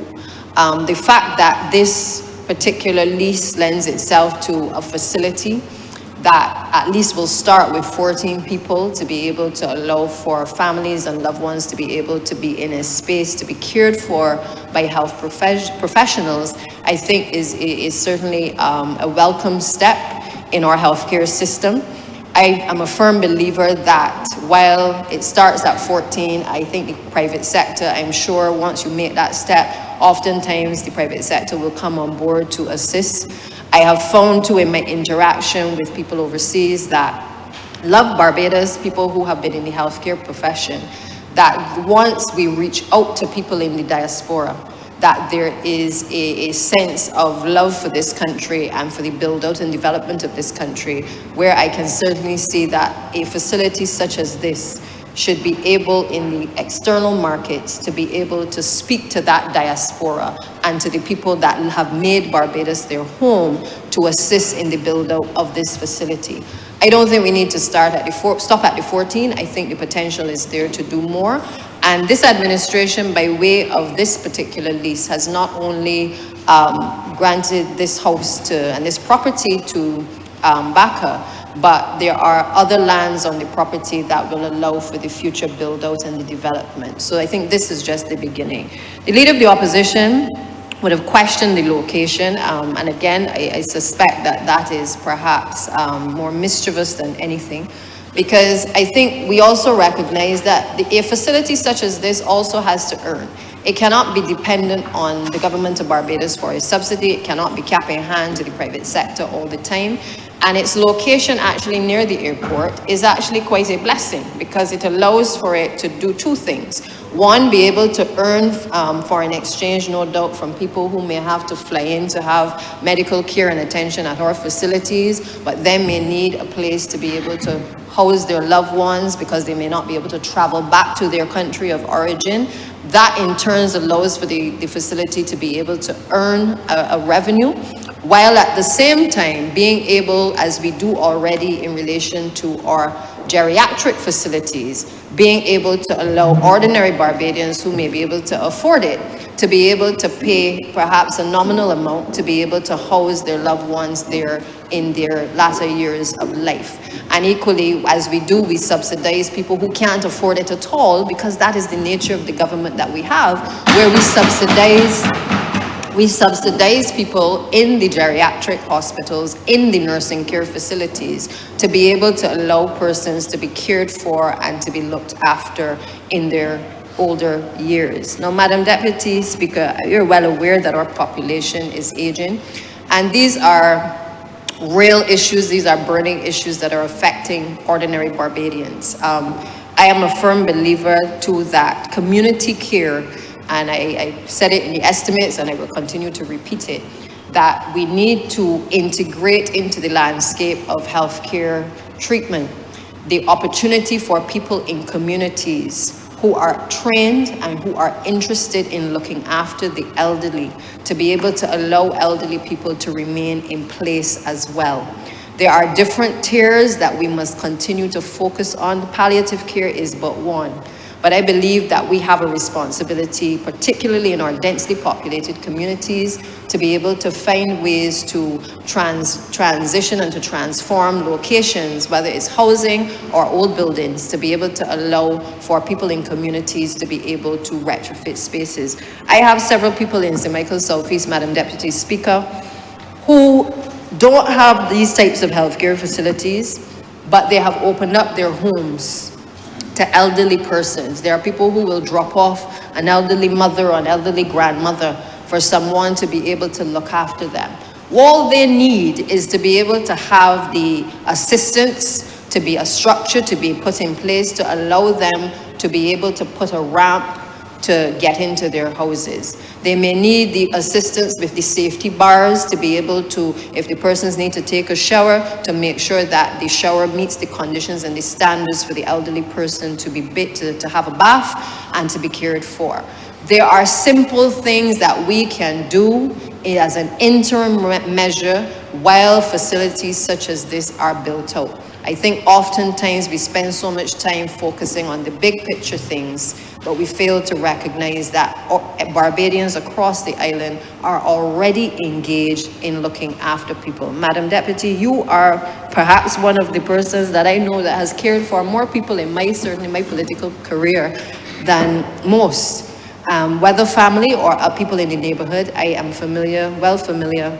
The fact that this particular lease lends itself to a facility that at least will start with 14 people to be able to allow for families and loved ones to be able to be in a space to be cared for by health professionals, I think is certainly a welcome step in our healthcare system. I am a firm believer that while it starts at 14, I think the private sector, I'm sure once you make that step, oftentimes the private sector will come on board to assist. I have found too in my interaction with people overseas that love Barbados, people who have been in the healthcare profession, that once we reach out to people in the diaspora, that there is a sense of love for this country and for the build out and development of this country, where I can certainly see that a facility such as this should be able in the external markets to be able to speak to that diaspora and to the people that have made Barbados their home to assist in the build out of this facility. I don't think we need to stop at the 14. I think the potential is there to do more. And this administration, by way of this particular lease, has not only granted this house and this property to Baka, but there are other lands on the property that will allow for the future build out and the development. So I think this is just the beginning. The leader of the opposition would have questioned the location, and again, I suspect that that is perhaps more mischievous than anything, because I think we also recognize that a facility such as this also has to earn. It cannot be dependent on the government of Barbados for a subsidy. It cannot be cap in hand to the private sector all the time. And its location actually near the airport is actually quite a blessing, because it allows for it to do two things. One, be able to earn foreign exchange, no doubt, from people who may have to fly in to have medical care and attention at our facilities, but then may need a place to be able to house their loved ones because they may not be able to travel back to their country of origin. That in turn allows for the facility to be able to earn a revenue, while at the same time being able, as we do already in relation to our geriatric facilities, being able to allow ordinary Barbadians who may be able to afford it to be able to pay perhaps a nominal amount to be able to house their loved ones there in their latter years of life. And equally, as we do, we subsidize people who can't afford it at all, because that is the nature of the government that we have, where we subsidize people in the geriatric hospitals, in the nursing care facilities, to be able to allow persons to be cared for and to be looked after in their older years. Now, Madam Deputy Speaker, you're well aware that our population is aging, and these are real issues, these are burning issues that are affecting ordinary Barbadians. I am a firm believer too that community care, and I said it in the estimates and I will continue to repeat it, that we need to integrate into the landscape of healthcare treatment the opportunity for people in communities who are trained and who are interested in looking after the elderly to be able to allow elderly people to remain in place as well. There are different tiers that we must continue to focus on. Palliative care is but one. But I believe that we have a responsibility, particularly in our densely populated communities, to be able to find ways to transition and to transform locations, whether it's housing or old buildings, to be able to allow for people in communities to be able to retrofit spaces. I have several people in St. Michael Southeast, Madam Deputy Speaker, who don't have these types of healthcare facilities, but they have opened up their homes to elderly persons. There are people who will drop off an elderly mother or an elderly grandmother for someone to be able to look after them. All they need is to be able to have the assistance, to be a structure to be put in place to allow them to be able to put a ramp to get into their houses. They may need the assistance with the safety bars to be able to, if the persons need to take a shower, to make sure that the shower meets the conditions and the standards for the elderly person to be to have a bath and to be cared for. There are simple things that we can do as an interim measure while facilities such as this are built out. I think oftentimes we spend so much time focusing on the big picture things, but we fail to recognize that Barbadians across the island are already engaged in looking after people. Madam Deputy, you are perhaps one of the persons that I know that has cared for more people in certainly my political career than most. Whether family or people in the neighborhood, I am well familiar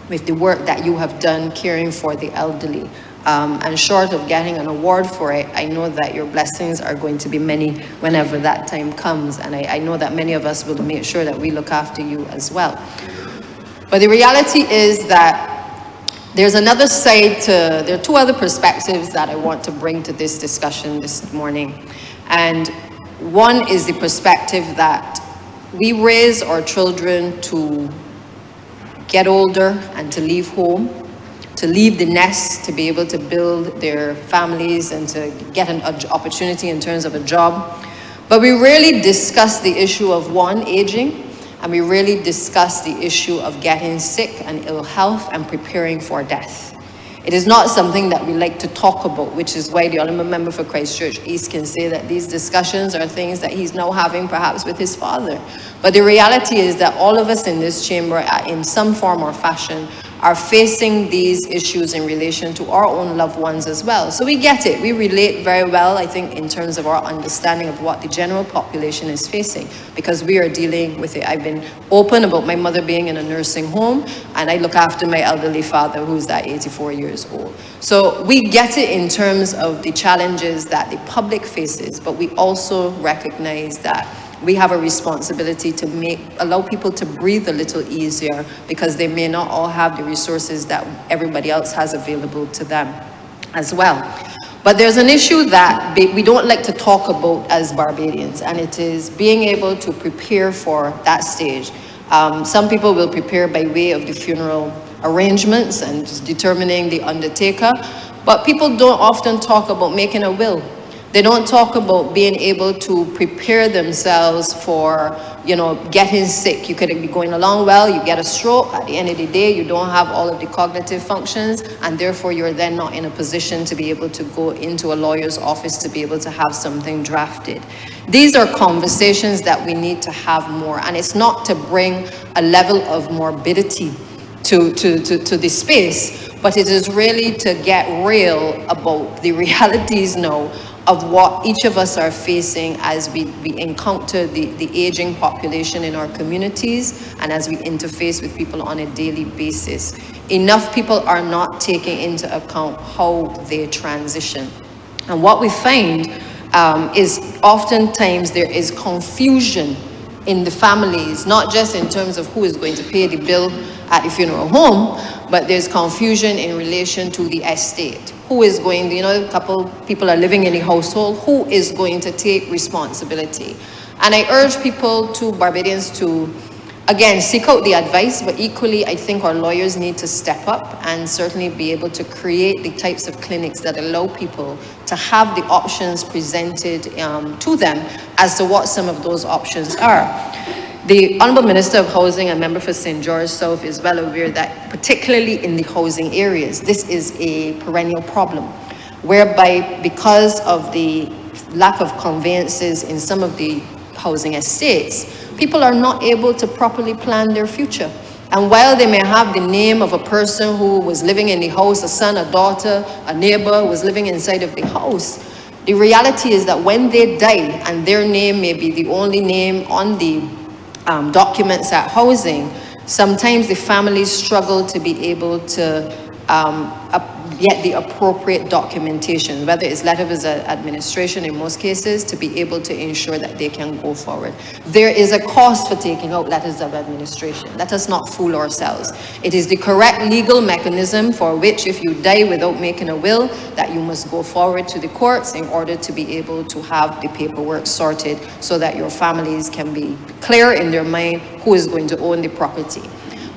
with the work that you have done caring for the elderly. And short of getting an award for it, I know that your blessings are going to be many whenever that time comes. And I know that many of us will make sure that we look after you as well. But the reality is that there's another side there are two other perspectives that I want to bring to this discussion this morning. And one is the perspective that we raise our children to get older and to leave home, to leave the nest, to be able to build their families and to get an opportunity in terms of a job. But we rarely discuss the issue of aging, and we rarely discuss the issue of getting sick and ill health and preparing for death. It is not something that we like to talk about, which is why the Honourable Member for Christchurch East can say that these discussions are things that he's now having perhaps with his father. But the reality is that all of us in this chamber, in some form or fashion, are facing these issues in relation to our own loved ones as well. So we get it. We relate very well, I think, in terms of our understanding of what the general population is facing, because we are dealing with it. I've been open about my mother being in a nursing home, and I look after my elderly father, who's that 84 years old. So we get it in terms of the challenges that the public faces, but we also recognize that we have a responsibility to allow people to breathe a little easier, because they may not all have the resources that everybody else has available to them as well. But there's an issue that we don't like to talk about as Barbadians, and it is being able to prepare for that stage. Some people will prepare by way of the funeral arrangements and determining the undertaker, but people don't often talk about making a will. They don't talk about being able to prepare themselves for, getting sick. You could be going along well, you get a stroke, at the end of the day, you don't have all of the cognitive functions, and therefore you're then not in a position to be able to go into a lawyer's office to be able to have something drafted. These are conversations that we need to have more, and it's not to bring a level of morbidity to the space, but it is really to get real about the realities now of what each of us are facing as we encounter the aging population in our communities and as we interface with people on a daily basis. Enough people are not taking into account how they transition. And what we find is oftentimes there is confusion in the families, not just in terms of who is going to pay the bill at the funeral home, but there's confusion in relation to the estate. Who is going, a couple people are living in the household, who is going to take responsibility? And I urge Barbadians to, again, seek out the advice, but equally, I think our lawyers need to step up and certainly be able to create the types of clinics that allow people to have the options presented to them as to what some of those options are. The Honourable Minister of Housing and Member for St. George South is well aware that particularly in the housing areas, this is a perennial problem, whereby because of the lack of conveyances in some of the housing estates, people are not able to properly plan their future. And while they may have the name of a person who was living in the house, a son, a daughter, a neighbor was living inside of the house, the reality is that when they die and their name may be the only name on the documents at housing, sometimes the families struggle to be able to get the appropriate documentation, whether it's letter of administration in most cases, to be able to ensure that they can go forward. There is a cost for taking out letters of administration. Let us not fool ourselves. It is the correct legal mechanism for which, if you die without making a will, that you must go forward to the courts in order to be able to have the paperwork sorted so that your families can be clear in their mind who is going to own the property.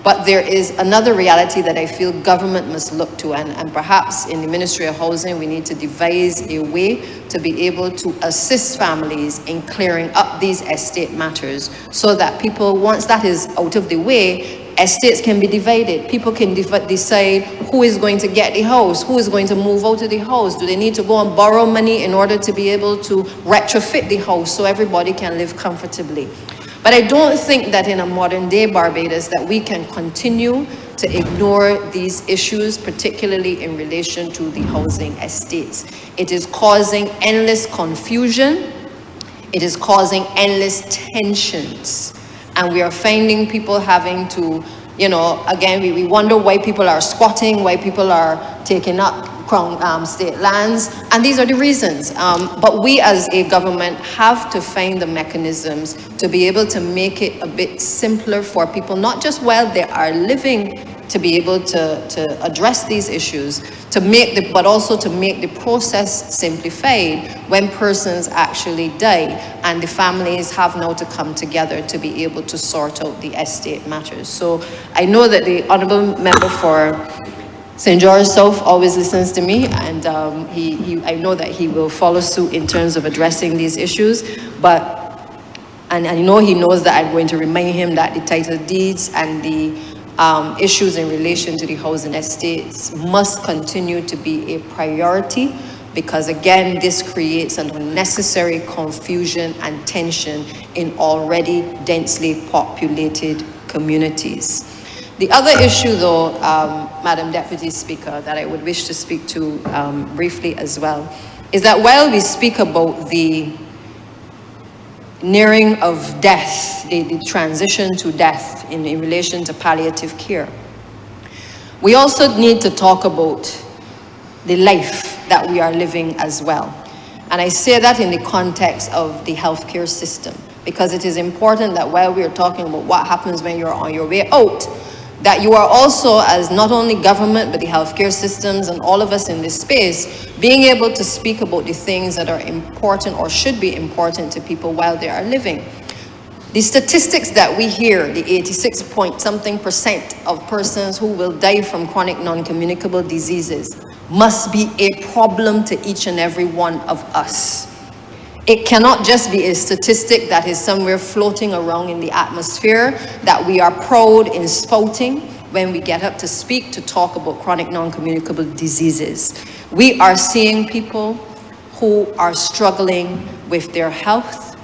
But there is another reality that I feel government must look to, and perhaps in the Ministry of Housing, we need to devise a way to be able to assist families in clearing up these estate matters so that people, once that is out of the way, estates can be divided. People can decide who is going to get the house, who is going to move out of the house. Do they need to go and borrow money in order to be able to retrofit the house so everybody can live comfortably? But I don't think that in a modern day Barbados that we can continue to ignore these issues, particularly in relation to the housing estates. It is causing endless confusion. It is causing endless tensions. And we are finding people having to, you know, again, we wonder why people are squatting, why people are taking up Crown state lands, and these are the reasons. But we as a government have to find the mechanisms to be able to make it a bit simpler for people, not just while they are living, to be able to address these issues, but also to make the process simplified when persons actually die and the families have now to come together to be able to sort out the estate matters. So I know that the Honourable Member for St. George South always listens to me, and I know that he will follow suit in terms of addressing these issues, and I know he knows that I'm going to remind him that the title deeds and the issues in relation to the housing estates must continue to be a priority, because again, this creates an unnecessary confusion and tension in already densely populated communities. The other issue, though, Madam Deputy Speaker, that I would wish to speak to briefly as well, is that while we speak about the nearing of death, the transition to death in relation to palliative care, we also need to talk about the life that we are living as well. And I say that in the context of the healthcare system, because it is important that while we are talking about what happens when you're on your way out, that you are also, as not only government, but the healthcare systems and all of us in this space, being able to speak about the things that are important or should be important to people while they are living. The statistics that we hear, the 86-point-something% of persons who will die from chronic non-communicable diseases, must be a problem to each and every one of us. It cannot just be a statistic that is somewhere floating around in the atmosphere that we are proud in spouting when we get up to speak, to talk about chronic non-communicable diseases. We are seeing people who are struggling with their health.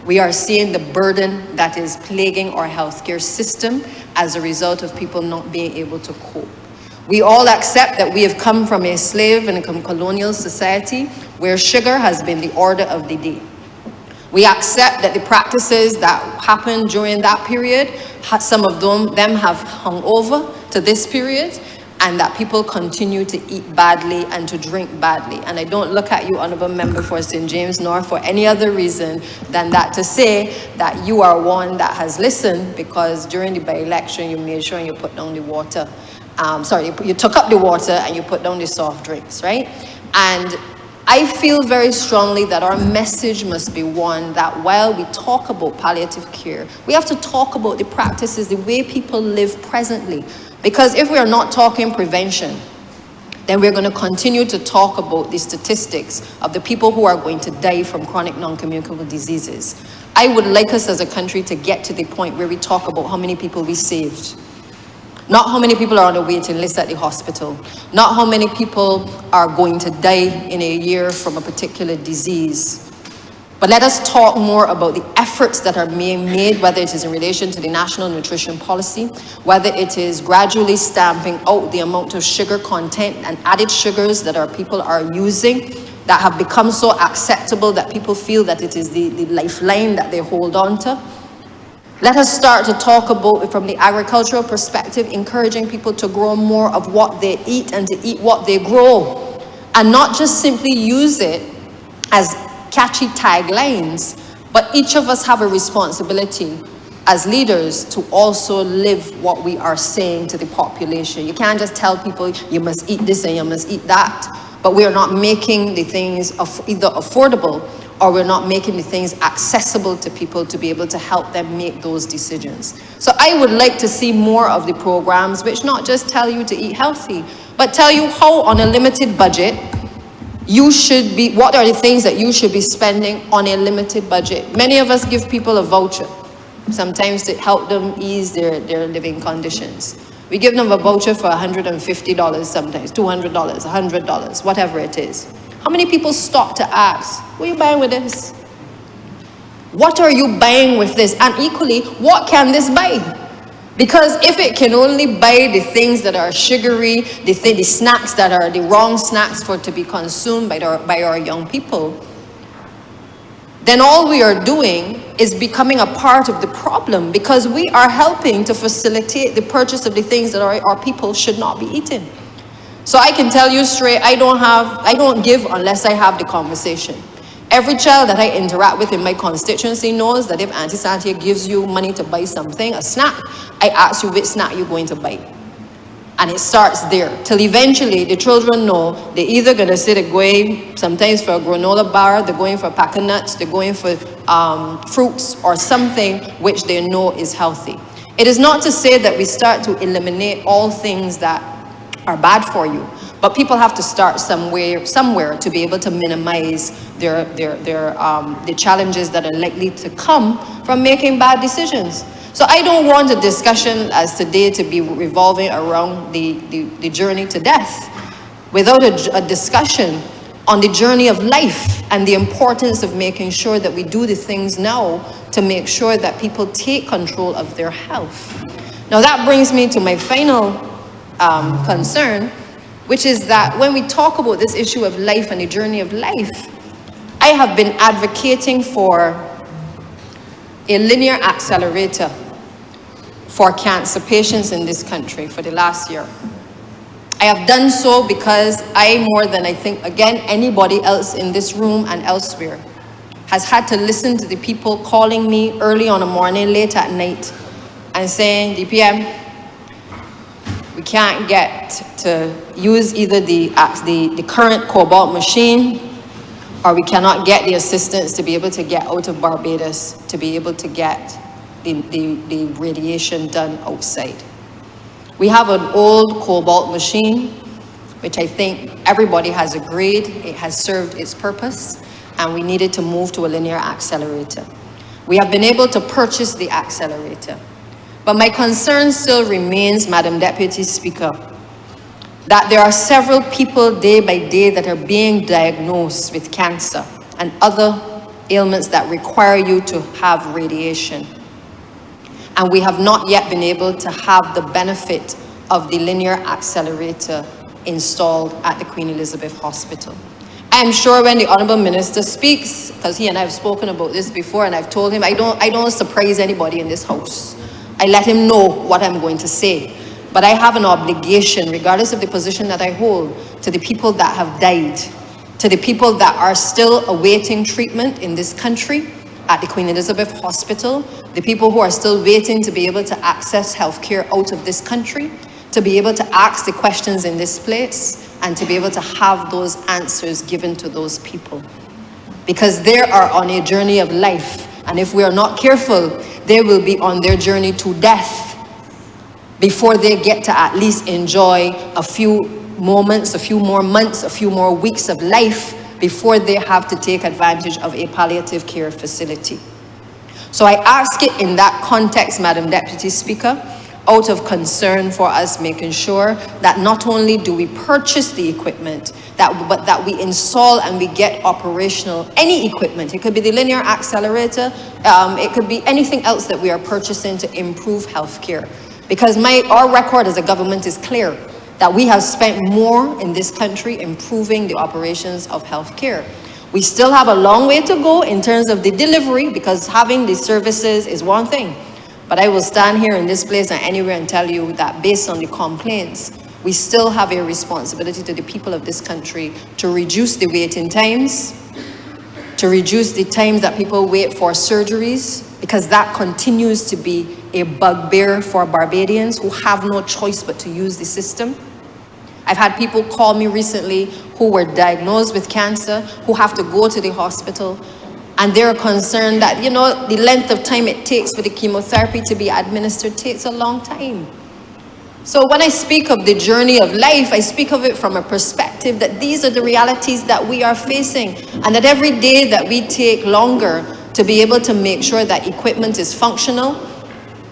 We are seeing the burden that is plaguing our healthcare system as a result of people not being able to cope. We all accept that we have come from a slave and a colonial society where sugar has been the order of the day. We accept that the practices that happened during that period, some of them have hung over to this period, and that people continue to eat badly and to drink badly. And I don't look at you, Honourable Member for St. James, nor for any other reason than that to say that you are one that has listened, because during the by-election you made sure you put down the water. You took up the water and you put down the soft drinks, right? And I feel very strongly that our message must be one that while we talk about palliative care, we have to talk about the practices, the way people live presently. Because if we are not talking prevention, then we're going to continue to talk about the statistics of the people who are going to die from chronic non-communicable diseases. I would like us as a country to get to the point where we talk about how many people we saved. Not how many people are on the waiting list at the hospital. Not how many people are going to die in a year from a particular disease. But let us talk more about the efforts that are being made, whether it is in relation to the National Nutrition Policy, whether it is gradually stamping out the amount of sugar content and added sugars that our people are using that have become so acceptable that people feel that it is the lifeline that they hold on to. Let us start to talk about it from the agricultural perspective, encouraging people to grow more of what they eat and to eat what they grow, and not just simply use it as catchy taglines, but each of us have a responsibility as leaders to also live what we are saying to the population. You can't just tell people you must eat this and you must eat that, but we are not making the things either affordable or we're not making the things accessible to people to be able to help them make those decisions. So I would like to see more of the programs which not just tell you to eat healthy, but tell you how on a limited budget you should be, what are the things that you should be spending on a limited budget. Many of us give people a voucher, sometimes to help them ease their living conditions. We give them a voucher for $150 sometimes, $200, $100, whatever it is. How many people stop to ask, what are you buying with this? What are you buying with this? And equally, what can this buy? Because if it can only buy the things that are sugary, the snacks that are the wrong snacks for to be consumed by our young people, then all we are doing is becoming a part of the problem, because we are helping to facilitate the purchase of the things that our people should not be eating. So I can tell you straight, I don't give unless I have the conversation. Every child that I interact with in my constituency knows that if Auntie Santia gives you money to buy something, a snack, I ask you which snack you're going to buy. And it starts there, till eventually the children know they're either gonna sit going, sometimes for a granola bar, they're going for a pack of nuts, they're going for fruits or something which they know is healthy. It is not to say that we start to eliminate all things that are bad for you, but people have to start somewhere to be able to minimize the challenges that are likely to come from making bad decisions. So I don't want a discussion as today to be revolving around the journey to death without a discussion on the journey of life and the importance of making sure that we do the things now to make sure that people take control of their health. Now that brings me to my final concern, which is that when we talk about this issue of life and the journey of life, I have been advocating for a linear accelerator for cancer patients in this country for the last year. I have done so because I, more than I think, again, anybody else in this room and elsewhere, has had to listen to the people calling me early on a morning, late at night, and saying, DPM, we can't get to use either the current cobalt machine, or we cannot get the assistance to be able to get out of Barbados to be able to get the radiation done outside. We have an old cobalt machine, which I think everybody has agreed it has served its purpose, and we needed to move to a linear accelerator. We have been able to purchase the accelerator. But my concern still remains, Madam Deputy Speaker, that there are several people day by day that are being diagnosed with cancer and other ailments that require you to have radiation. And we have not yet been able to have the benefit of the linear accelerator installed at the Queen Elizabeth Hospital. I'm sure when the Honourable Minister speaks, because he and I have spoken about this before, and I've told him I don't surprise anybody in this house. I let him know what I'm going to say. But I have an obligation, regardless of the position that I hold, to the people that have died, to the people that are still awaiting treatment in this country at the Queen Elizabeth Hospital, the people who are still waiting to be able to access healthcare out of this country, to be able to ask the questions in this place, and to be able to have those answers given to those people. Because they are on a journey of life, and if we are not careful, they will be on their journey to death before they get to at least enjoy a few moments, a few more months, a few more weeks of life before they have to take advantage of a palliative care facility. So I ask it in that context, Madam Deputy Speaker, out of concern for us making sure that not only do we purchase the equipment, but that we install and we get operational any equipment. It could be the linear accelerator, it could be anything else that we are purchasing to improve healthcare. Because our record as a government is clear, that we have spent more in this country improving the operations of healthcare. We still have a long way to go in terms of the delivery, because having the services is one thing. But I will stand here in this place and anywhere and tell you that based on the complaints, we still have a responsibility to the people of this country to reduce the waiting times, to reduce the times that people wait for surgeries, because that continues to be a bugbear for Barbadians who have no choice but to use the system. I've had people call me recently who were diagnosed with cancer, who have to go to the hospital, and they're concerned that, the length of time it takes for the chemotherapy to be administered takes a long time. So when I speak of the journey of life, I speak of it from a perspective that these are the realities that we are facing, and that every day that we take longer to be able to make sure that equipment is functional,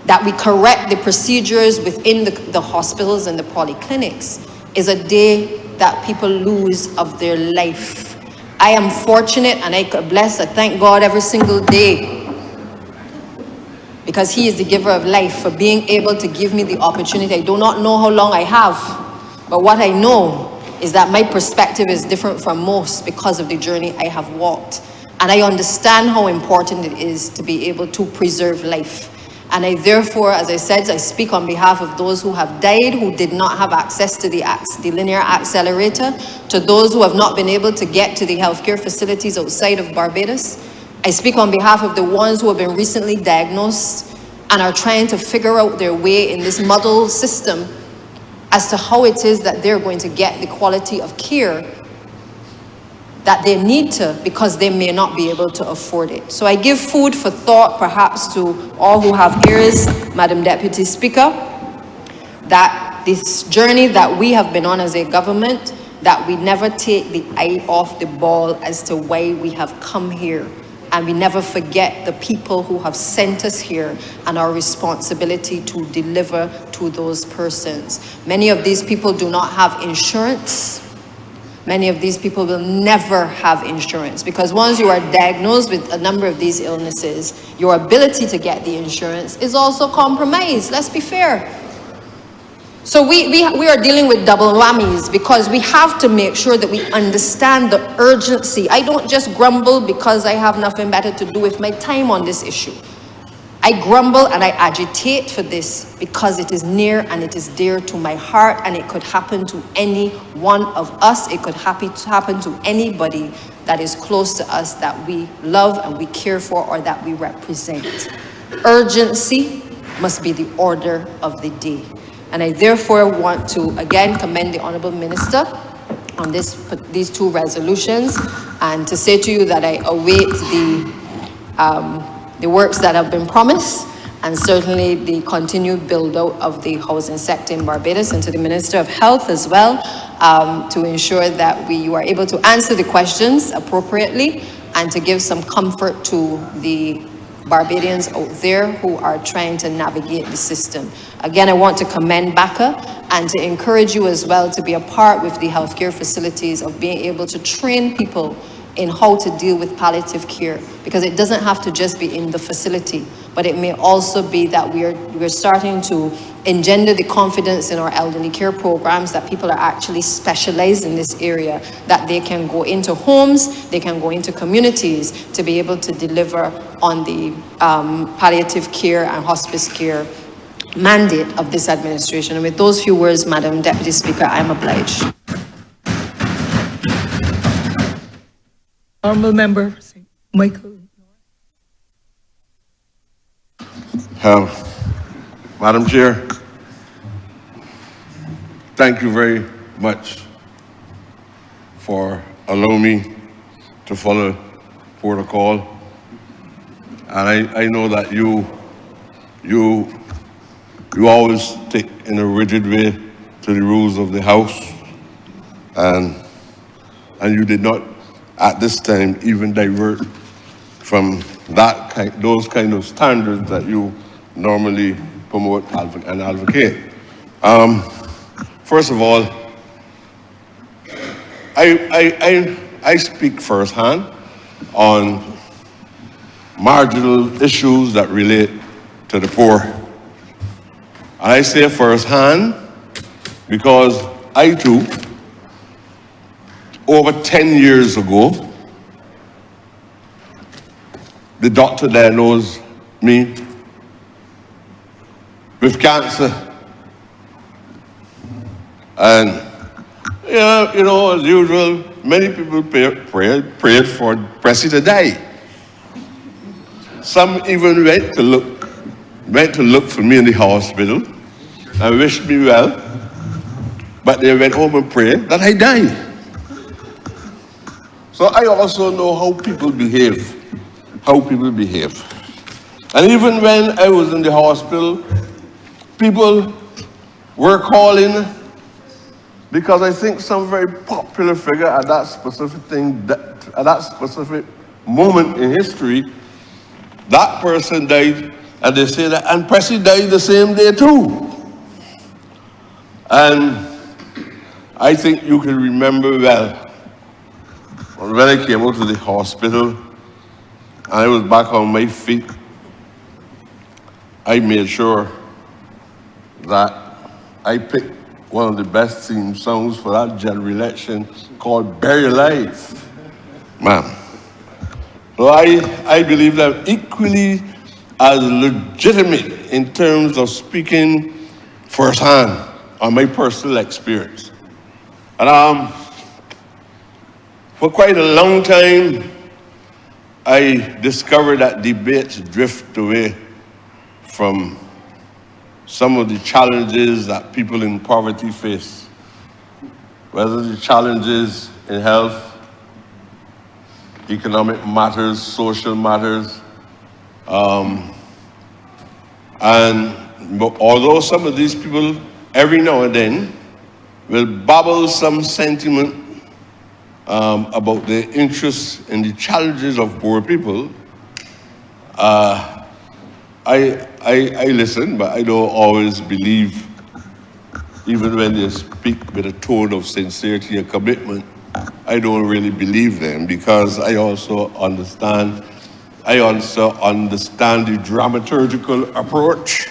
that we correct the procedures within the hospitals and the polyclinics, is a day that people lose of their life. I am fortunate and I thank God every single day, because He is the giver of life, for being able to give me the opportunity. I do not know how long I have, but what I know is that my perspective is different from most because of the journey I have walked. And I understand how important it is to be able to preserve life. And I therefore, as I said, I speak on behalf of those who have died, who did not have access to the linear accelerator, to those who have not been able to get to the healthcare facilities outside of Barbados. I speak on behalf of the ones who have been recently diagnosed and are trying to figure out their way in this muddled system as to how it is that they're going to get the quality of care that they need to, because they may not be able to afford it. So I give food for thought, perhaps, to all who have ears, Madam Deputy Speaker, that this journey that we have been on as a government, that we never take the eye off the ball as to why we have come here. And we never forget the people who have sent us here and our responsibility to deliver to those persons. Many of these people do not have insurance. Many of these people will never have insurance, because once you are diagnosed with a number of these illnesses, your ability to get the insurance is also compromised. Let's be fair. So we are dealing with double whammies, because we have to make sure that we understand the urgency. I don't just grumble because I have nothing better to do with my time on this issue. I grumble and I agitate for this because it is near and it is dear to my heart, and it could happen to any one of us. It could happen to anybody that is close to us, that we love and we care for, or that we represent. Urgency must be the order of the day. And I therefore want to again commend the Honourable Minister on these two resolutions, and to say to you that I await the works that have been promised, and certainly the continued build out of the housing sector in Barbados, and to the Minister of Health as well, to ensure that you are able to answer the questions appropriately and to give some comfort to the Barbadians out there who are trying to navigate the system. Again, I want to commend BACA and to encourage you as well to be a part with the healthcare facilities of being able to train people in how to deal with palliative care, because it doesn't have to just be in the facility, but it may also be that we're starting to engender the confidence in our elderly care programs, that people are actually specialized in this area, that they can go into homes, they can go into communities to be able to deliver on the palliative care and hospice care mandate of this administration. And with those few words, Madam Deputy Speaker, I am obliged. Honourable Member Michael. Madam Chair, thank you very much for allowing me to follow protocol. And I know that you always stick in a rigid way to the rules of the House, and you did not at this time even divert from those kind of standards that you normally promote and advocate. First of all, I speak firsthand on marginal issues that relate to the poor. And I say firsthand because I too, over 10 years ago, the doctor diagnosed me with cancer. And, yeah, you know, as usual, many people prayed for Pressy to die. Some even went to look for me in the hospital and wished me well, but they went home and prayed that I die. So I also know how people behave. And even when I was in the hospital, people were calling because I think some very popular figure at that specific moment in history, that person died, and they say that, and Pressy died the same day too. And I think you can remember well, when I came out of the hospital, and I was back on my feet, I made sure that I picked one of the best theme songs for that general election called Bury Alive. Man. So I believe that I'm equally as legitimate in terms of speaking firsthand on my personal experience. And for quite a long time, I discovered that debates drift away from some of the challenges that people in poverty face, whether the challenges in health, economic matters, social matters, and although some of these people every now and then will babble some sentiment about the interests and the challenges of poor people, I listen, but I don't always believe, even when they speak with a tone of sincerity and commitment, I don't really believe them, because I also understand the dramaturgical approach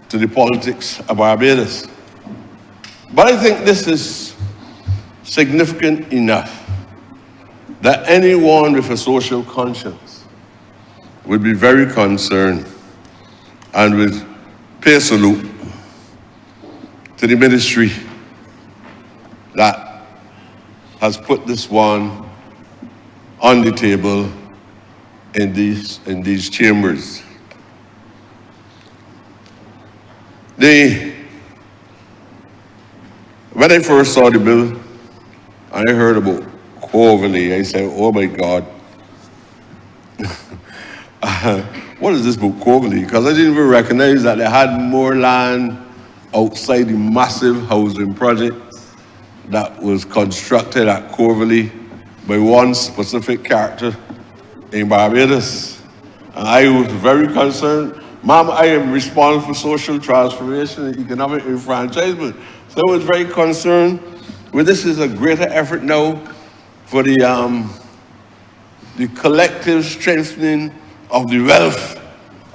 to the politics of Barbados. But I think this is significant enough that anyone with a social conscience would be very concerned and would pay salute to the ministry that has put this one on the table in these chambers. When I first saw the bill and I heard about Coverley, I said, oh my God, what is this about Coverley? Because I didn't even recognize that they had more land outside the massive housing project that was constructed at Coverley by one specific character in Barbados. And I was very concerned. Ma'am, I am responsible for social transformation and economic enfranchisement. So I was very concerned. Well, this is a greater effort now for the collective strengthening of the wealth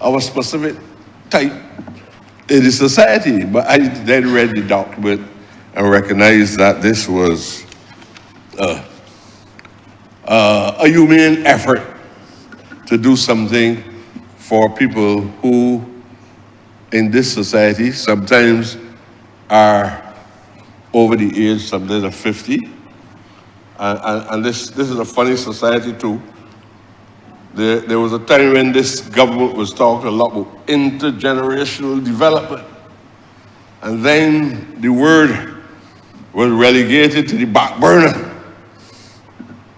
of a specific type in the society. But I then read the document and recognized that this was a humane effort to do something for people who, in this society, sometimes are over the age, sometimes of 50. And this is a funny society too. There was a time when this government was talking a lot about intergenerational development. And then the word was relegated to the back burner.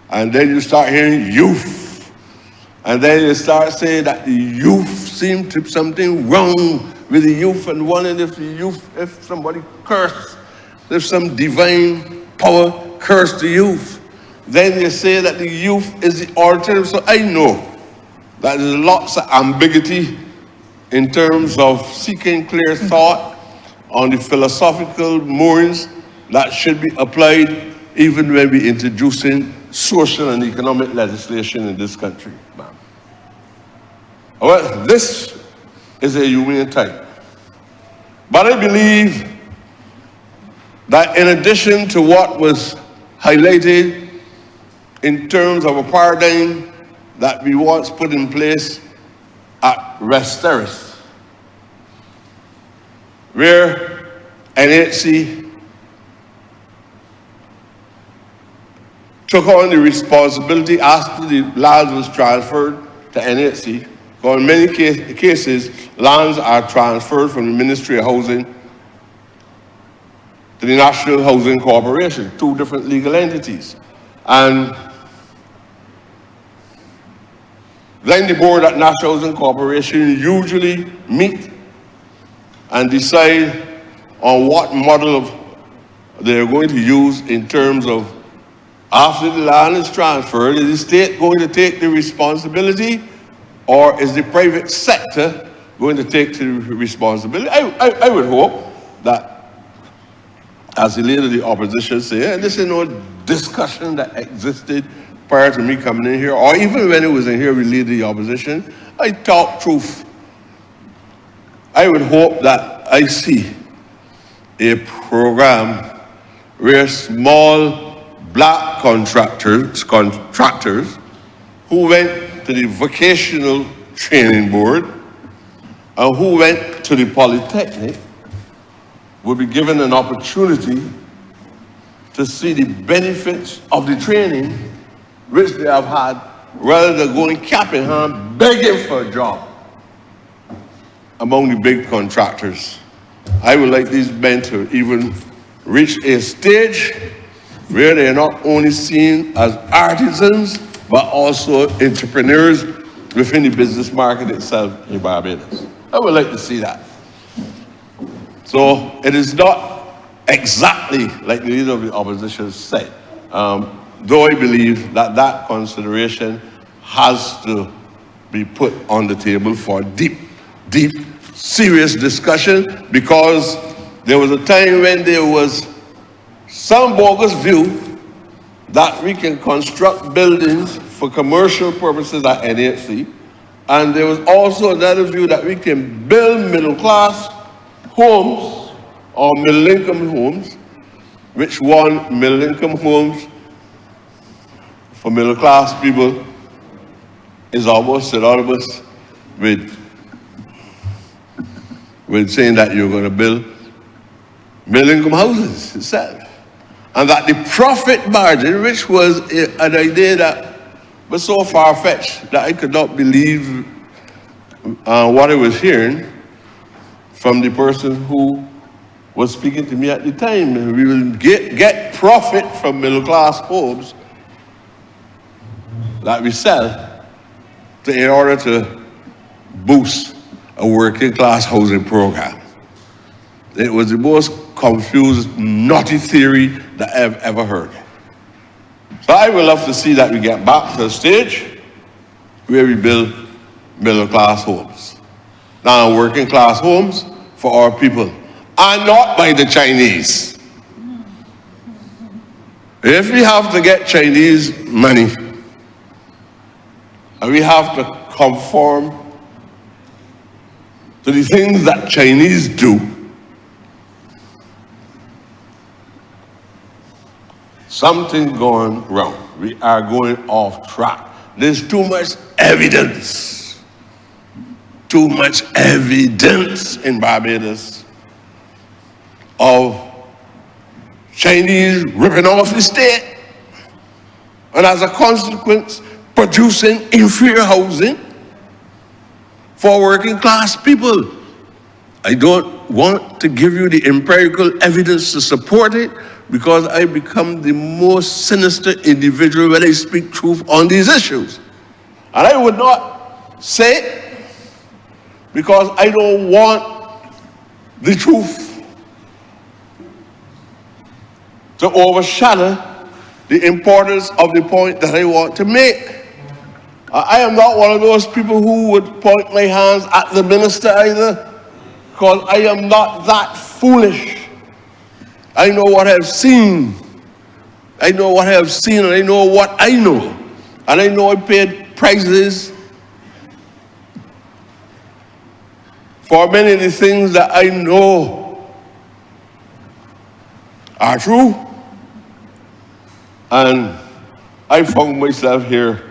And then you start hearing youth. And then you start saying that the youth seem to be something wrong with the youth, and wondering if somebody cursed, if some divine power cursed the youth. Then you say that the youth is the alternative. So I know that there's lots of ambiguity in terms of seeking clear thought on the philosophical moorings that should be applied even when we're introducing social and economic legislation in this country. Well, this is a humane type. But I believe that in addition to what was highlighted in terms of a paradigm that we once put in place at Rest Terrace, where NHC took on the responsibility after the lands was transferred to NHC. Because in many cases, lands are transferred from the Ministry of Housing to the National Housing Corporation, two different legal entities. And then the board at National Housing Corporation usually meet and decide on what model they're going to use in terms of after the land is transferred, is the state going to take the responsibility or is the private sector going to take the responsibility? I would hope that, as the leader of the opposition said, and this is no discussion that existed prior to me coming in here, or even when it was in here, we lead the opposition, I talk truth. I would hope that I see a program where small black contractors who went to the vocational training board and who went to the polytechnic will be given an opportunity to see the benefits of the training which they have had, rather than going cap in hand begging for a job among the big contractors. I would like these men to even reach a stage where they are not only seen as artisans, but also entrepreneurs within the business market itself in Barbados. I would like to see that. So it is not exactly like the leader of the opposition said, though I believe that that consideration has to be put on the table for deep, serious discussion, because there was a time when there was some bogus view that we can construct buildings for commercial purposes at NHC, and there was also another view that we can build middle-class homes or middle-income homes, which one, middle-income homes for middle-class people is almost synonymous with saying that you're going to build middle-income houses itself. And that the profit margin, which was an idea that was so far-fetched that I could not believe what I was hearing from the person who was speaking to me at the time. We will get profit from middle-class homes that we sell in order to boost a working-class housing program. It was the most confused, naughty theory that I've ever heard. So I would love to see that we get back to a stage where we build middle-class homes. Now, working-class homes for our people, and not by the Chinese. If we have to get Chinese money, and we have to conform to the things that Chinese do, something going wrong. We are going off track. There's too much evidence. Too much evidence in Barbados of Chinese ripping off the state, and as a consequence, producing inferior housing for working class people. I don't want to give you the empirical evidence to support it, because I become the most sinister individual when I speak truth on these issues. And I would not say it because I don't want the truth to overshadow the importance of the point that I want to make. I am not one of those people who would point my hands at the minister either, because I am not that foolish. I know what I've seen. I know what I have seen, and I know what I know. And I know I paid prices for many of the things that I know are true. And I found myself here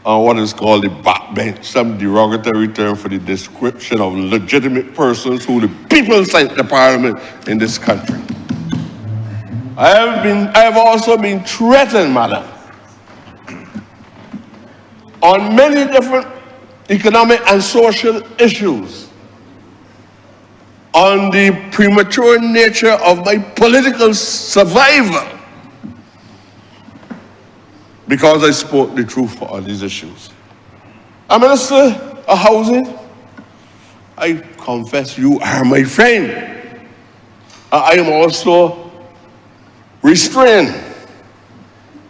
on what is called the backbench, some derogatory term for the description of legitimate persons who the people sent to Parliament in this country. I have also been threatened, madam, on many different economic and social issues, on the premature nature of my political survival, because I spoke the truth on these issues. A Minister of Housing, I confess you are my friend. I am also restrained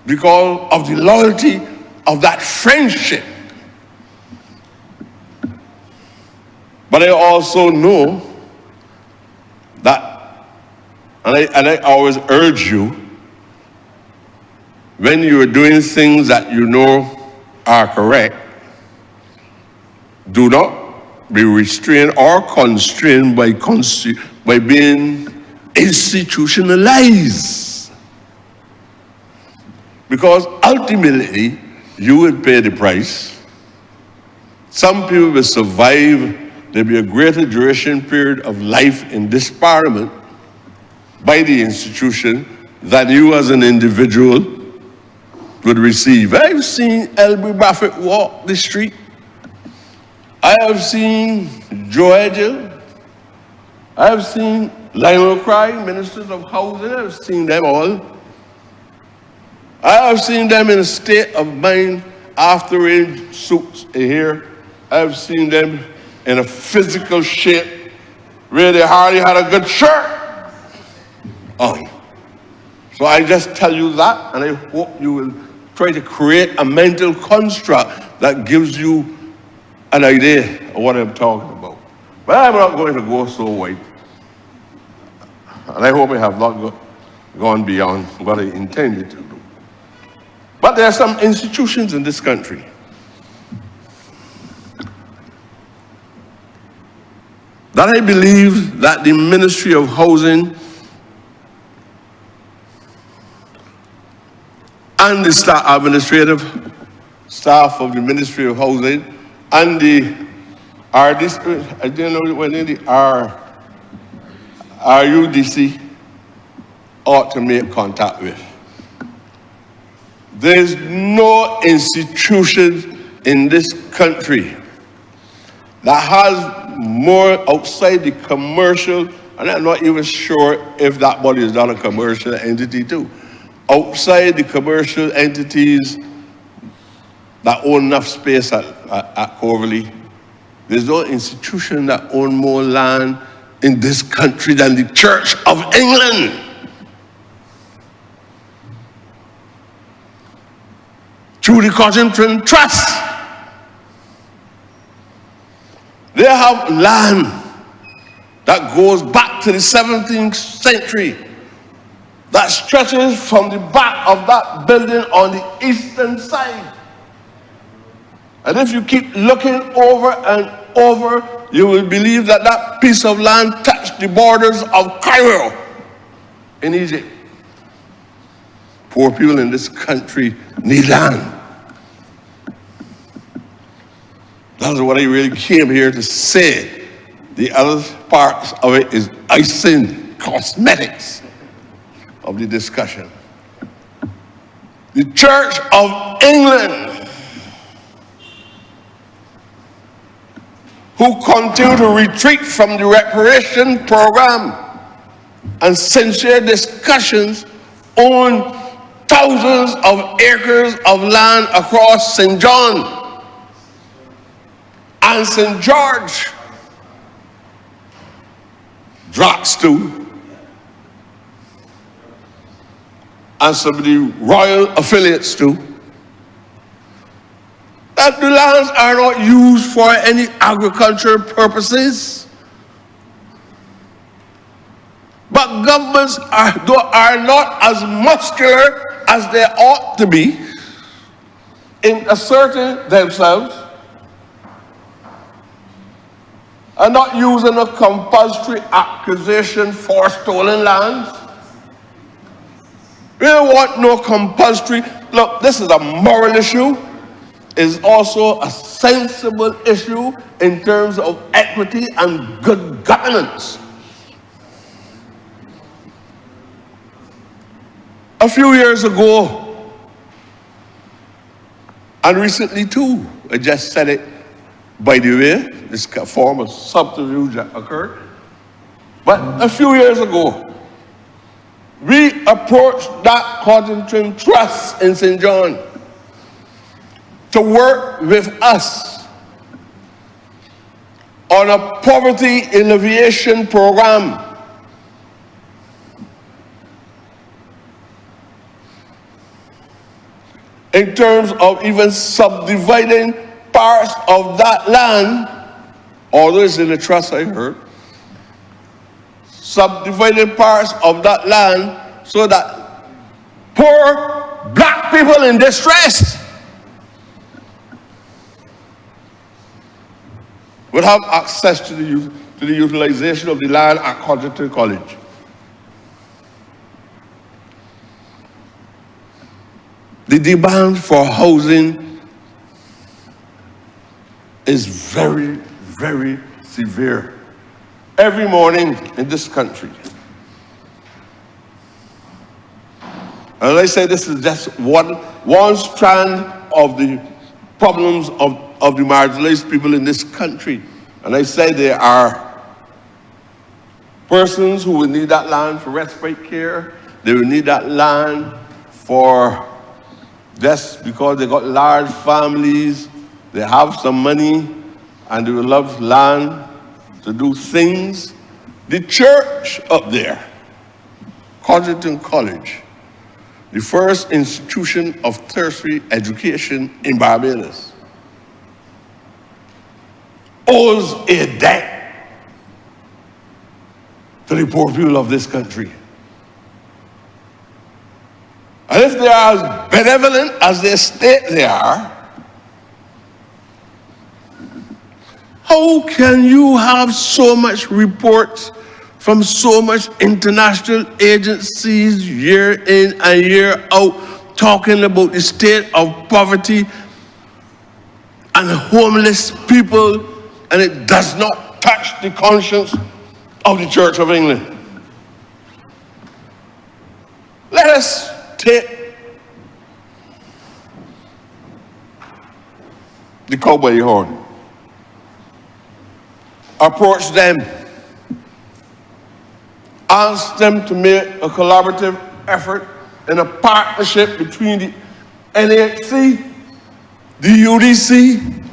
because of the loyalty of that friendship. But I also know that, and I always urge you, when you are doing things that you know are correct, do not be restrained or constrained by being institutionalized. Because ultimately, you will pay the price. Some people will survive. There'll be a greater duration period of life in this Parliament by the institution than you as an individual would receive. I've seen Elby Buffett walk the street. I have seen Joe Edgell. I have seen Lionel Cry, ministers of housing. I've seen them all. I have seen them in a state of mind after wearing suits here. I've seen them in a physical shape where they hardly had a good shirt on. So I just tell you that, and I hope you will try to create a mental construct that gives you an idea of what I'm talking about. But I'm not going to go so wide. And I hope I have not gone beyond what I intended to do. But there are some institutions in this country that I believe that the Ministry of Housing and the administrative staff of the Ministry of Housing and I didn't know when the RUDC ought to make contact with. There's no institution in this country that has more outside the commercial, and I'm not even sure if that body is not a commercial entity too. Outside the commercial entities that own enough space at Coverley, there's no institution that owns more land in this country than the Church of England. Through the Cottington Trust, they have land that goes back to the 17th century, that stretches from the back of that building on the eastern side. And if you keep looking over and over, you will believe that that piece of land touched the borders of Cairo in Egypt. Poor people in this country need land. That's what I really came here to say. The other parts of it is icing, cosmetics of the discussion. The Church of England, who continue to retreat from the reparation program and sincere discussions, own thousands of acres of land across St. John and St. George, Drax too, and some of the royal affiliates too, that the lands are not used for any agricultural purposes. But governments are not as muscular as they ought to be in asserting themselves and not using a compulsory acquisition for stolen lands. We don't want no compulsory. Look, this is a moral issue. is also a sensible issue in terms of equity and good governance. A few years ago, and recently too, I just said it by the way, this form of subterfuge that occurred, but a few years ago, we approached that Cottington Trust in St. John to work with us on a poverty alleviation program. In terms of even subdividing parts of that land, although it's in the trust, I heard, subdividing parts of that land so that poor black people in distress would have access to the utilization of the land at Cottington College. The demand for housing is very, very severe every morning in this country. As I say, this is just one strand of the problems of the marginalized people in this country. And I say there are persons who will need that land for respite care. They will need that land for just because they got large families, they have some money, and they will love land to do things. The church up there, Cottington College, the first institution of tertiary education in Barbados, owes a debt to the poor people of this country. And if they are as benevolent as they state they are, how can you have so much reports from so much international agencies year in and year out talking about the state of poverty and homeless people, and it does not touch the conscience of the Church of England? Let us take the cowboy horn, approach them, ask them to make a collaborative effort in a partnership between the NHC, the UDC,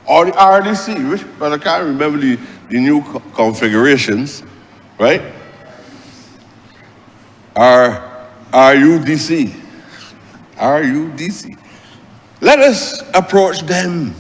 or the RDC, but I can't remember the new configurations, right? RUDC. Let us approach them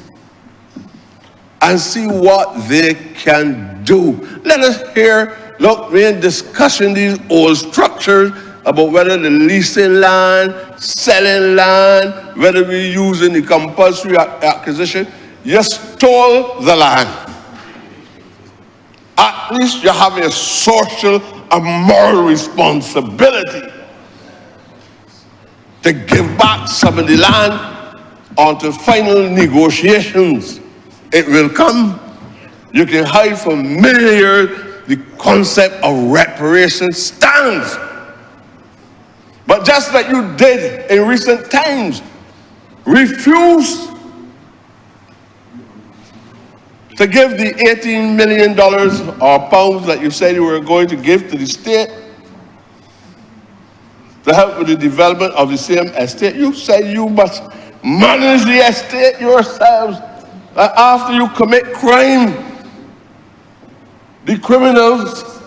and see what they can do. Let us hear, look, we're in discussion these old structures about whether they're leasing land, selling land, whether we're using the compulsory acquisition. You stole the land. At least you have a social and moral responsibility to give back some of the land until final negotiations. It will come. You can hide for many years. The concept of reparation stands. But just like you did in recent times, refuse to give the $18 million or pounds that you said you were going to give to the state to help with the development of the same estate. You said you must manage the estate yourselves. After you commit crime, the criminals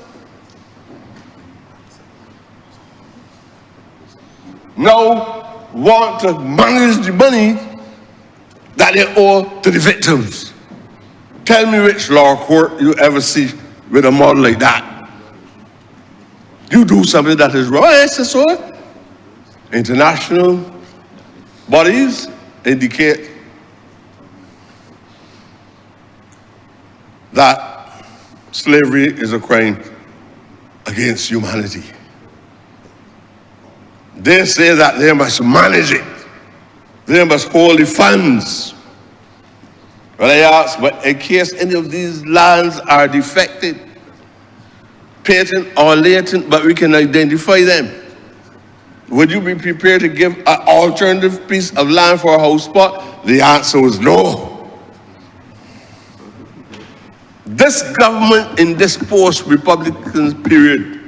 now want to manage the money that they owe to the victims. Tell me which law court you ever see with a model like that. You do something that is wrong. It's so. International bodies indicate that slavery is a crime against humanity. They say that they must manage it. They must hold the funds Well, I ask, but in case any of these lands are defected, patent or latent, but we can identify them, would you be prepared to give an alternative piece of land for a house spot? The answer was no. This government in this post-Republican period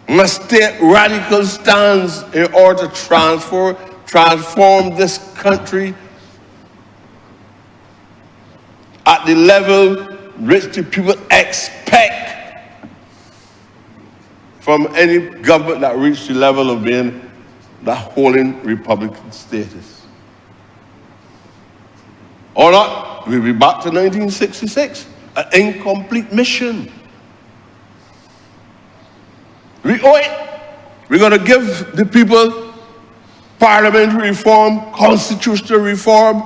must take radical stands in order to transform this country at the level which the people expect from any government that reached the level of being the holding Republican status. Or not, we'll be back to 1966, an incomplete mission. We owe it. We're going to give the people parliamentary reform, constitutional reform.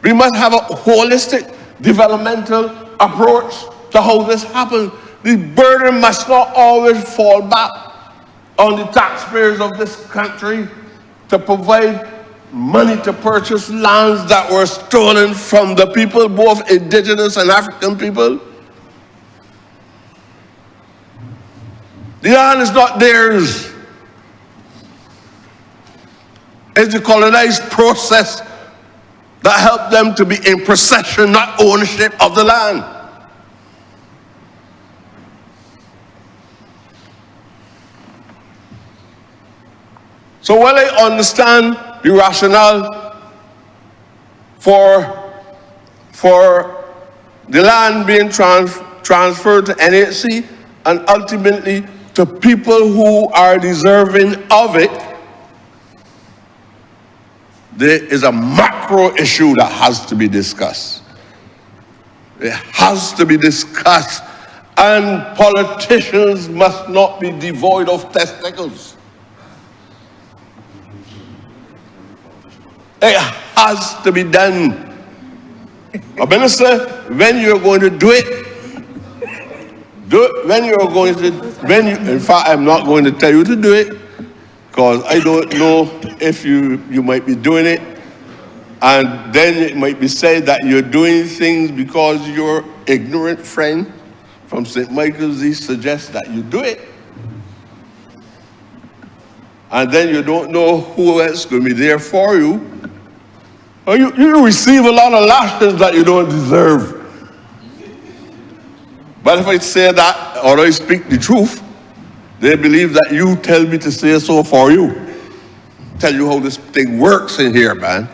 We must have a holistic developmental approach to how this happens. The burden must not always fall back on the taxpayers of this country to provide money to purchase lands that were stolen from the people, both indigenous and African people. The land is not theirs. It's the colonized process that helped them to be in possession, not ownership of the land. So while I understand the rationale for the land being transferred to NHC and ultimately to people who are deserving of it, there is a macro issue that has to be discussed. It has to be discussed, and politicians must not be devoid of testicles. It has to be done. Minister, when you're going to do it, in fact, I'm not going to tell you to do it, because I don't know if you might be doing it, and then it might be said that you're doing things because your ignorant friend from St. Michael's East suggests that you do it. And then you don't know who else is going to be there for you. Or you receive a lot of lashes that you don't deserve. But if I say that, or I speak the truth, they believe that you tell me to say so for you. Tell you how this thing works in here, man.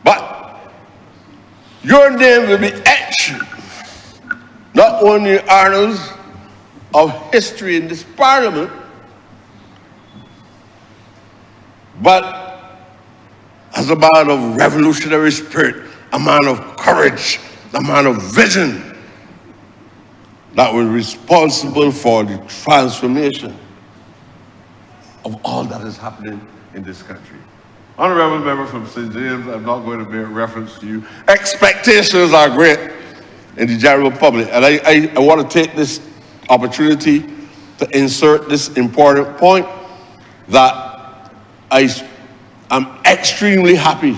But your name will be etched, not only in annals of history in this parliament, but as a man of revolutionary spirit, a man of courage, a man of vision, that was responsible for the transformation of all that is happening in this country. Honourable member from St. James, I'm not going to make reference to you. Expectations are great in the general public, and I want to take this opportunity to insert this important point that I'm extremely happy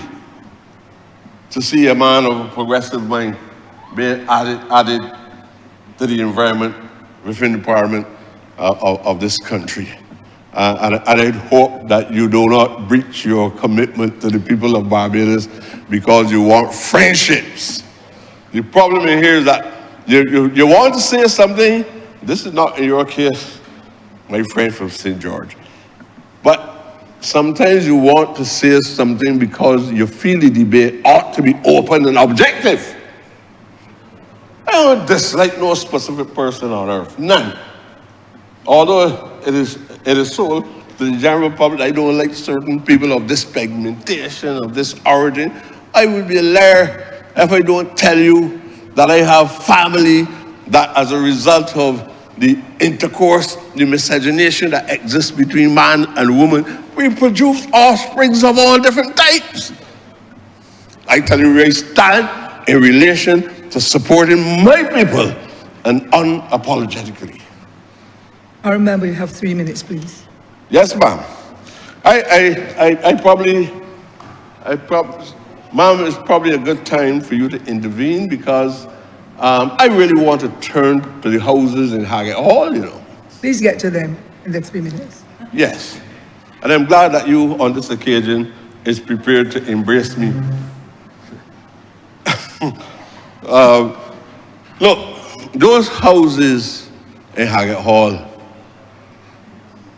to see a man of a progressive mind being added to the environment within the parliament of this country. And I hope that you do not breach your commitment to the people of Barbados because you want friendships. The problem in here is that you want to say something. This is not in your case, my friend from St. George. But sometimes you want to say something because you feel the debate ought to be open and objective. I don't dislike no specific person on earth, none. Although it is so to the general public, I don't like certain people of this pigmentation, of this origin. I would be a liar if I don't tell you that I have family that as a result of the intercourse, the miscegenation that exists between man and woman, we produce offsprings of all different types. I tell you where I stand in relation to supporting my people and unapologetically. I remember you have 3 minutes, please. Yes, ma'am. I probably, Ma'am, it's probably a good time for you to intervene because I really want to turn to the houses in Haggett Hall, you know. Please get to them in the 3 minutes. Yes. And I'm glad that you, on this occasion, is prepared to embrace me. Look, those houses in Haggett Hall,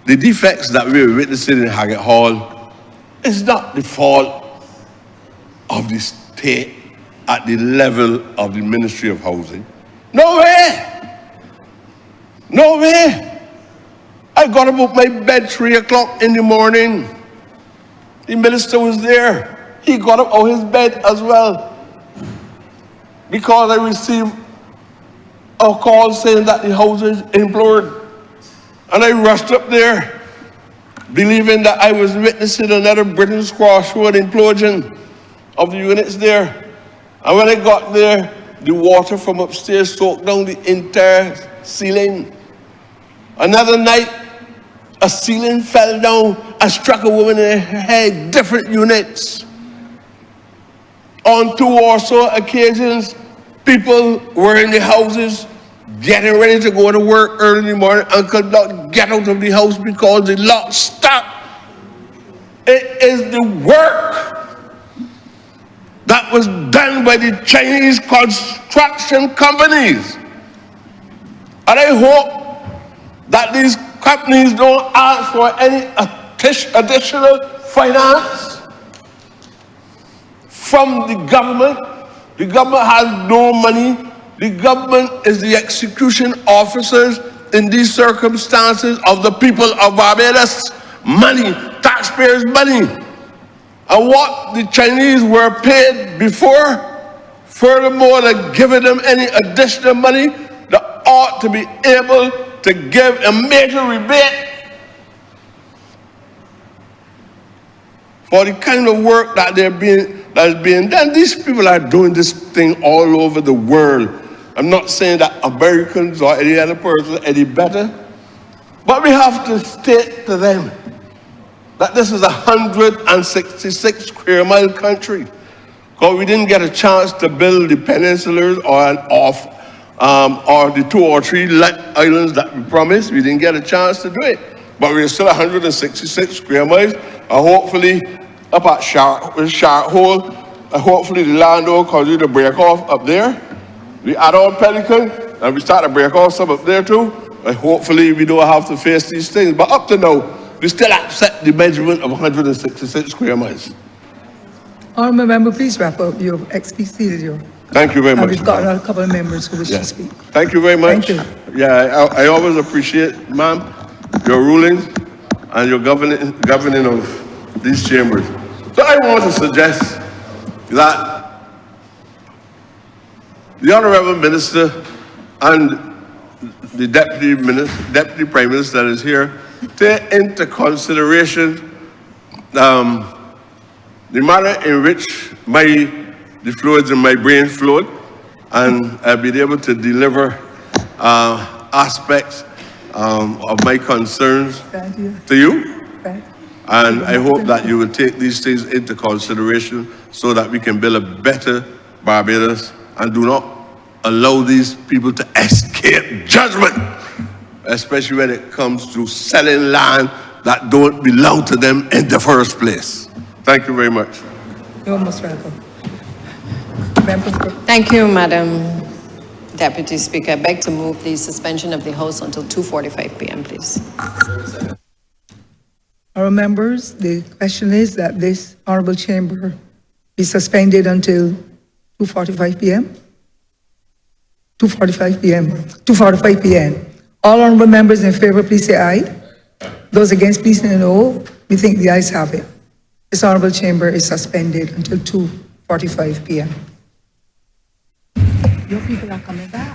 the defects that we are witnessing in Haggett Hall is not the fault of the state at the level of the Ministry of Housing. No way! No way! I got up my bed 3 o'clock in the morning. The minister was there. He got up out his bed as well. Because I received a call saying that the house is implored. And I rushed up there, believing that I was witnessing another Britain Squash Road implosion of the units there. And when I got there, the water from upstairs soaked down the entire ceiling. Another night, a ceiling fell down and struck a woman in her head, different units. On 2 or so occasions, people were in the houses getting ready to go to work early in the morning and could not get out of the house because the lock stopped. It is the work that was done by the Chinese construction companies. And I hope that these companies don't ask for any additional finance from the government. The government has no money. The government is the execution officers in these circumstances of the people of Barbados. Money, taxpayers' money. And what the Chinese were paid before, furthermore, than giving them any additional money, they ought to be able to give a major rebate for the kind of work that is being done. These people are doing this thing all over the world. I'm not saying that Americans or any other person are any better, but we have to state to them that this is a 166 square mile country. Because we didn't get a chance to build the peninsulas or the 2 or 3 islands that we promised. We didn't get a chance to do it. But we're still 166 square miles. And hopefully, up at Shark Hole, hopefully the land will cause you to break off up there. We add on Pelican, and we start to break off some up there too. And hopefully we don't have to face these things. But up to now, we still accept the measurement of 166 square miles. Honourable member, please wrap up. You've exceeded your. Thank you very much. We've got a couple of members who wish to speak. Thank you very much. Thank you. Yeah, I always appreciate, ma'am, your rulings and your governing of these chambers. So I want to suggest that the Honourable Minister and the Deputy Prime Minister that is here take into consideration the manner in which the fluids in my brain flowed, and I've been able to deliver aspects of my concerns to you. And I hope that you will take these things into consideration so that we can build a better Barbados and do not allow these people to escape judgment, especially when it comes to selling land that don't belong to them in the first place. Thank you very much. You're most welcome. Thank you, Madam Deputy Speaker. I beg to move the suspension of the House until 2:45 p.m., please. Our members, the question is that this honorable chamber be suspended until 2:45 p.m. 2:45 p.m. 2:45 p.m. All honorable members in favor, please say aye. Those against, please say no. We think the ayes have it. This honorable chamber is suspended until 2:45 p.m. Your people are coming back.